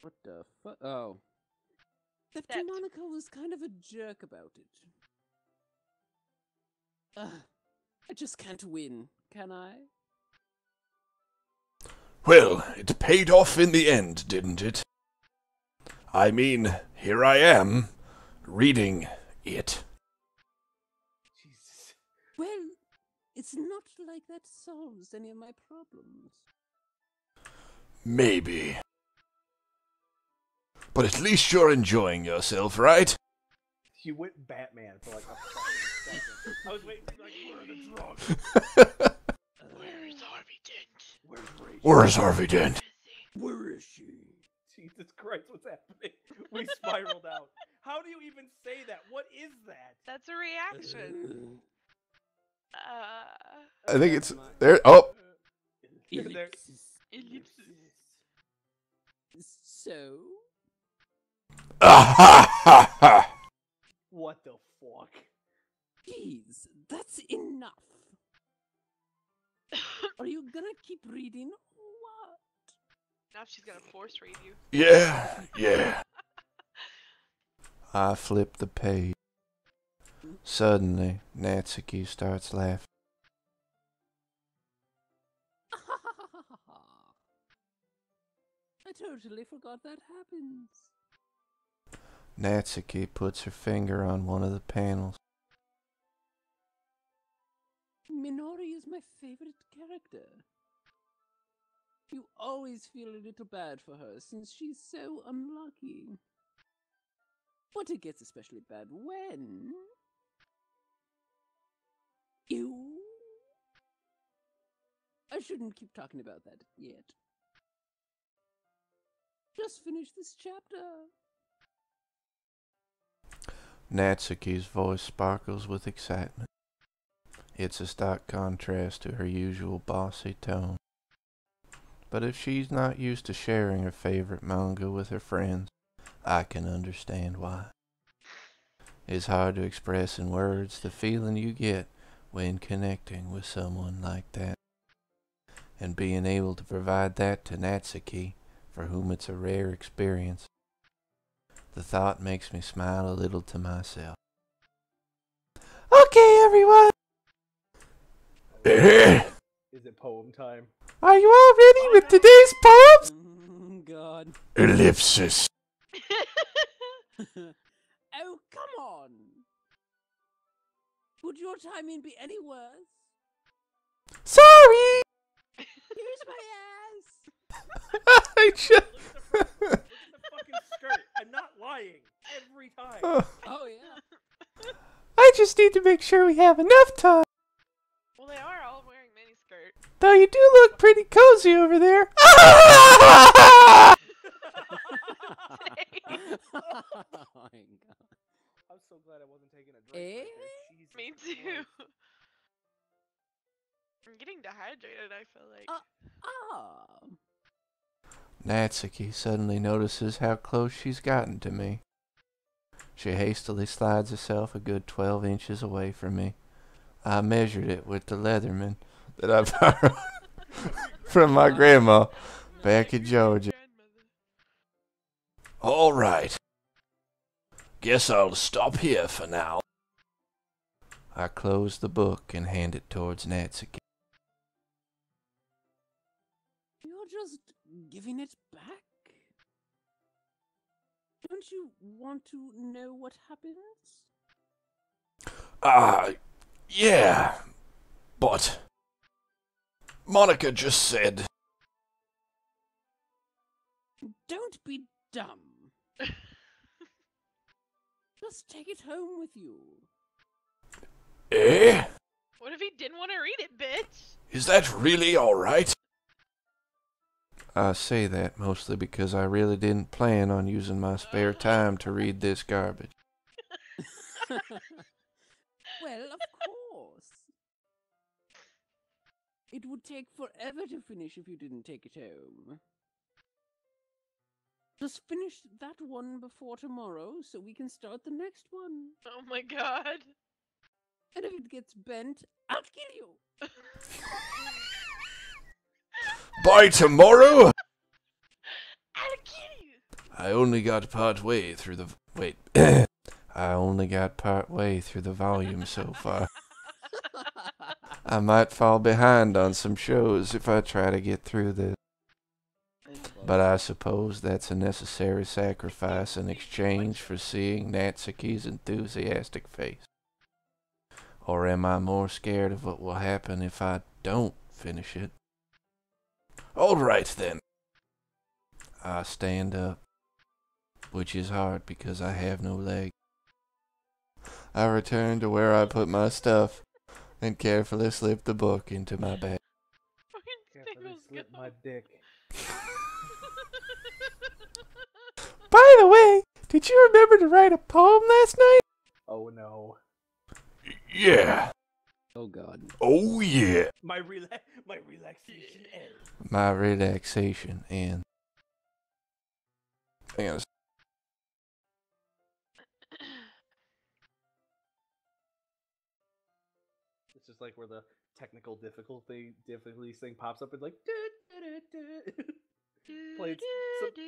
[SPEAKER 6] What the fuck? Oh. That
[SPEAKER 1] That-
[SPEAKER 6] Monica was kind of a jerk about it. I just can't win, can I?
[SPEAKER 2] Well, it paid off in the end, didn't it? I mean, here I am, reading it.
[SPEAKER 5] Jesus.
[SPEAKER 6] Well, it's not like that solves any of my problems.
[SPEAKER 2] Maybe. But at least you're enjoying yourself, right?
[SPEAKER 5] You went Batman for like a fucking second. I was waiting for like, where are the drugs?
[SPEAKER 1] Where's Harvey Dent?
[SPEAKER 5] Where's Rachel?
[SPEAKER 2] Where's Harvey Dent?
[SPEAKER 6] Where is she?
[SPEAKER 5] Jesus Christ, what's happening? We spiraled out. How do you even say that? What is that?
[SPEAKER 1] That's a reaction.
[SPEAKER 2] I think it's there. Oh,
[SPEAKER 5] There-
[SPEAKER 6] Ellipsis.
[SPEAKER 1] Ellipsis.
[SPEAKER 6] So?
[SPEAKER 2] Ah ha ha ha!
[SPEAKER 5] What the fuck?
[SPEAKER 6] Jeez, that's enough. Are you gonna keep reading or what?
[SPEAKER 1] Now she's gonna force read you.
[SPEAKER 2] Yeah. I flip the page. Suddenly, Natsuki starts laughing.
[SPEAKER 6] I totally forgot that happens.
[SPEAKER 2] Natsuki puts her finger on one of the panels.
[SPEAKER 6] Minori is my favorite character. You always feel a little bad for her since she's so unlucky. But it gets especially bad when... You... I shouldn't keep talking about that yet. Just finish this chapter.
[SPEAKER 2] Natsuki's voice sparkles with excitement. It's a stark contrast to her usual bossy tone. But if she's not used to sharing her favorite manga with her friends, I can understand why. It's hard to express in words the feeling you get when connecting with someone like that. And being able to provide that to Natsuki, for whom it's a rare experience, the thought makes me smile a little to myself. Okay, everyone!
[SPEAKER 5] Is it poem time?
[SPEAKER 2] Are you all ready with today's poems?
[SPEAKER 6] God.
[SPEAKER 2] Ellipsis.
[SPEAKER 6] Oh, come on! Would your timing be any worse?
[SPEAKER 2] Sorry!
[SPEAKER 6] Here's my ass!
[SPEAKER 2] I just...
[SPEAKER 5] Look at the fucking skirt. I'm not lying. Every time.
[SPEAKER 6] Oh, yeah.
[SPEAKER 2] I just need to make sure we have enough time.
[SPEAKER 1] Well, they are all wearing miniskirts.
[SPEAKER 2] Though you do look pretty cozy over there.
[SPEAKER 6] Oh, my God.
[SPEAKER 5] I'm so glad I wasn't taking a drink. Right there. Jesus
[SPEAKER 1] Me too.
[SPEAKER 5] Christ.
[SPEAKER 1] I'm getting dehydrated, I feel like.
[SPEAKER 2] Natsuki suddenly notices how close she's gotten to me. She hastily slides herself a good 12 inches away from me. I measured it with the Leatherman that I borrowed from my grandma back in Georgia. All right. Guess I'll stop here for now. I close the book and hand it towards Natsuki.
[SPEAKER 6] You're just giving it back? Don't you want to know what happens?
[SPEAKER 2] Yeah. But Monica just said...
[SPEAKER 6] Don't be dumb. Just take it home with you.
[SPEAKER 2] Eh?
[SPEAKER 1] What if he didn't want to read it, bitch?
[SPEAKER 2] Is that really alright? I say that mostly because I really didn't plan on using my spare time to read this garbage.
[SPEAKER 6] Well, of course. It would take forever to finish if you didn't take it home. Just finish that one before tomorrow so we can start the next one.
[SPEAKER 1] Oh my god.
[SPEAKER 6] And if it gets bent, I'll kill you.
[SPEAKER 2] By tomorrow?
[SPEAKER 1] I'll kill you.
[SPEAKER 2] I only got part way through the... Wait. I only got part way through the volume so far. I might fall behind on some shows if I try to get through this. But I suppose that's a necessary sacrifice in exchange for seeing Natsuki's enthusiastic face. Or am I more scared of what will happen if I don't finish it? Alright then. I stand up, which is hard because I have no legs. I return to where I put my stuff and carefully slip the book into my bag.
[SPEAKER 5] Carefully slip my dick.
[SPEAKER 2] By the way, did you remember to write a poem last night?
[SPEAKER 5] Oh no.
[SPEAKER 2] Yeah.
[SPEAKER 6] Oh God.
[SPEAKER 2] Oh yeah.
[SPEAKER 5] My relaxation ends.
[SPEAKER 2] My relaxation ends. Hang on.
[SPEAKER 5] It's just like where the technical difficulties thing pops up and like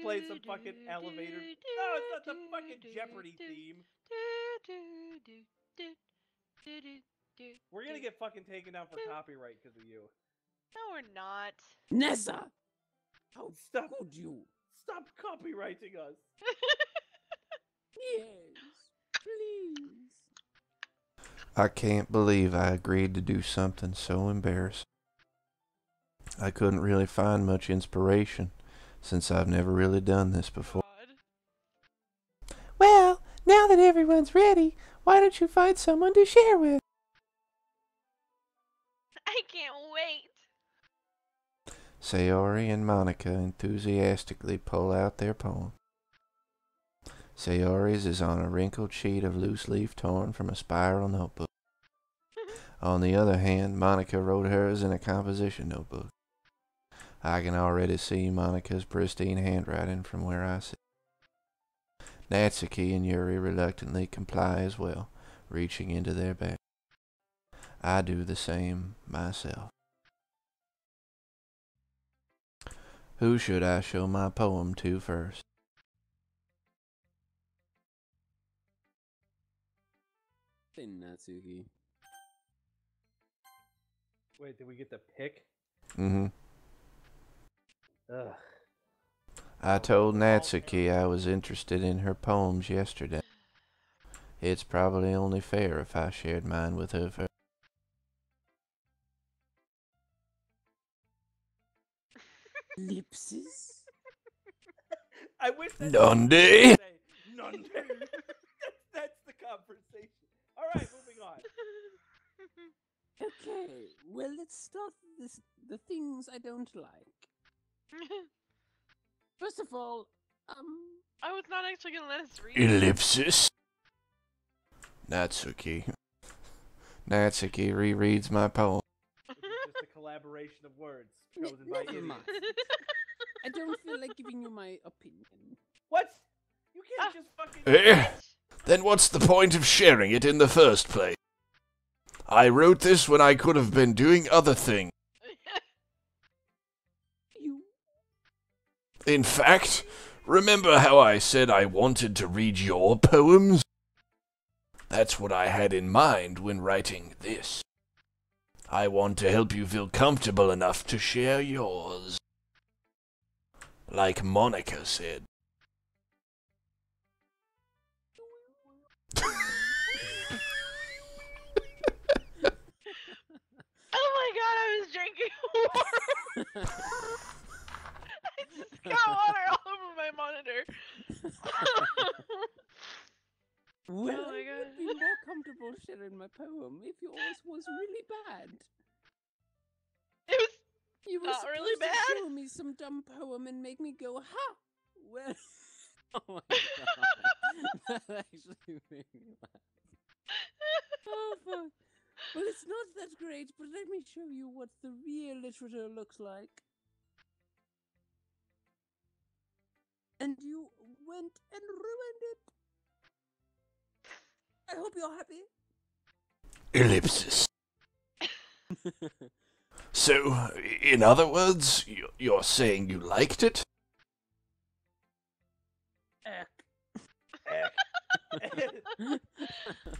[SPEAKER 5] played some fucking elevator. No, it's not the fucking Jeopardy theme. We're gonna get fucking taken down for copyright because of you.
[SPEAKER 1] No, we're not.
[SPEAKER 6] Nessa! How
[SPEAKER 5] Stop!
[SPEAKER 6] could you?
[SPEAKER 5] Stop copywriting us.
[SPEAKER 6] Yes, please.
[SPEAKER 2] I can't believe I agreed to do something so embarrassing. I couldn't really find much inspiration, since I've never really done this before.
[SPEAKER 1] God.
[SPEAKER 2] Well, now that everyone's ready, why don't you find someone to share with?
[SPEAKER 1] I can't wait.
[SPEAKER 2] Sayori and Monica enthusiastically pull out their poem. Sayori's is on a wrinkled sheet of loose leaf torn from a spiral notebook. On the other hand, Monica wrote hers in a composition notebook. I can already see Monica's pristine handwriting from where I sit. Natsuki and Yuri reluctantly comply as well, reaching into their bag. I do the same myself. Who should I show my poem to first?
[SPEAKER 6] Say Natsuki.
[SPEAKER 5] Wait, did we get to pick?
[SPEAKER 2] Mm-hmm.
[SPEAKER 5] Ugh.
[SPEAKER 2] I told Natsuki I was interested in her poems yesterday. It's probably only fair if I shared mine with her first.
[SPEAKER 6] Ellipsis?
[SPEAKER 5] I wish that.
[SPEAKER 2] Nundy!
[SPEAKER 5] Nundy. That's the conversation. All right, moving on.
[SPEAKER 6] Okay, well, let's start with the things I don't like. First of all,
[SPEAKER 1] I was not actually gonna let us read.
[SPEAKER 2] Ellipsis. Natsuki. Natsuki rereads my poem.
[SPEAKER 5] Which is just a collaboration of words chosen by
[SPEAKER 6] never
[SPEAKER 5] idiots.
[SPEAKER 6] mind. I don't feel like giving you my opinion.
[SPEAKER 5] What? You can't just fucking.
[SPEAKER 2] Eh? Then what's the point of sharing it in the first place? I wrote this when I could have been doing other things.
[SPEAKER 6] You...
[SPEAKER 2] In fact, remember how I said I wanted to read your poems? That's what I had in mind when writing this. I want to help you feel comfortable enough to share yours. Like Monica said.
[SPEAKER 1] Oh my god, I was drinking water. I just got water all over my monitor.
[SPEAKER 6] Well,
[SPEAKER 1] Oh my
[SPEAKER 6] I
[SPEAKER 1] God.
[SPEAKER 6] would be more comfortable sharing my poem if yours was really bad.
[SPEAKER 1] It was
[SPEAKER 6] You were
[SPEAKER 1] Not
[SPEAKER 6] supposed
[SPEAKER 1] really
[SPEAKER 6] to
[SPEAKER 1] bad?
[SPEAKER 6] show me some dumb poem and make me go, ha! Well, oh my god, that actually made me laugh. Oh fuck. Well, it's not that great, but let me show you what the real literature looks like. And you went and ruined it. I hope you're happy.
[SPEAKER 2] Ellipsis. So, in other words, you're saying you liked it?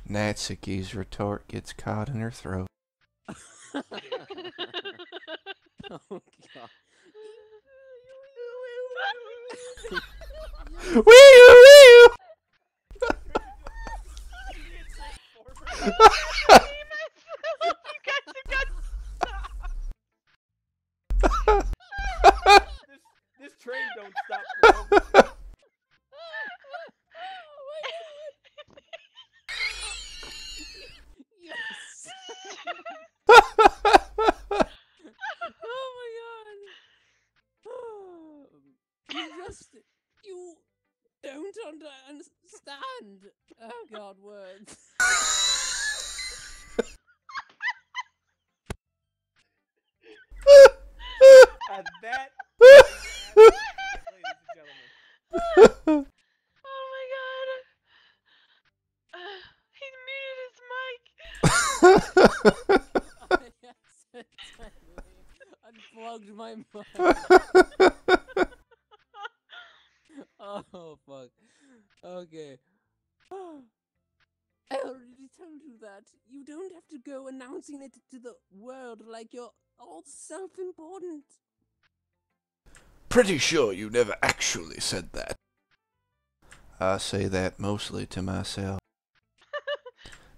[SPEAKER 2] Natsuki's retort gets caught in her throat.
[SPEAKER 6] Oh god.
[SPEAKER 2] Wee-oo,
[SPEAKER 1] you guys have got
[SPEAKER 5] This train don't stop. Bro.
[SPEAKER 6] Yes. Oh my god. You don't understand. Oh god, words.
[SPEAKER 5] And that, ladies and gentlemen,
[SPEAKER 6] told you that. You don't have to go announcing it to the world like you're all self-important.
[SPEAKER 2] Pretty sure you never actually said that. I say that mostly to myself.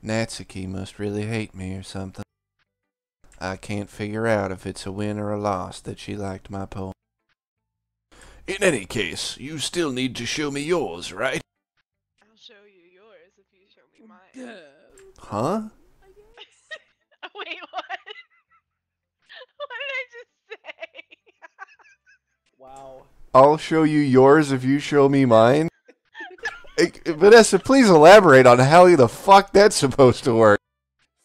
[SPEAKER 2] Natsuki must really hate me or something. I can't figure out if it's a win or a loss that she liked my poem. In any case, you still need to show me yours, right?
[SPEAKER 1] I'll show you yours if you show me mine.
[SPEAKER 6] Good.
[SPEAKER 2] Huh?
[SPEAKER 6] I guess.
[SPEAKER 1] Wait, what? What did I just say?
[SPEAKER 5] Wow.
[SPEAKER 2] I'll show you yours if you show me mine? Vanessa, please elaborate on how the fuck that's supposed to work.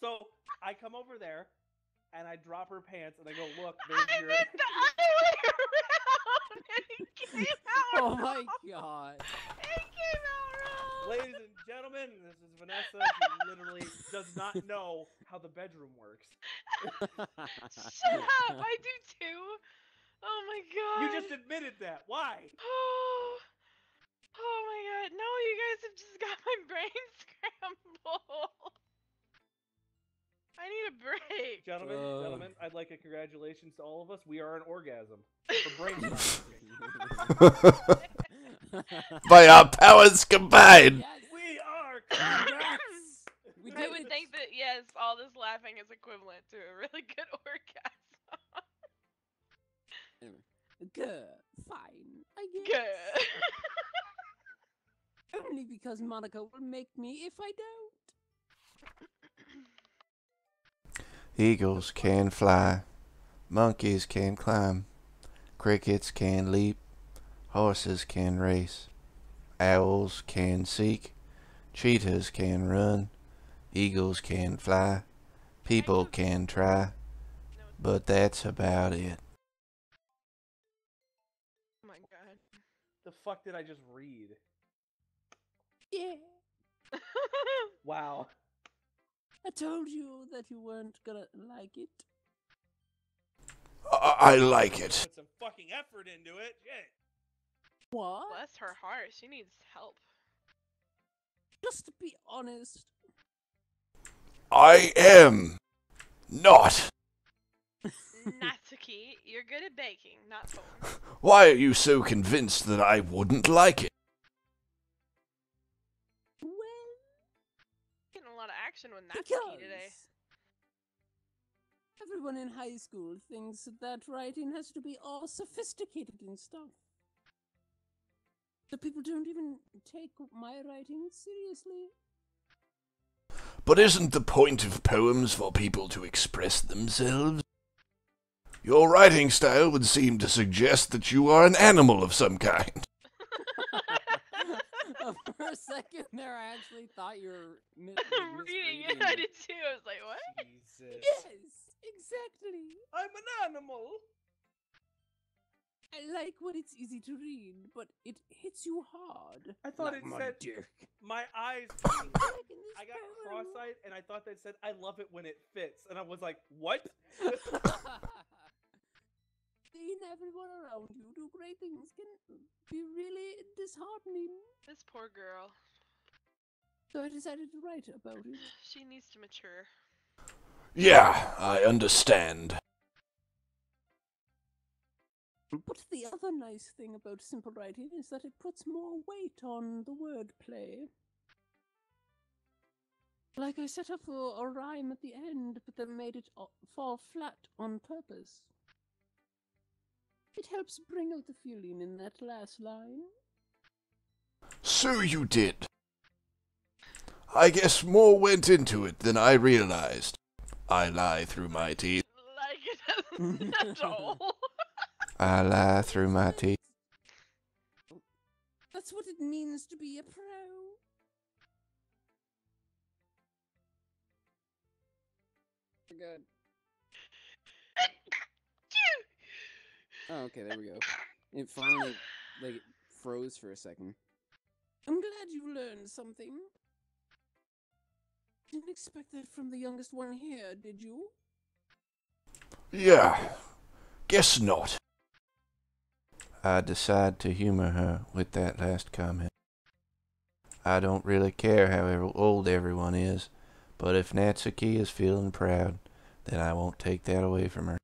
[SPEAKER 5] So I come over there and I drop her pants and I go, look,
[SPEAKER 1] I
[SPEAKER 5] there's your.
[SPEAKER 1] meant the other way around, and it came out
[SPEAKER 6] Oh
[SPEAKER 1] wrong.
[SPEAKER 6] my god.
[SPEAKER 1] It came out wrong.
[SPEAKER 5] Ladies and gentlemen, this is Vanessa. She literally does not know how the bedroom works.
[SPEAKER 1] Shut up! I do too. Oh my god.
[SPEAKER 5] You just admitted that. Why?
[SPEAKER 1] Oh my god. No, you guys have just got my brain scrambled. I need a break.
[SPEAKER 5] Gentlemen, I'd like a congratulations to all of us. We are an orgasm for brain
[SPEAKER 2] By our powers combined.
[SPEAKER 6] Yes.
[SPEAKER 5] We are.
[SPEAKER 6] Congrats. We
[SPEAKER 1] I
[SPEAKER 6] did
[SPEAKER 1] would
[SPEAKER 6] it.
[SPEAKER 1] think that, yes, all this laughing is equivalent to a really good orgasm.
[SPEAKER 6] Anyway. Good. Fine. I guess.
[SPEAKER 1] Good.
[SPEAKER 6] Only because Monica will make me if I don't.
[SPEAKER 2] Eagles can fly. Monkeys can climb. Crickets can leap. Horses can race. Owls can seek. Cheetahs can run. Eagles can fly. People can try. But that's about it.
[SPEAKER 1] Oh my god.
[SPEAKER 5] The fuck did I just read?
[SPEAKER 6] Yeah.
[SPEAKER 5] Wow.
[SPEAKER 6] I told you that you weren't gonna like it.
[SPEAKER 2] I like it.
[SPEAKER 5] Put some fucking effort into it. Shit.
[SPEAKER 6] What?
[SPEAKER 1] Bless her heart. She needs help.
[SPEAKER 6] Just to be honest.
[SPEAKER 2] I am not.
[SPEAKER 1] Natsuki, you're good at baking, not poems.
[SPEAKER 2] Why are you so convinced that I wouldn't like it?
[SPEAKER 6] Well,
[SPEAKER 1] Getting a lot of action with Natsuki today.
[SPEAKER 6] because everyone in high school thinks that writing has to be all sophisticated and stuff. So people don't even take my writing seriously.
[SPEAKER 2] But isn't the point of poems for people to express themselves? Your writing style would seem to suggest that you are an animal of some kind.
[SPEAKER 6] For a second there, I actually thought you were
[SPEAKER 1] Reading it, I did too. I was like, what?
[SPEAKER 5] Jesus.
[SPEAKER 6] Yes, exactly.
[SPEAKER 5] I'm an animal.
[SPEAKER 6] I like when it's easy to read, but it hits you hard.
[SPEAKER 5] I thought
[SPEAKER 6] Like
[SPEAKER 5] it
[SPEAKER 6] my
[SPEAKER 5] said
[SPEAKER 6] dick.
[SPEAKER 5] my eyes.
[SPEAKER 6] Like in this
[SPEAKER 5] I got
[SPEAKER 6] poem.
[SPEAKER 5] cross-eyed and I thought that said I love it when it fits, and I was like, what?
[SPEAKER 6] Seeing everyone around you do great things can be really disheartening.
[SPEAKER 1] This poor girl.
[SPEAKER 6] So I decided to write about it.
[SPEAKER 1] She needs to mature.
[SPEAKER 2] Yeah, I understand.
[SPEAKER 6] But the other nice thing about simple writing is that it puts more weight on the wordplay. Like I set up a rhyme at the end, but then made it fall flat on purpose. It helps bring out the feeling in that last line.
[SPEAKER 2] So you did. I guess more went into it than I realized. I lie through my teeth.
[SPEAKER 1] Like it doesn't at all.
[SPEAKER 2] I lie through my teeth.
[SPEAKER 6] That's what it means to be a pro. Good. Oh, okay, there we go. It finally, like, froze for a second. I'm glad you learned something. Didn't expect that from the youngest one here, did you?
[SPEAKER 2] Yeah, guess not. I decide to humor her with that last comment. I don't really care how old everyone is, But if Natsuki is feeling proud, then I won't take that away from her.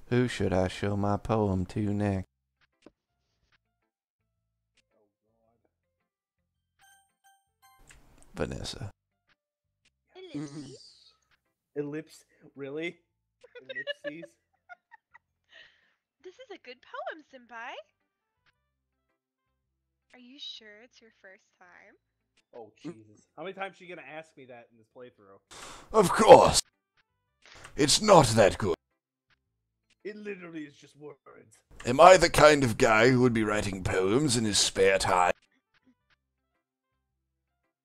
[SPEAKER 2] Who should I show my poem to next? Vanessa.
[SPEAKER 1] Ellipses.
[SPEAKER 5] Ellipse? Really? Ellipses?
[SPEAKER 1] This is a good poem, Senpai. Are you sure it's your first time?
[SPEAKER 5] Oh, Jesus. How many times are you going to ask me that in this playthrough?
[SPEAKER 2] Of course! It's not that good.
[SPEAKER 5] It literally is just words.
[SPEAKER 2] Am I the kind of guy who would be writing poems in his spare time?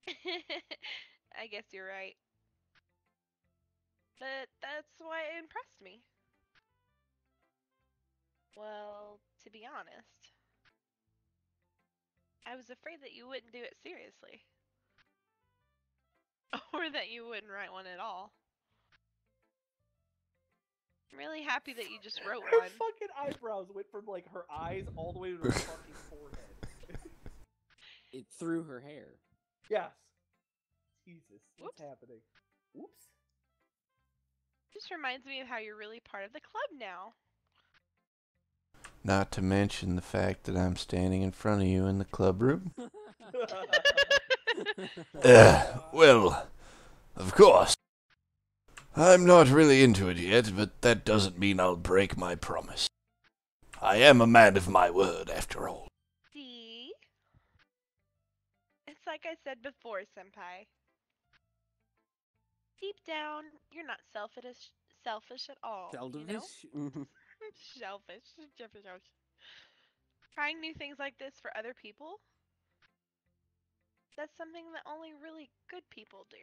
[SPEAKER 1] I guess you're right. But that's why it impressed me. Well, to be honest, I was afraid that you wouldn't do it seriously. Or that you wouldn't write one at all. I'm really happy that you just wrote
[SPEAKER 5] Her
[SPEAKER 1] one.
[SPEAKER 5] fucking eyebrows went from, like, her eyes all the way to her fucking forehead.
[SPEAKER 6] It threw her hair.
[SPEAKER 5] Yes. Jesus, what's
[SPEAKER 1] Whoops.
[SPEAKER 5] happening? Oops.
[SPEAKER 1] Just reminds me of how you're really part of the club now.
[SPEAKER 2] Not to mention the fact that I'm standing in front of you in the club room. Well, of course. I'm not really into it yet, but that doesn't mean I'll break my promise. I am a man of my word, after all.
[SPEAKER 1] See? It's like I said before, Senpai. Deep down, you're not selfish at all. You know? Selfish. Trying new things like this for other people? That's something that only really good people do.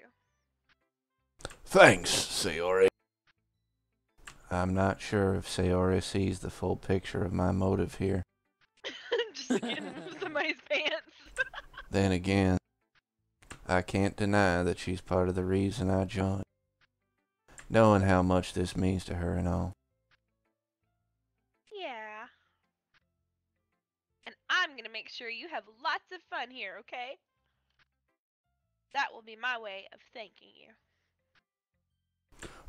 [SPEAKER 2] Thanks, Sayori. I'm not sure if Sayori sees the full picture of my motive here.
[SPEAKER 1] Just getting somebody's pants.
[SPEAKER 2] Then again, I can't deny that she's part of the reason I joined. Knowing how much this means to her and all.
[SPEAKER 1] Yeah. And I'm gonna make sure you have lots of fun here, okay? That will be my way of thanking you.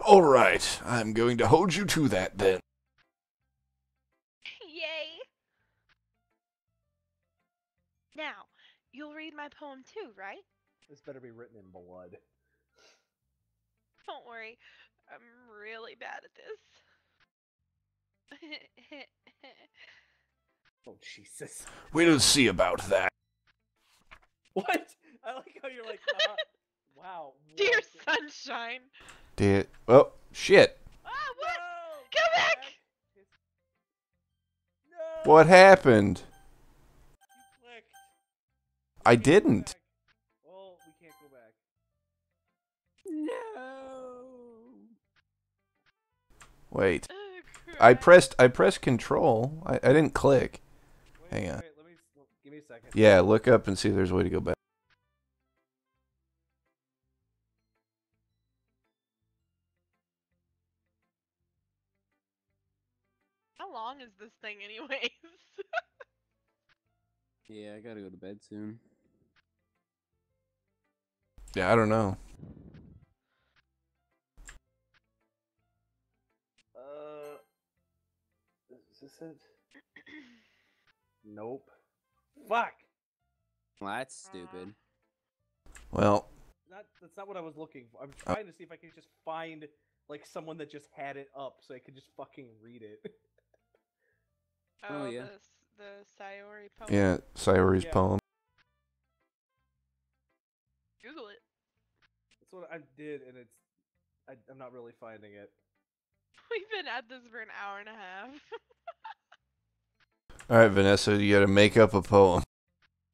[SPEAKER 2] Alright, I'm going to hold you to that then.
[SPEAKER 1] Yay! Now, you'll read my poem too, right?
[SPEAKER 5] This better be written in blood.
[SPEAKER 1] Don't worry, I'm really bad at this.
[SPEAKER 5] Oh, Jesus.
[SPEAKER 2] We'll see about that.
[SPEAKER 5] What? I like how you're like, wow.
[SPEAKER 1] Dear
[SPEAKER 5] what?
[SPEAKER 1] sunshine.
[SPEAKER 2] Oh, shit.
[SPEAKER 1] Ah, what?
[SPEAKER 5] No!
[SPEAKER 1] Come back!
[SPEAKER 5] No!
[SPEAKER 2] What happened?
[SPEAKER 5] You clicked.
[SPEAKER 2] I
[SPEAKER 5] Can't go
[SPEAKER 2] didn't.
[SPEAKER 5] back. Well, we can't go back.
[SPEAKER 6] No.
[SPEAKER 2] Wait.
[SPEAKER 1] Oh,
[SPEAKER 2] I
[SPEAKER 1] crap.
[SPEAKER 2] pressed control. I didn't click.
[SPEAKER 5] Wait,
[SPEAKER 2] Hang on.
[SPEAKER 5] wait, give me a second.
[SPEAKER 2] Yeah, look up and see if there's a way to go back.
[SPEAKER 1] How long is this thing, anyways?
[SPEAKER 6] Yeah, I gotta go to bed soon.
[SPEAKER 2] Yeah, I don't know.
[SPEAKER 5] Is this it? Nope. Fuck!
[SPEAKER 6] Well, that's stupid.
[SPEAKER 2] Well,
[SPEAKER 5] That's not what I was looking for. I'm trying to see if I can just find, like, someone that just had it up so I could just fucking read it.
[SPEAKER 6] Oh, yeah.
[SPEAKER 1] The Sayori poem.
[SPEAKER 2] yeah, Sayori's
[SPEAKER 5] Yeah.
[SPEAKER 2] poem.
[SPEAKER 1] Google it.
[SPEAKER 5] That's what I did, and I'm not really finding it.
[SPEAKER 1] We've been at this for an hour and a half.
[SPEAKER 2] Alright, Vanessa, you gotta make up a poem.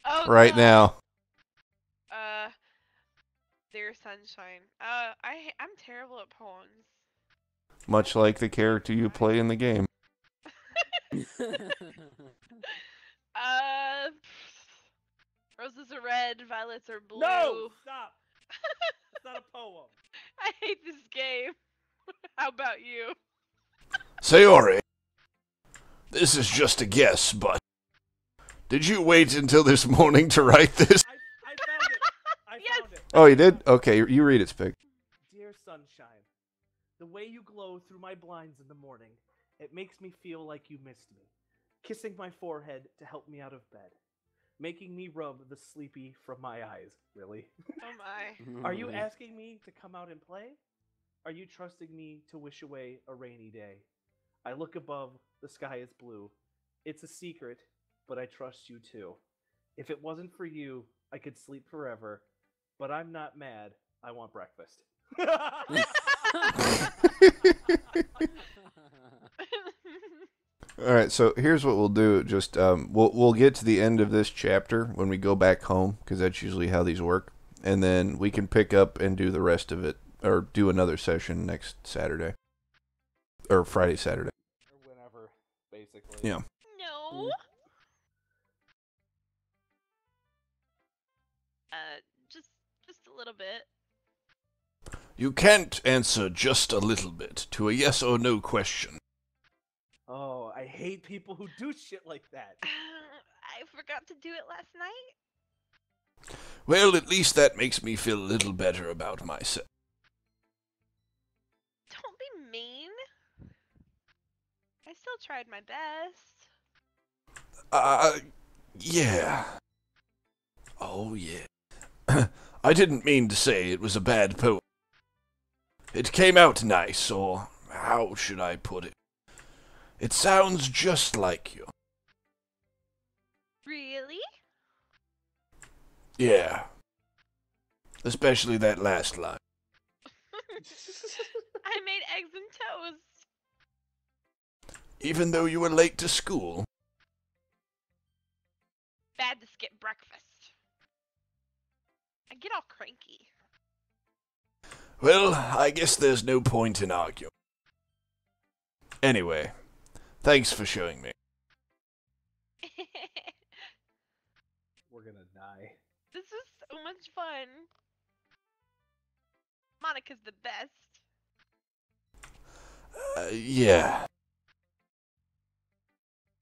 [SPEAKER 1] Oh,
[SPEAKER 2] Right
[SPEAKER 1] God.
[SPEAKER 2] now.
[SPEAKER 1] Dear sunshine. I'm terrible at poems.
[SPEAKER 2] Much like the character you play in the game.
[SPEAKER 1] Roses are red, violets are blue.
[SPEAKER 5] No! Stop! It's not a poem.
[SPEAKER 1] I hate this game. How about you?
[SPEAKER 2] Sayori, this is just a guess, but did you wait until this morning to write this?
[SPEAKER 5] I found it. I
[SPEAKER 1] Yes,
[SPEAKER 5] found
[SPEAKER 2] Oh, you did? Okay, you read it, Spig.
[SPEAKER 5] Dear sunshine, the way you glow through my blinds in the morning, it makes me feel like you missed me. Kissing my forehead to help me out of bed. Making me rub the sleepy from my eyes. Really?
[SPEAKER 1] Oh my.
[SPEAKER 5] Are you asking me to come out and play? Are you trusting me to wish away a rainy day? I look above, the sky is blue. It's a secret, but I trust you too. If it wasn't for you, I could sleep forever, but I'm not mad. I want breakfast.
[SPEAKER 2] All right, so here's what we'll do. Just we'll get to the end of this chapter when we go back home, because that's usually how these work, and then we can pick up and do the rest of it, or do another session next Saturday, or Friday, Saturday.
[SPEAKER 5] Or whenever, basically.
[SPEAKER 2] Yeah.
[SPEAKER 1] No. Just a little bit.
[SPEAKER 2] You can't answer just a little bit to a yes or no question.
[SPEAKER 5] Oh, I hate people who do shit like that.
[SPEAKER 1] I forgot to do it last night.
[SPEAKER 2] Well, at least that makes me feel a little better about myself.
[SPEAKER 1] Don't be mean. I still tried my best.
[SPEAKER 2] Yeah. Oh, yeah. I didn't mean to say it was a bad poem. It came out nice, or how should I put it? It sounds just like you.
[SPEAKER 1] Really?
[SPEAKER 2] Yeah. Especially that last line.
[SPEAKER 1] I made eggs and toast.
[SPEAKER 2] Even though you were late to school.
[SPEAKER 1] Bad to skip breakfast. I get all cranky.
[SPEAKER 2] Well, I guess there's no point in arguing. Anyway, thanks for showing me.
[SPEAKER 5] We're gonna die.
[SPEAKER 1] This is so much fun. Monica's the best.
[SPEAKER 2] Yeah.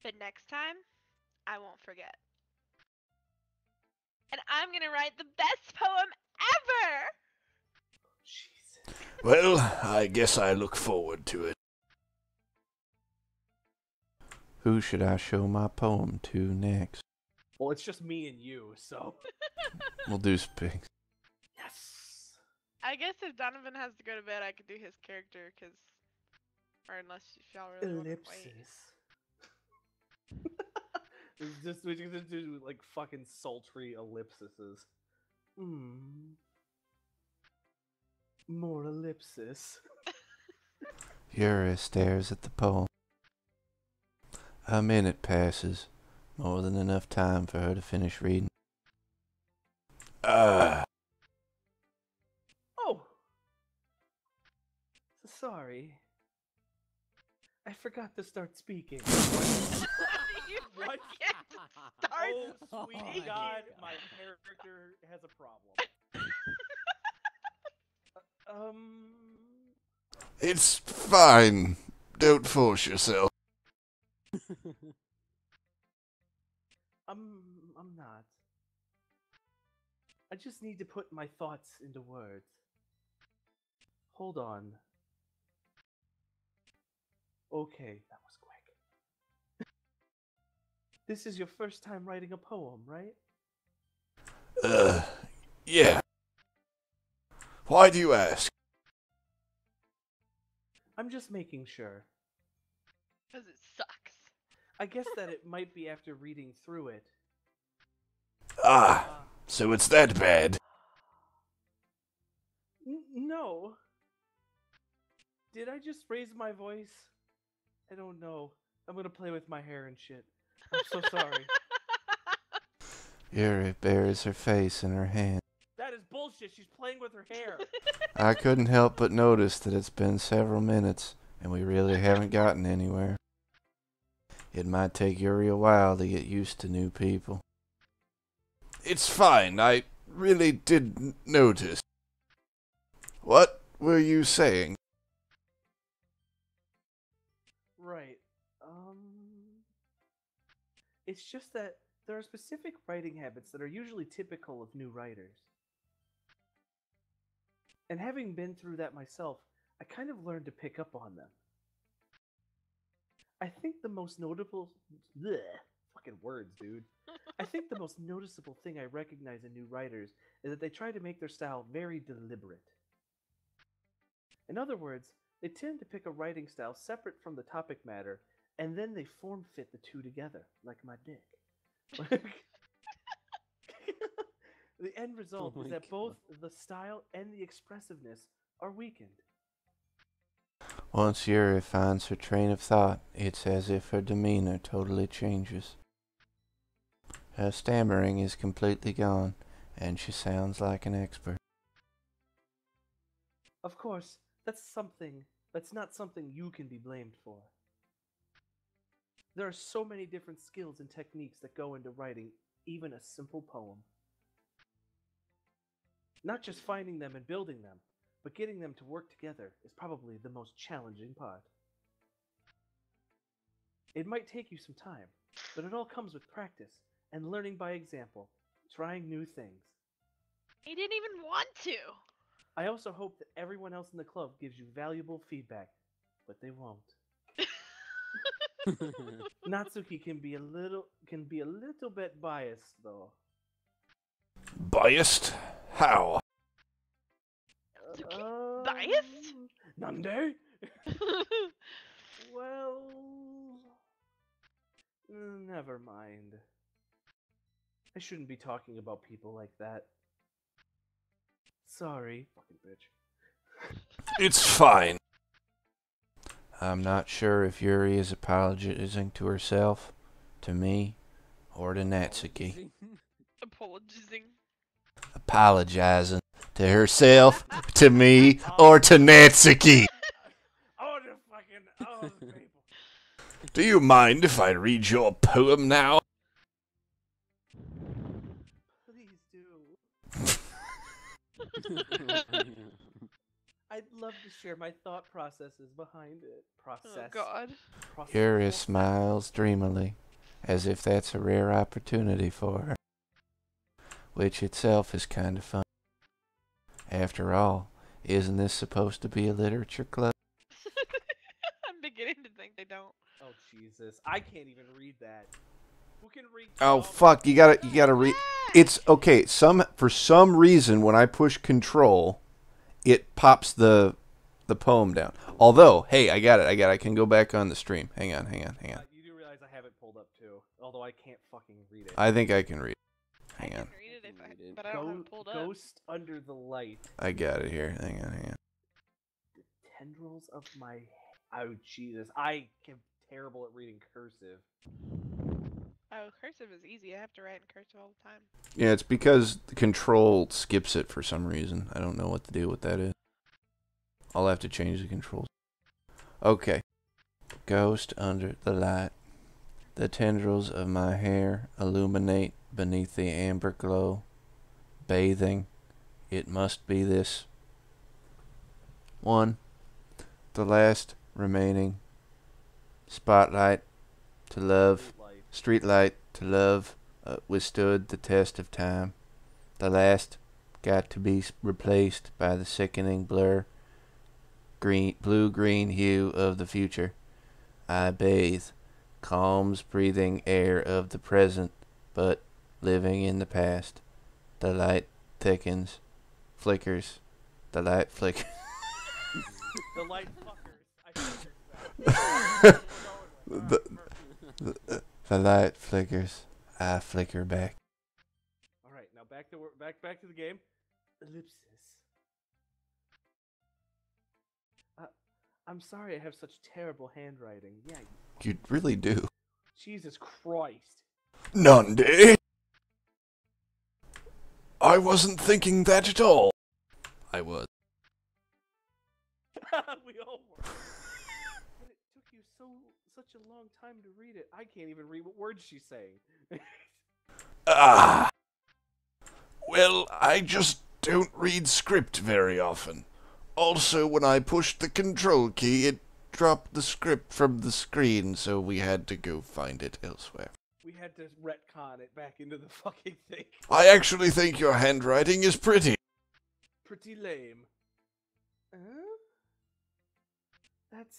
[SPEAKER 1] But next time, I won't forget. And I'm gonna write the best poem ever!
[SPEAKER 5] Jesus.
[SPEAKER 2] Well, I guess I look forward to it. Who should I show my poem to next?
[SPEAKER 5] Well, it's just me and you, so.
[SPEAKER 2] We'll do Spig.
[SPEAKER 5] Yes!
[SPEAKER 1] I guess if Donovan has to go to bed, I could do his character, cause... Or unless y'all really want to wait.
[SPEAKER 5] Ellipsis. It's just, we just do, like, fucking sultry ellipses. More ellipsis.
[SPEAKER 2] Yuri stares at the poem. A minute passes, more than enough time for her to finish reading.
[SPEAKER 5] Oh! Sorry. I forgot to start speaking.
[SPEAKER 1] You
[SPEAKER 5] What?
[SPEAKER 1] forget to start
[SPEAKER 5] Oh, sweet
[SPEAKER 1] speaking.
[SPEAKER 5] God, my character has a problem.
[SPEAKER 2] It's fine. Don't force yourself.
[SPEAKER 5] I'm not. I just need to put my thoughts into words. Hold on. Okay, that was quick. This is your first time writing a poem, right?
[SPEAKER 2] Yeah. Why do you ask?
[SPEAKER 5] I'm just making sure.
[SPEAKER 1] Because it sucks.
[SPEAKER 5] I guess that it might be after reading through it.
[SPEAKER 2] Ah, so it's that bad.
[SPEAKER 5] No. Did I just raise my voice? I don't know. I'm gonna play with my hair and shit. I'm so sorry.
[SPEAKER 2] Yuri buries her face in her hand.
[SPEAKER 5] That is bullshit. She's playing with her hair.
[SPEAKER 2] I couldn't help but notice that it's been several minutes, and we really haven't gotten anywhere. It might take Yuri a while to get used to new people. It's fine. I really did notice. What were you saying?
[SPEAKER 5] Right. It's just that there are specific writing habits that are usually typical of new writers. And having been through that myself, I kind of learned to pick up on them. I think the most notable bleh, fucking words, dude. I think the most noticeable thing I recognize in new writers is that they try to make their style very deliberate. In other words, they tend to pick a writing style separate from the topic matter, and then they form fit the two together, like my dick. The end result
[SPEAKER 6] Oh
[SPEAKER 5] is
[SPEAKER 6] my
[SPEAKER 5] that both
[SPEAKER 6] God.
[SPEAKER 5] the style and the expressiveness are weakened.
[SPEAKER 2] Once Yuri finds her train of thought, it's as if her demeanor totally changes. Her stammering is completely gone, and she sounds like an expert.
[SPEAKER 5] Of course, that's not something you can be blamed for. There are so many different skills and techniques that go into writing even a simple poem. Not just finding them and building them, but getting them to work together is probably the most challenging part. It might take you some time, but it all comes with practice and learning by example, trying new things.
[SPEAKER 1] He didn't even want to.
[SPEAKER 5] I also hope that everyone else in the club gives you valuable feedback, but they won't. Natsuki can be a little bit biased though.
[SPEAKER 2] Biased? How?
[SPEAKER 1] Biased?
[SPEAKER 5] Nande? Well, never mind. I shouldn't be talking about people like that. Sorry, fucking bitch.
[SPEAKER 2] It's fine. I'm not sure if Yuri is apologizing to herself, to me, or to Natsuki.
[SPEAKER 1] Apologizing.
[SPEAKER 2] Apologizing to herself, to me, or to Natsuki.
[SPEAKER 5] Oh, the people.
[SPEAKER 2] Do you mind if I read your poem now?
[SPEAKER 5] Please do. I'd love to share my thought processes behind it.
[SPEAKER 1] Oh God.
[SPEAKER 2] Yuri smiles dreamily, as if that's a rare opportunity for her, which itself is kind of fun. After all, isn't this supposed to be a literature club?
[SPEAKER 1] I'm beginning to think they don't.
[SPEAKER 5] Oh Jesus! I can't even read that. Who can read?
[SPEAKER 2] Oh fuck! You gotta read. It's okay. For some reason, when I push Control, it pops the poem down. Although, hey, I got it. I can go back on the stream. Hang on.
[SPEAKER 5] You do realize I have it pulled up too, although I can't fucking read it.
[SPEAKER 2] I think I can read. Hang
[SPEAKER 1] I
[SPEAKER 2] on.
[SPEAKER 1] can read it but I don't have it pulled up.
[SPEAKER 5] Ghost under the light.
[SPEAKER 2] I got it here. Hang on.
[SPEAKER 5] The tendrils of my. Oh Jesus! I am terrible at reading cursive.
[SPEAKER 1] Oh, cursive is easy. I have to write in cursive all the time.
[SPEAKER 2] Yeah, it's because Control skips it for some reason. I don't know what the deal with that is. I'll have to change the controls. Okay. Ghost under the light. The tendrils of my hair illuminate beneath the amber glow. Bathing. It must be this one. The last remaining spotlight to love. Streetlight to love withstood the test of time. The last got to be replaced by the sickening blur. Blue-green hue of the future. I bathe, calms breathing air of the present, but living in the past. The light thickens, flickers. The light flickers.
[SPEAKER 5] The light fuckers.
[SPEAKER 2] The light flickers. I flicker back.
[SPEAKER 5] All right, now back to the game. Ellipsis. I'm sorry I have such terrible handwriting. Yeah.
[SPEAKER 2] You really do.
[SPEAKER 5] Jesus Christ.
[SPEAKER 2] Nande? I wasn't thinking that at all. I was.
[SPEAKER 5] We all were. But it took you such a long time to read it. I can't even read what words she's saying.
[SPEAKER 2] Ah. Well, I just don't read script very often. Also, when I pushed the control key, it dropped the script from the screen, so we had to go find it elsewhere.
[SPEAKER 5] We had to retcon it back into the fucking thing.
[SPEAKER 2] I actually think your handwriting is pretty.
[SPEAKER 5] Pretty lame. That's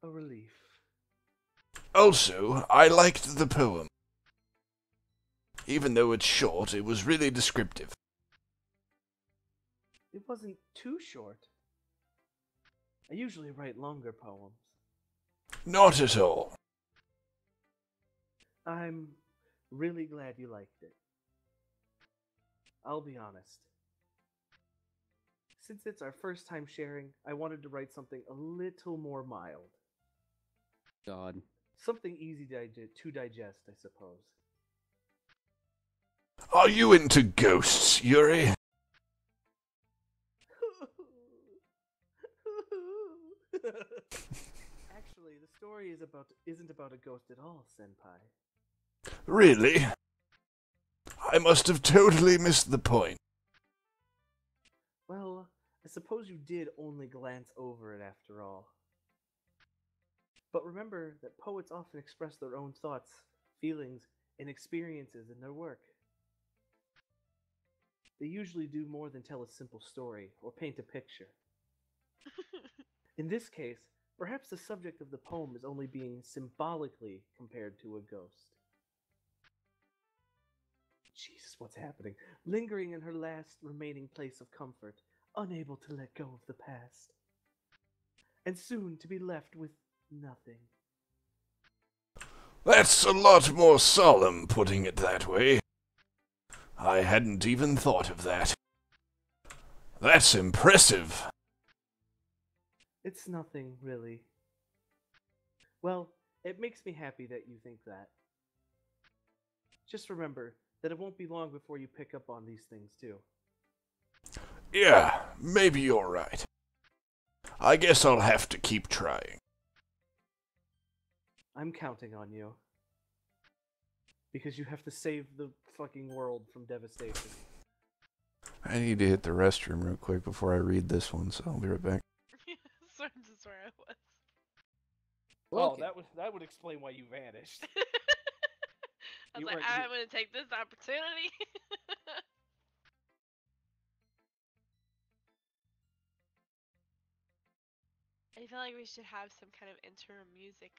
[SPEAKER 5] a relief.
[SPEAKER 2] Also, I liked the poem. Even though it's short, it was really descriptive.
[SPEAKER 5] It wasn't too short. I usually write longer poems.
[SPEAKER 2] Not at all.
[SPEAKER 5] I'm really glad you liked it. I'll be honest. Since it's our first time sharing, I wanted to write something a little more mild.
[SPEAKER 6] God.
[SPEAKER 5] Something easy to digest, I suppose.
[SPEAKER 2] Are you into ghosts, Yuri?
[SPEAKER 5] Actually, the story isn't about a ghost at all, Senpai.
[SPEAKER 2] Really? I must have totally missed the point.
[SPEAKER 5] Well, I suppose you did only glance over it after all. But remember that poets often express their own thoughts, feelings, and experiences in their work. They usually do more than tell a simple story or paint a picture. In this case, perhaps the subject of the poem is only being symbolically compared to a ghost. Jesus, what's happening? Lingering in her last remaining place of comfort, unable to let go of the past. And soon to be left with nothing.
[SPEAKER 2] That's a lot more solemn, putting it that way. I hadn't even thought of that. That's impressive.
[SPEAKER 5] It's nothing, really. Well, it makes me happy that you think that. Just remember that it won't be long before you pick up on these things, too.
[SPEAKER 2] Yeah, maybe you're right. I guess I'll have to keep trying.
[SPEAKER 5] I'm counting on you. Because you have to save the fucking world from devastation.
[SPEAKER 2] I need to hit the restroom real quick before I read this one, so I'll be right back.
[SPEAKER 1] So just where I was.
[SPEAKER 5] Oh,
[SPEAKER 6] Okay.
[SPEAKER 5] that would explain why you vanished.
[SPEAKER 1] I was
[SPEAKER 5] You
[SPEAKER 1] like,
[SPEAKER 5] weren't-
[SPEAKER 1] I'm gonna take this opportunity. I feel like we should have some kind of interim music.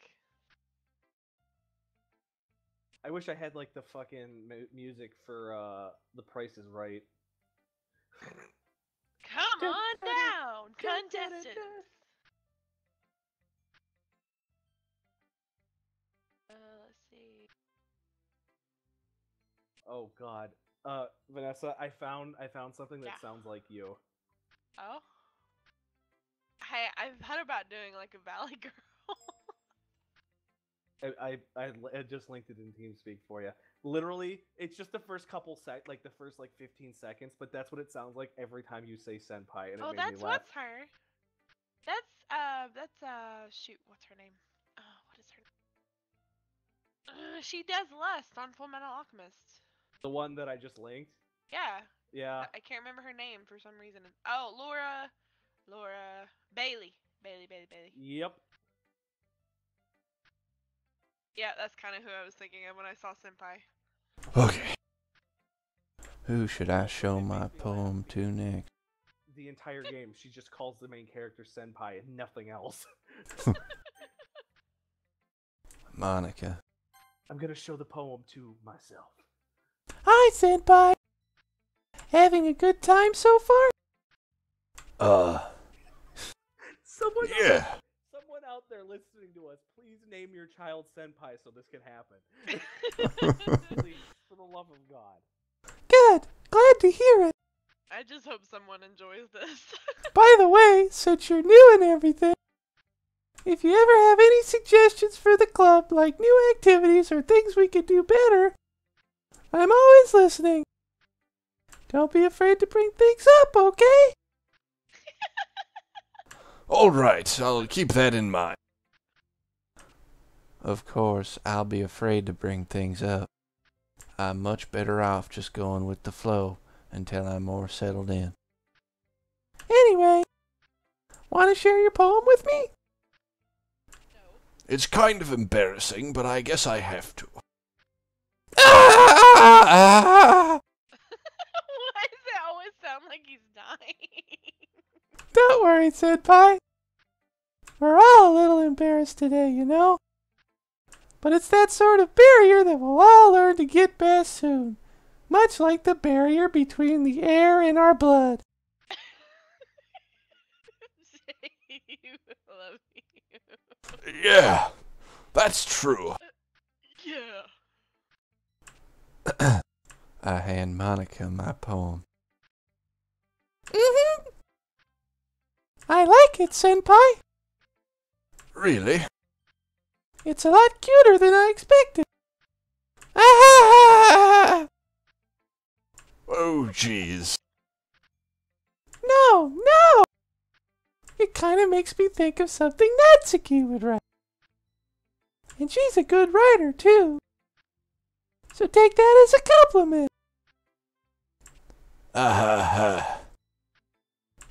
[SPEAKER 5] I wish I had like the fucking music for The Price is Right.
[SPEAKER 1] Come on down, contestants. Let's see.
[SPEAKER 5] Oh God, Vanessa, I found something that sounds like you.
[SPEAKER 1] Oh. I've thought about doing like a Valley Girl.
[SPEAKER 5] I just linked it in TeamSpeak for you. Literally, it's just the first couple the first 15 seconds, but that's what it sounds like every time you say senpai, and it
[SPEAKER 1] Oh,
[SPEAKER 5] made
[SPEAKER 1] that's
[SPEAKER 5] me laugh.
[SPEAKER 1] what's her. Shoot, what's her name? What is her name? She does Lust on Full Metal Alchemist.
[SPEAKER 5] The one that I just linked.
[SPEAKER 1] Yeah.
[SPEAKER 5] Yeah.
[SPEAKER 1] I can't remember her name for some reason. Oh, Laura Bailey. Bailey.
[SPEAKER 5] Yep.
[SPEAKER 1] Yeah, that's kind of who I was thinking of when I saw Senpai.
[SPEAKER 2] Okay. Who should I show my poem to next?
[SPEAKER 5] The entire game, she just calls the main character senpai and nothing else.
[SPEAKER 2] Monica.
[SPEAKER 5] I'm gonna show the poem to myself.
[SPEAKER 2] Hi, Senpai. Having a good time so far?
[SPEAKER 5] Someone out there listening to us, please name your child senpai so this can happen. Please, for the love of God.
[SPEAKER 2] Good. Glad to hear it.
[SPEAKER 1] I just hope someone enjoys this.
[SPEAKER 2] By the way, since you're new and everything, if you ever have any suggestions for the club, like new activities or things we could do better, I'm always listening. Don't be afraid to bring things up, okay? All right, I'll keep that in mind. Of course, I'll be afraid to bring things up. I'm much better off just going with the flow until I'm more settled in. Anyway, want to share your poem with me?
[SPEAKER 1] No.
[SPEAKER 2] It's kind of embarrassing, but I guess I have to.
[SPEAKER 1] Why does it always sound like he's dying?
[SPEAKER 2] Don't worry, Senpai. We're all a little embarrassed today, you know? But it's that sort of barrier that we'll all learn to get past soon. Much like the barrier between the air and our blood.
[SPEAKER 1] Love you.
[SPEAKER 2] Yeah, that's true.
[SPEAKER 1] Yeah.
[SPEAKER 2] I hand Monica my poem. I like it, Senpai. Really? It's a lot cuter than I expected. Oh, jeez. No. It kind of makes me think of something Natsuki would write. And she's a good writer, too. So take that as a compliment.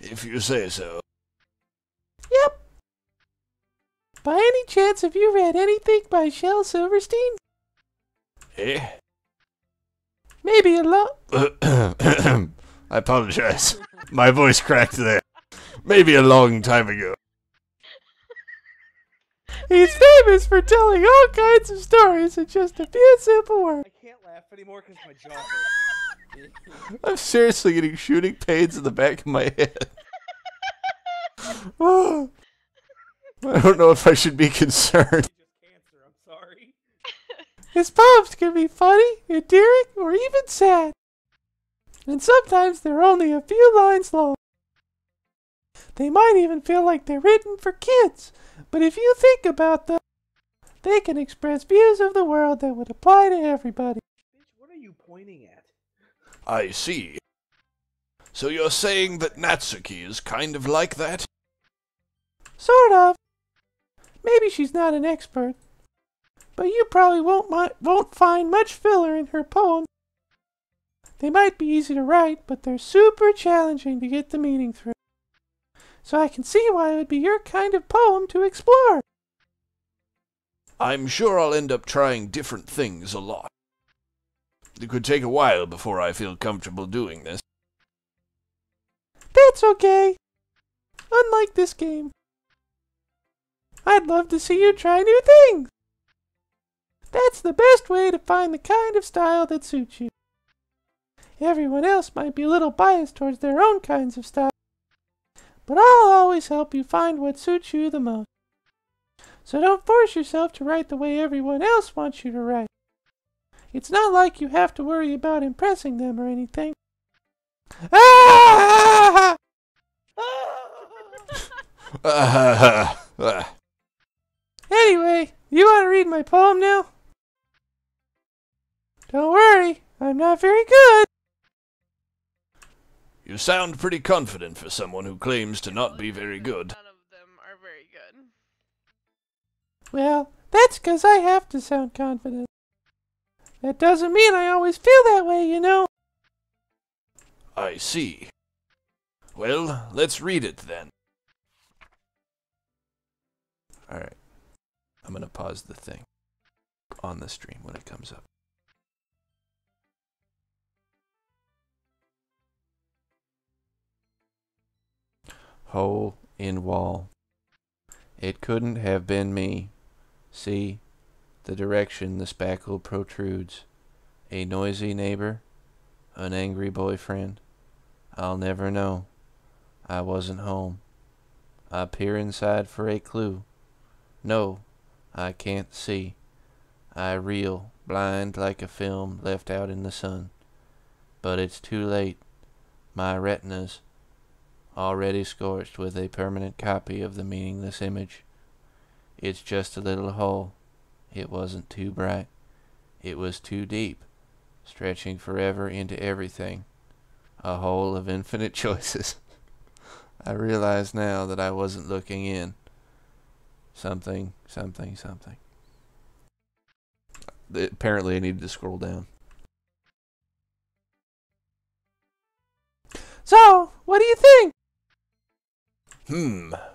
[SPEAKER 2] If you say so. Yep. By any chance, have you read anything by Shel Silverstein? Eh? Maybe a lot. I apologize. My voice cracked there. Maybe a long time ago. He's famous for telling all kinds of stories in just a few simple words.
[SPEAKER 5] I can't laugh anymore because my jaw hurts.
[SPEAKER 2] I'm seriously getting shooting pains in the back of my head. Oh, I don't know if I should be concerned.
[SPEAKER 5] Just cancer, I'm sorry.
[SPEAKER 2] His poems can be funny, endearing, or even sad. And sometimes they're only a few lines long. They might even feel like they're written for kids, but if you think about them, they can express views of the world that would apply to everybody.
[SPEAKER 5] Bitch, what are you pointing at?
[SPEAKER 2] I see. So you're saying that Natsuki is kind of like that? Sort of. Maybe she's not an expert, but you probably won't find much filler in her poems. They might be easy to write, but they're super challenging to get the meaning through. So I can see why it would be your kind of poem to explore. I'm sure I'll end up trying different things a lot. It could take a while before I feel comfortable doing this. That's okay. Unlike this game. I'd love to see you try new things. That's the best way to find the kind of style that suits you. Everyone else might be a little biased towards their own kinds of style, but I'll always help you find what suits you the most. So don't force yourself to write the way everyone else wants you to write. It's not like you have to worry about impressing them or anything. Anyway, you want to read my poem now? Don't worry, I'm not very good. You sound pretty confident for someone who claims to not be very good.
[SPEAKER 1] None of them are very good.
[SPEAKER 2] Well, that's 'cause I have to sound confident. That doesn't mean I always feel that way, you know. I see. Well, let's read it then. Alright. I'm gonna pause the thing on the stream when it comes up. Hole in wall. It couldn't have been me. See, the direction the spackle protrudes. A noisy neighbor? An angry boyfriend? I'll never know. I wasn't home. I peer inside for a clue. No, I can't see. I reel, blind like a film left out in the sun. But it's too late. My retinas, already scorched with a permanent copy of the meaningless image. It's just a little hole. It wasn't too bright. It was too deep, stretching forever into everything. A hole of infinite choices. I realize now that I wasn't looking in. Something. Apparently I needed to scroll down. So, what do you think?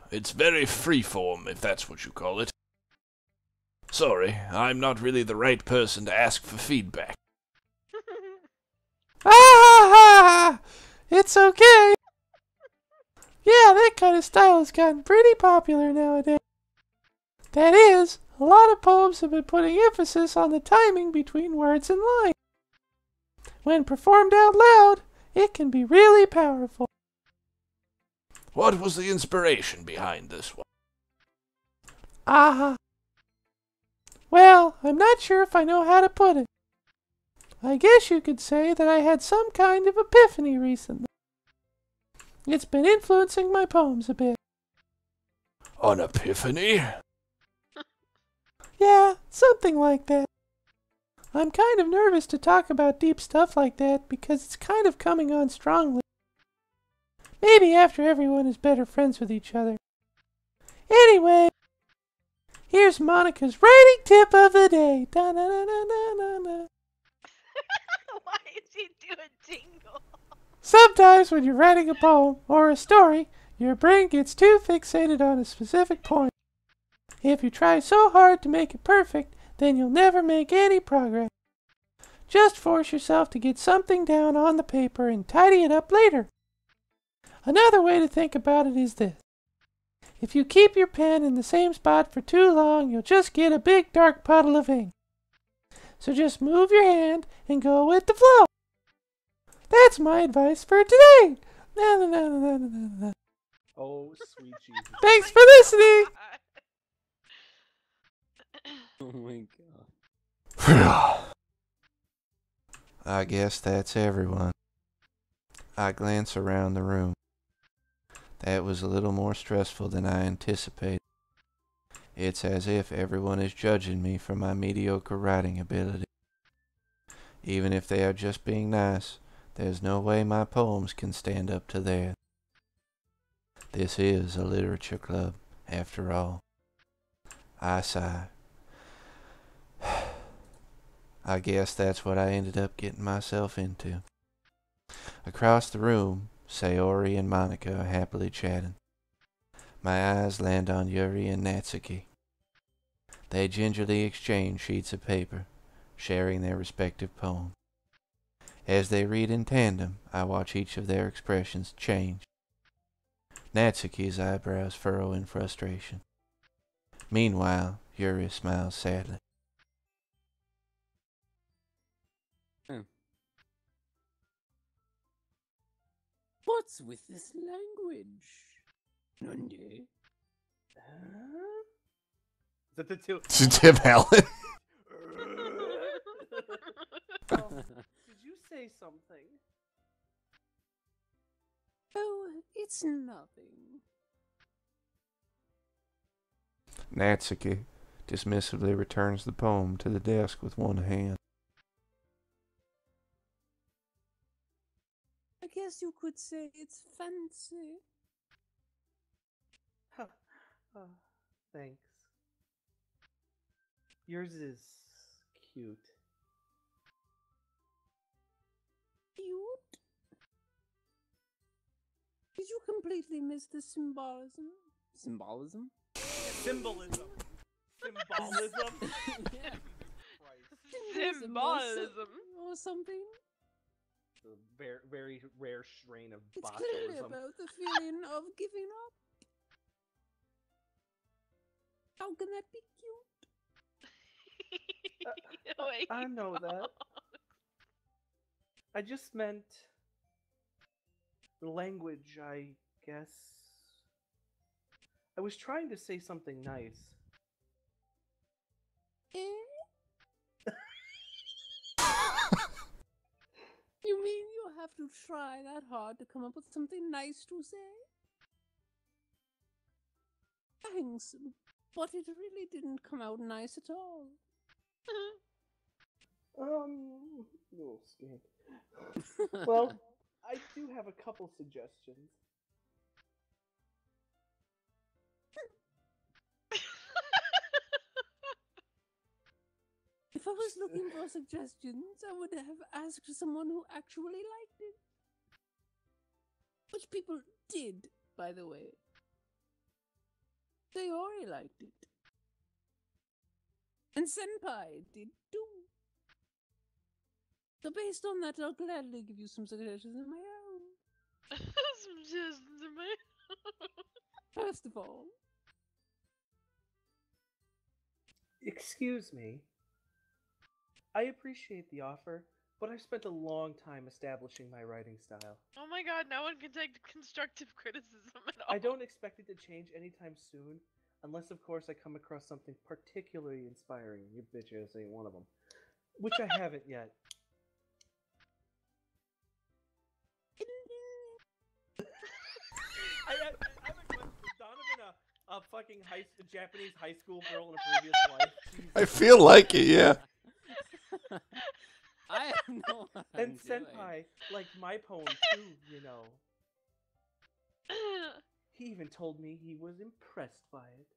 [SPEAKER 2] It's very freeform, if that's what you call it. Sorry, I'm not really the right person to ask for feedback. It's okay. Yeah, that kind of style has gotten pretty popular nowadays. That is, a lot of poems have been putting emphasis on the timing between words and lines. When performed out loud, it can be really powerful.
[SPEAKER 7] What was the inspiration behind this one?
[SPEAKER 2] Ah. Well, I'm not sure if I know how to put it. I guess you could say that I had some kind of epiphany recently. It's been influencing my poems a bit.
[SPEAKER 7] An epiphany?
[SPEAKER 2] Yeah, something like that. I'm kind of nervous to talk about deep stuff like that because it's kind of coming on strongly. Maybe after everyone is better friends with each other. Anyway, here's Monica's writing tip of the day. Da-na-na-na-na-na.
[SPEAKER 1] Why is he doing jingle?
[SPEAKER 2] Sometimes when you're writing a poem or a story, your brain gets too fixated on a specific point. If you try so hard to make it perfect, then you'll never make any progress. Just force yourself to get something down on the paper and tidy it up later. Another way to think about it is this. If you keep your pen in the same spot for too long, you'll just get a big dark puddle of ink. So just move your hand and go with the flow. That's my advice for today. Na, na, na, na, na, na, na.
[SPEAKER 5] Oh, sweet Jesus.
[SPEAKER 2] Thanks for listening.
[SPEAKER 6] Oh my god.
[SPEAKER 2] I guess that's everyone. I glance around the room. That was a little more stressful than I anticipated. It's as if everyone is judging me for my mediocre writing ability. Even if they are just being nice, there's no way my poems can stand up to theirs. This is a literature club, after all. I sigh. I guess that's what I ended up getting myself into. Across the room, Sayori and Monica are happily chatting. My eyes land on Yuri and Natsuki. They gingerly exchange sheets of paper, sharing their respective poems. As they read in tandem, I watch each of their expressions change. Natsuki's eyebrows furrow in frustration. Meanwhile, Yuri smiles sadly.
[SPEAKER 6] What's with this language? Nunde?
[SPEAKER 5] Is that the two?
[SPEAKER 2] Tim Allen.
[SPEAKER 5] Did you say something?
[SPEAKER 6] Oh, it's nothing.
[SPEAKER 2] Natsuki dismissively returns the poem to the desk with one hand.
[SPEAKER 6] I guess you could say it's fancy.
[SPEAKER 5] Thanks. Yours is cute.
[SPEAKER 6] Cute? Did you completely miss the symbolism? Symbolism?
[SPEAKER 5] Symbolism. Symbolism.
[SPEAKER 6] Yeah.
[SPEAKER 1] Symbolism.
[SPEAKER 6] Or something?
[SPEAKER 5] A very, very rare strain of
[SPEAKER 6] It's clearly
[SPEAKER 5] botulism.
[SPEAKER 6] about the feeling of giving up. How can that be cute?
[SPEAKER 1] Wait.
[SPEAKER 5] I know that. I just meant the language, I guess. I was trying to say something nice.
[SPEAKER 6] Eh? You mean you have to try that hard to come up with something nice to say? Thanks, but it really didn't come out nice at all.
[SPEAKER 5] A little scared. Well, I do have a couple suggestions.
[SPEAKER 6] If I was looking for suggestions, I would have asked someone who actually liked it. Which people did, by the way. Sayori liked it. And Senpai did too. So based on that, I'll gladly give you some suggestions of my own. first of all.
[SPEAKER 5] Excuse me. I appreciate the offer, but I've spent a long time establishing my writing style.
[SPEAKER 1] Oh my god, no one can take constructive criticism at all.
[SPEAKER 5] I don't expect it to change anytime soon, unless, of course, I come across something particularly inspiring. You bitches ain't one of them. Which I haven't yet. I have a question. Was Donovan a fucking Japanese high school girl in a previous life? Jesus.
[SPEAKER 2] I feel like it, yeah.
[SPEAKER 6] I have no idea.
[SPEAKER 5] And Senpai liked my poem too, you know. He even told me he was impressed by it.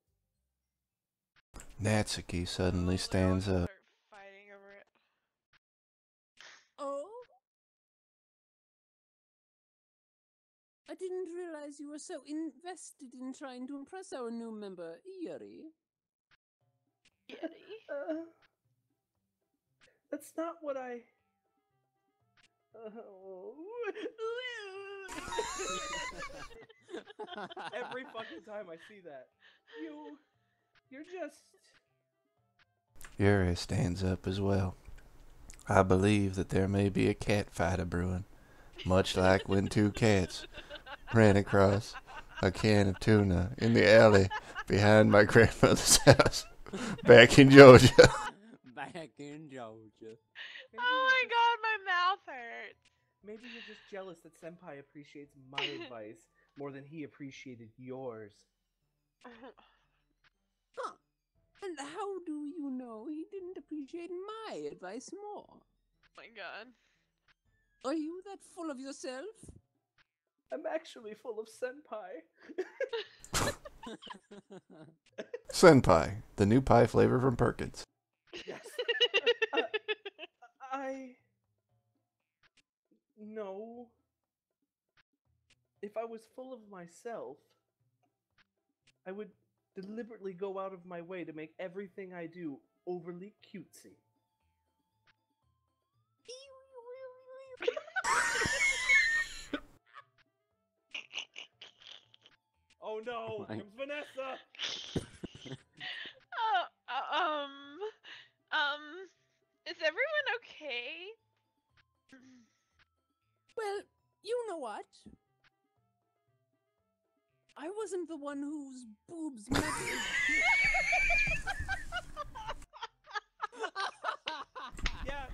[SPEAKER 2] Natsuki suddenly stands
[SPEAKER 1] They're all
[SPEAKER 2] up.
[SPEAKER 1] start fighting over it.
[SPEAKER 6] Oh? I didn't realize you were so invested in trying to impress our new member, Yuri.
[SPEAKER 1] Yeti.
[SPEAKER 5] That's not what I... Oh. Every fucking time I see that. You're just...
[SPEAKER 2] Yuri stands up as well. I believe that there may be a cat fight a brewing, much like when two cats ran across a can of tuna in the alley behind my grandmother's house back in Georgia.
[SPEAKER 6] Back in Georgia.
[SPEAKER 1] Oh my god, my mouth hurts.
[SPEAKER 5] Maybe you're just jealous that Senpai appreciates my advice more than he appreciated yours.
[SPEAKER 6] Huh. And how do you know he didn't appreciate my advice more?
[SPEAKER 1] Oh my god.
[SPEAKER 6] Are you that full of yourself?
[SPEAKER 5] I'm actually full of Senpai.
[SPEAKER 2] Senpai, the new pie flavor from Perkins.
[SPEAKER 5] Yes. No. If I was full of myself, I would deliberately go out of my way to make everything I do overly cutesy. Oh no!
[SPEAKER 6] My-
[SPEAKER 5] Comes Vanessa!
[SPEAKER 1] Is everyone okay?
[SPEAKER 6] Well, you know what? I wasn't the one whose boobs mattered.
[SPEAKER 5] Yeah.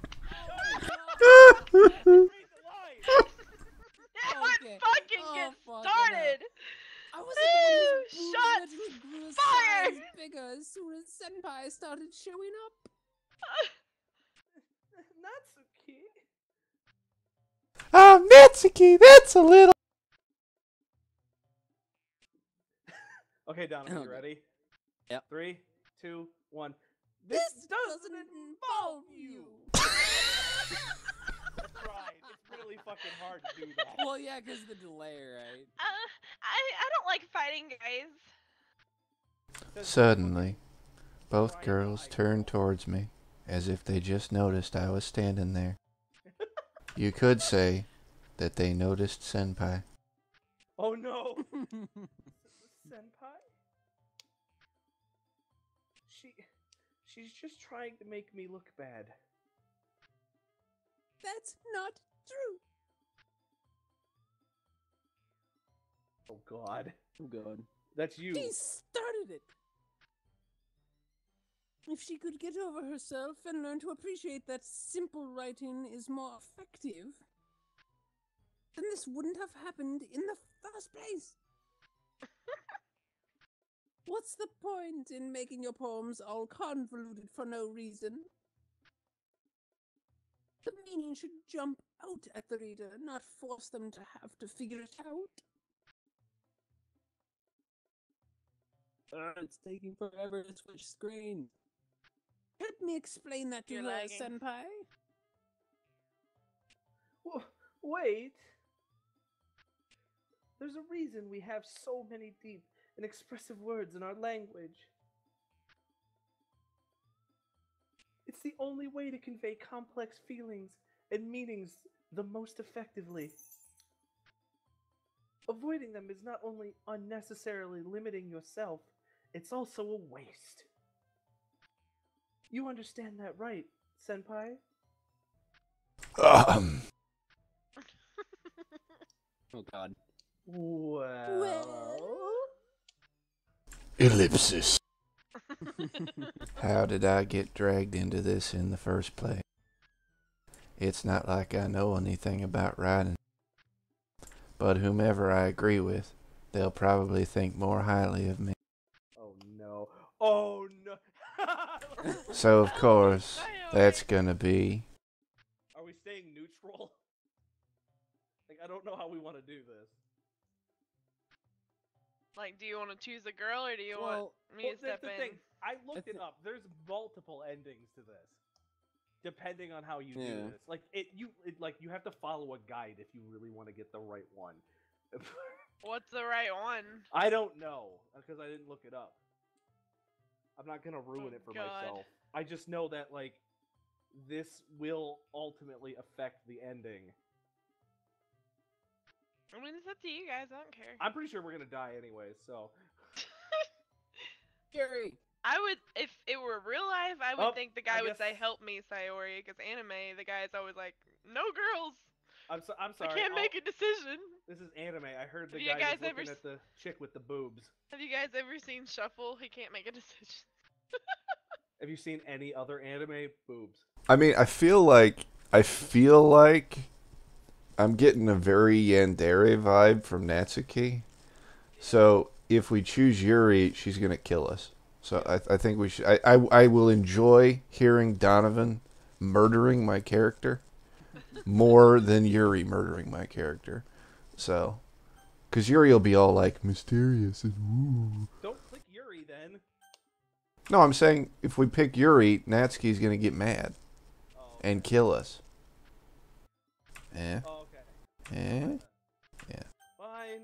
[SPEAKER 6] Oh,
[SPEAKER 5] Read the line.
[SPEAKER 6] Okay.
[SPEAKER 1] Fucking
[SPEAKER 6] Oh,
[SPEAKER 1] get
[SPEAKER 6] fuck it
[SPEAKER 1] started!
[SPEAKER 6] I wasn't the one whose boobs
[SPEAKER 1] Shots
[SPEAKER 6] literally grew a
[SPEAKER 1] fired!
[SPEAKER 6] size bigger as soon as Senpai started showing up.
[SPEAKER 5] Natsuki.
[SPEAKER 2] Oh, Natsuki, that's a little...
[SPEAKER 5] Okay, Donovan, you
[SPEAKER 6] Okay.
[SPEAKER 5] ready?
[SPEAKER 6] Yep.
[SPEAKER 5] 3, 2, 1.
[SPEAKER 6] This doesn't involve you.
[SPEAKER 5] That's right. It's really fucking hard to do that.
[SPEAKER 6] Well, yeah, because the delay, right?
[SPEAKER 1] I don't like fighting, guys.
[SPEAKER 2] Suddenly, both girls turned towards me, as if they just noticed I was standing there. You could say that they noticed Senpai.
[SPEAKER 5] Oh no! Senpai? She's just trying to make me look bad.
[SPEAKER 6] That's not true.
[SPEAKER 5] Oh god.
[SPEAKER 6] Oh god.
[SPEAKER 5] That's you.
[SPEAKER 6] She started it. If she could get over herself and learn to appreciate that simple writing is more effective, then this wouldn't have happened in the first place. What's the point in making your poems all convoluted for no reason? The meaning should jump out at the reader, not force them to have to figure it out. It's taking forever to switch screens. Help me explain that to
[SPEAKER 1] You're
[SPEAKER 6] her,
[SPEAKER 1] lagging.
[SPEAKER 6] Senpai.
[SPEAKER 5] Wait. There's a reason we have so many deep and expressive words in our language. It's the only way to convey complex feelings and meanings the most effectively. Avoiding them is not only unnecessarily limiting yourself, it's also a waste. You understand that, right, Senpai?
[SPEAKER 7] Ahem.
[SPEAKER 6] Oh God.
[SPEAKER 5] Well...
[SPEAKER 7] Ellipsis.
[SPEAKER 2] How did I get dragged into this in the first place? It's not like I know anything about writing. But whomever I agree with, they'll probably think more highly of me.
[SPEAKER 5] Oh no. Oh no.
[SPEAKER 2] So of course, that's gonna be...
[SPEAKER 5] Are we staying neutral? Like, I don't know how we want to do this.
[SPEAKER 1] Like, do you want to choose a girl or do you want
[SPEAKER 6] Well,
[SPEAKER 1] me to
[SPEAKER 5] that's
[SPEAKER 1] step
[SPEAKER 5] the
[SPEAKER 1] in?
[SPEAKER 5] thing. I looked it up. There's multiple endings to this, depending on how you do
[SPEAKER 6] Yeah.
[SPEAKER 5] this. Like you have to follow a guide if you really want to get the right one.
[SPEAKER 1] What's the right one?
[SPEAKER 5] I don't know because I didn't look it up. I'm not gonna ruin
[SPEAKER 1] Oh,
[SPEAKER 5] it for
[SPEAKER 1] God.
[SPEAKER 5] myself. I just know that like this will ultimately affect the ending.
[SPEAKER 1] I mean, it's up to you guys. I don't care.
[SPEAKER 5] I'm pretty sure we're gonna die anyway, so.
[SPEAKER 6] Gary.
[SPEAKER 1] I would, if it were real life, I would
[SPEAKER 5] Oh,
[SPEAKER 1] think the
[SPEAKER 5] I
[SPEAKER 1] guy would say,
[SPEAKER 5] guess-
[SPEAKER 1] "Help me, Sayori," because anime, the guy's always like, "No girls.
[SPEAKER 5] I'm
[SPEAKER 1] I
[SPEAKER 5] sorry.
[SPEAKER 1] can't make a decision."
[SPEAKER 5] This is anime. I heard the
[SPEAKER 1] Have you
[SPEAKER 5] guy
[SPEAKER 1] guys
[SPEAKER 5] was
[SPEAKER 1] ever
[SPEAKER 5] looking at the chick with the boobs.
[SPEAKER 1] Have you guys ever seen Shuffle? He can't make a decision.
[SPEAKER 5] Have you seen any other anime? Boobs.
[SPEAKER 2] I mean, I feel like I'm getting a very Yandere vibe from Natsuki. So if we choose Yuri, she's gonna kill us. So I think we should. I will enjoy hearing Donovan murdering my character more than Yuri murdering my character. So, because Yuri will be all like mysterious and woo.
[SPEAKER 5] Don't click Yuri then.
[SPEAKER 2] No, I'm saying if we pick Yuri, Natsuki's gonna get mad
[SPEAKER 5] Oh,
[SPEAKER 2] and kill us. Eh?
[SPEAKER 5] oh, okay.
[SPEAKER 2] Eh? Yeah.
[SPEAKER 5] Fine.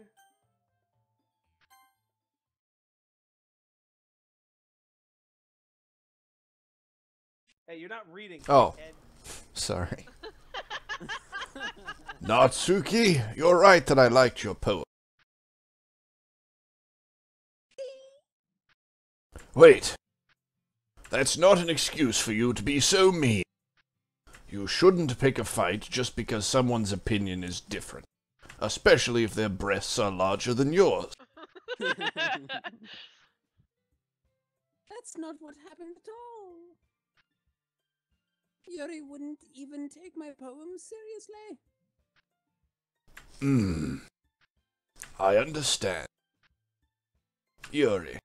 [SPEAKER 5] Hey, you're not reading.
[SPEAKER 2] Oh.
[SPEAKER 5] Ed.
[SPEAKER 2] Sorry.
[SPEAKER 7] Natsuki, you're right that I liked your poem. Wait. That's not an excuse for you to be so mean. You shouldn't pick a fight just because someone's opinion is different, especially if their breasts are larger than yours.
[SPEAKER 6] That's not what happened at all. Yuri wouldn't even take my poem seriously.
[SPEAKER 7] I understand. Yuri,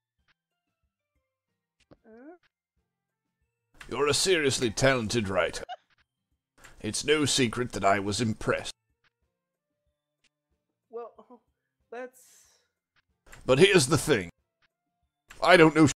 [SPEAKER 7] you're a seriously talented writer. It's no secret that I was impressed.
[SPEAKER 5] Well, that's.
[SPEAKER 7] But here's the thing. I don't know